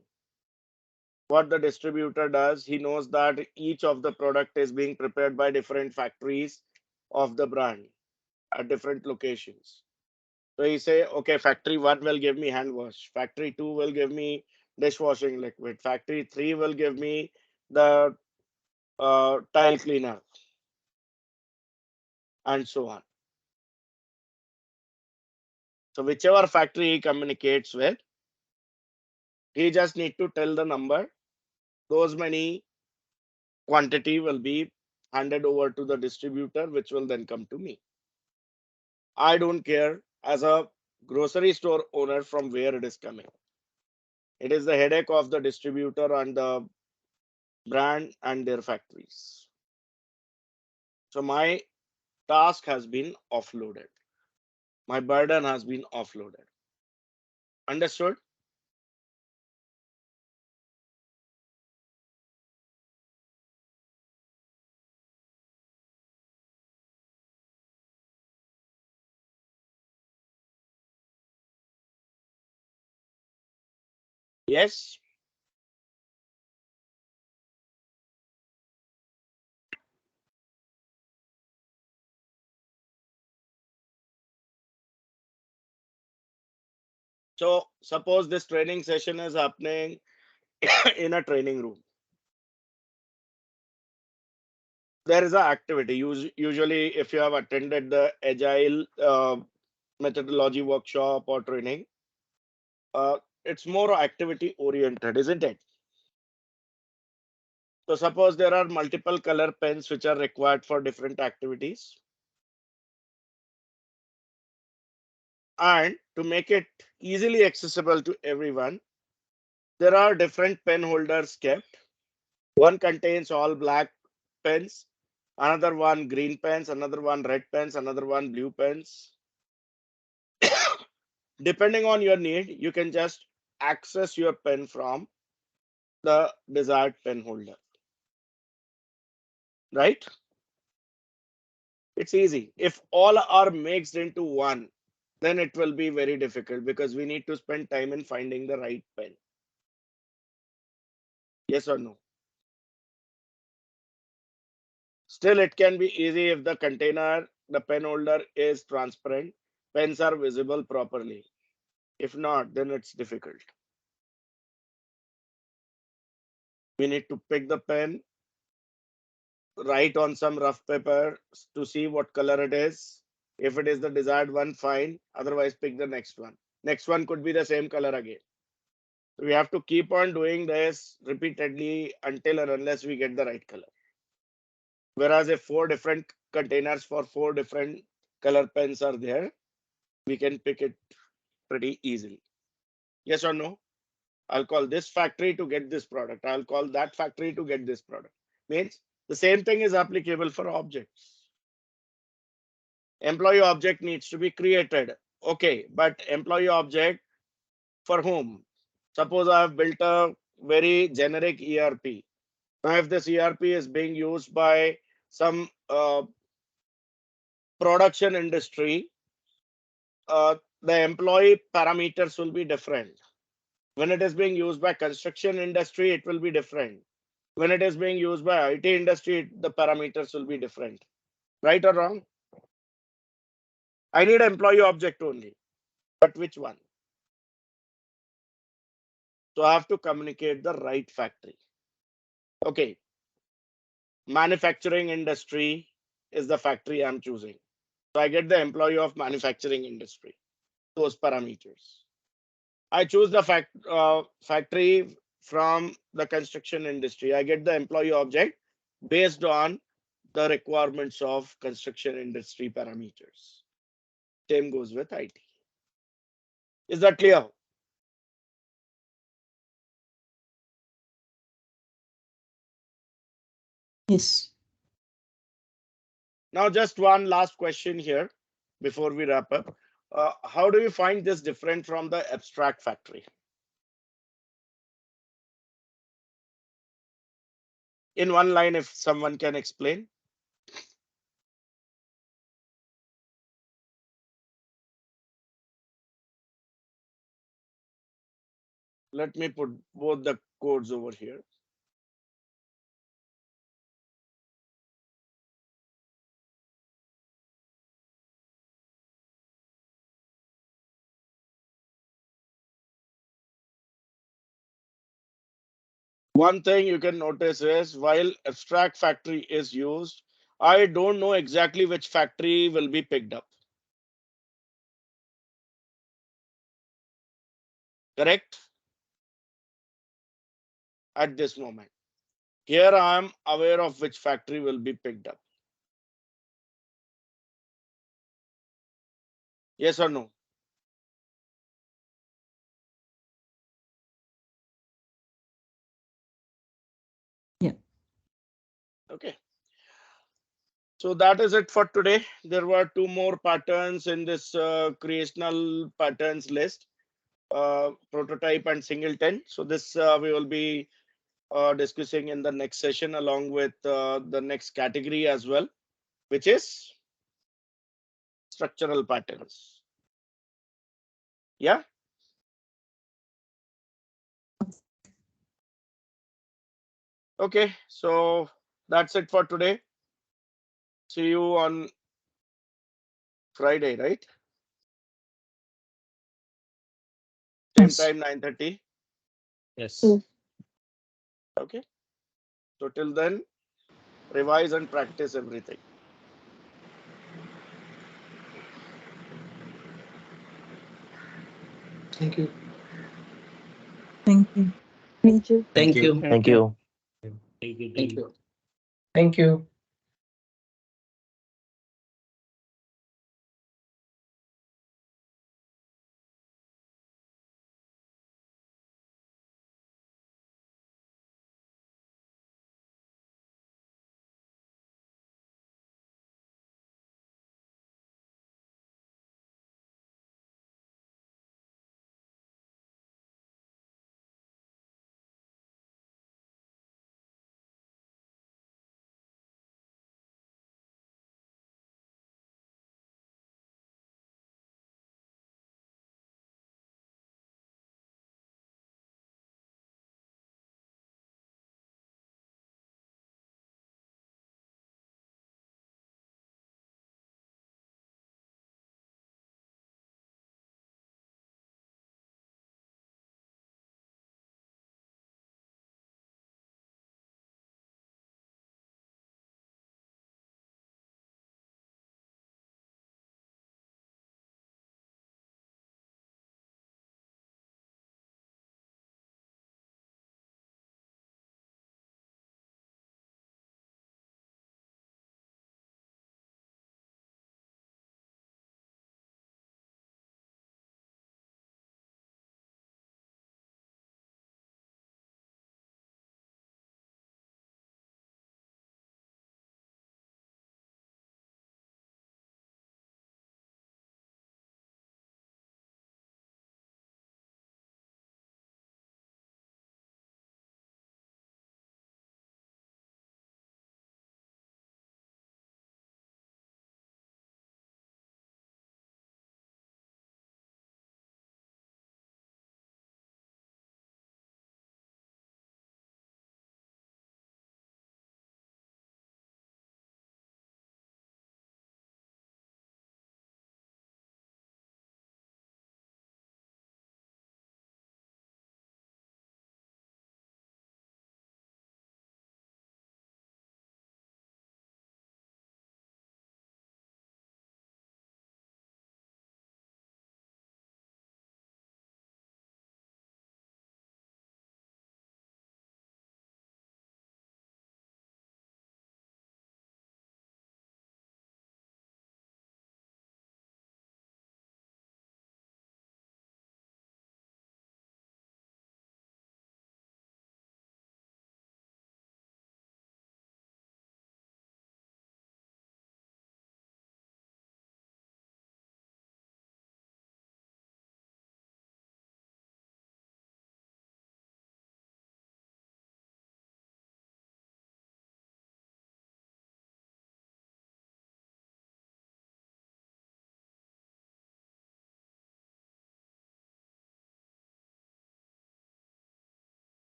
What the distributor does, he knows that each of the product is being prepared by different factories of the brand at different locations. So he say, okay, factory 1 will give me hand wash, factory 2 will give me dishwashing liquid, factory 3 will give me the tile cleaner, and so on. So whichever factory he communicates with, he just need to tell the number. Those many quantity will be handed over to the distributor, which will then come to me. I don't care as a grocery store owner from where it is coming. It is the headache of the distributor and the brand and their factories. So my task has been offloaded. My burden has been offloaded. Understood? Yes. So suppose this training session is happening in a training room. There is an activity. Usually, if you have attended the agile methodology workshop or training, it's more activity oriented, isn't it? So suppose there are multiple color pens which are required for different activities. And to make it easily accessible to everyone, there are different pen holders kept. One contains all black pens, another one green pens, another one red pens, another one blue pens. Depending on your need, you can just access your pen from the desired pen holder. Right? It's easy. If all are mixed into one, then it will be very difficult because we need to spend time in finding the right pen. Yes or no? Still, it can be easy if the container, the pen holder is transparent, pens are visible properly. If not, then it's difficult. We need to pick the pen, write on some rough paper to see what color it is. If it is the desired one, fine. Otherwise, pick the next one. Next one could be the same color again. We have to keep on doing this repeatedly until and unless we get the right color. Whereas if 4 different containers for 4 different color pens are there, we can pick it pretty easily. Yes or no? I'll call this factory to get this product. I'll call that factory to get this product. Means the same thing is applicable for objects. Employee object needs to be created. Okay, but employee object for whom? Suppose I have built a very generic ERP. Now, if this ERP is being used by some production industry, the employee parameters will be different. When it is being used by construction industry, it will be different. When it is being used by IT industry, the parameters will be different. Right or wrong? I need an employee object only, but which one? So I have to communicate the right factory. Okay. Manufacturing industry is the factory I'm choosing. So I get the employee of manufacturing industry, those parameters. I choose the factory from the construction industry. I get the employee object based on the requirements of construction industry parameters. Same goes with IT. Is that clear? Yes. Now, just one last question here before we wrap up. How do you find this different from the abstract factory? In one line, if someone can explain. Let me put both the codes over here. One thing you can notice is while abstract factory is used, I don't know exactly which factory will be picked up. Correct? At this moment. Here I am aware of which factory will be picked up. Yes or no? Yeah. Okay. So that is it for today. There were 2 more patterns in this creational patterns list, prototype and singleton. So this we will be discussing in the next session along with the next category as well, which is structural patterns. Yeah. Okay. So that's it for today. See you on Friday, right? Same Yes. time, 9:30. Yes. Okay. So till then, revise and practice everything. Thank you. Thank you. Thank you. Thank you. Thank you. Thank you. Thank you. Thank you.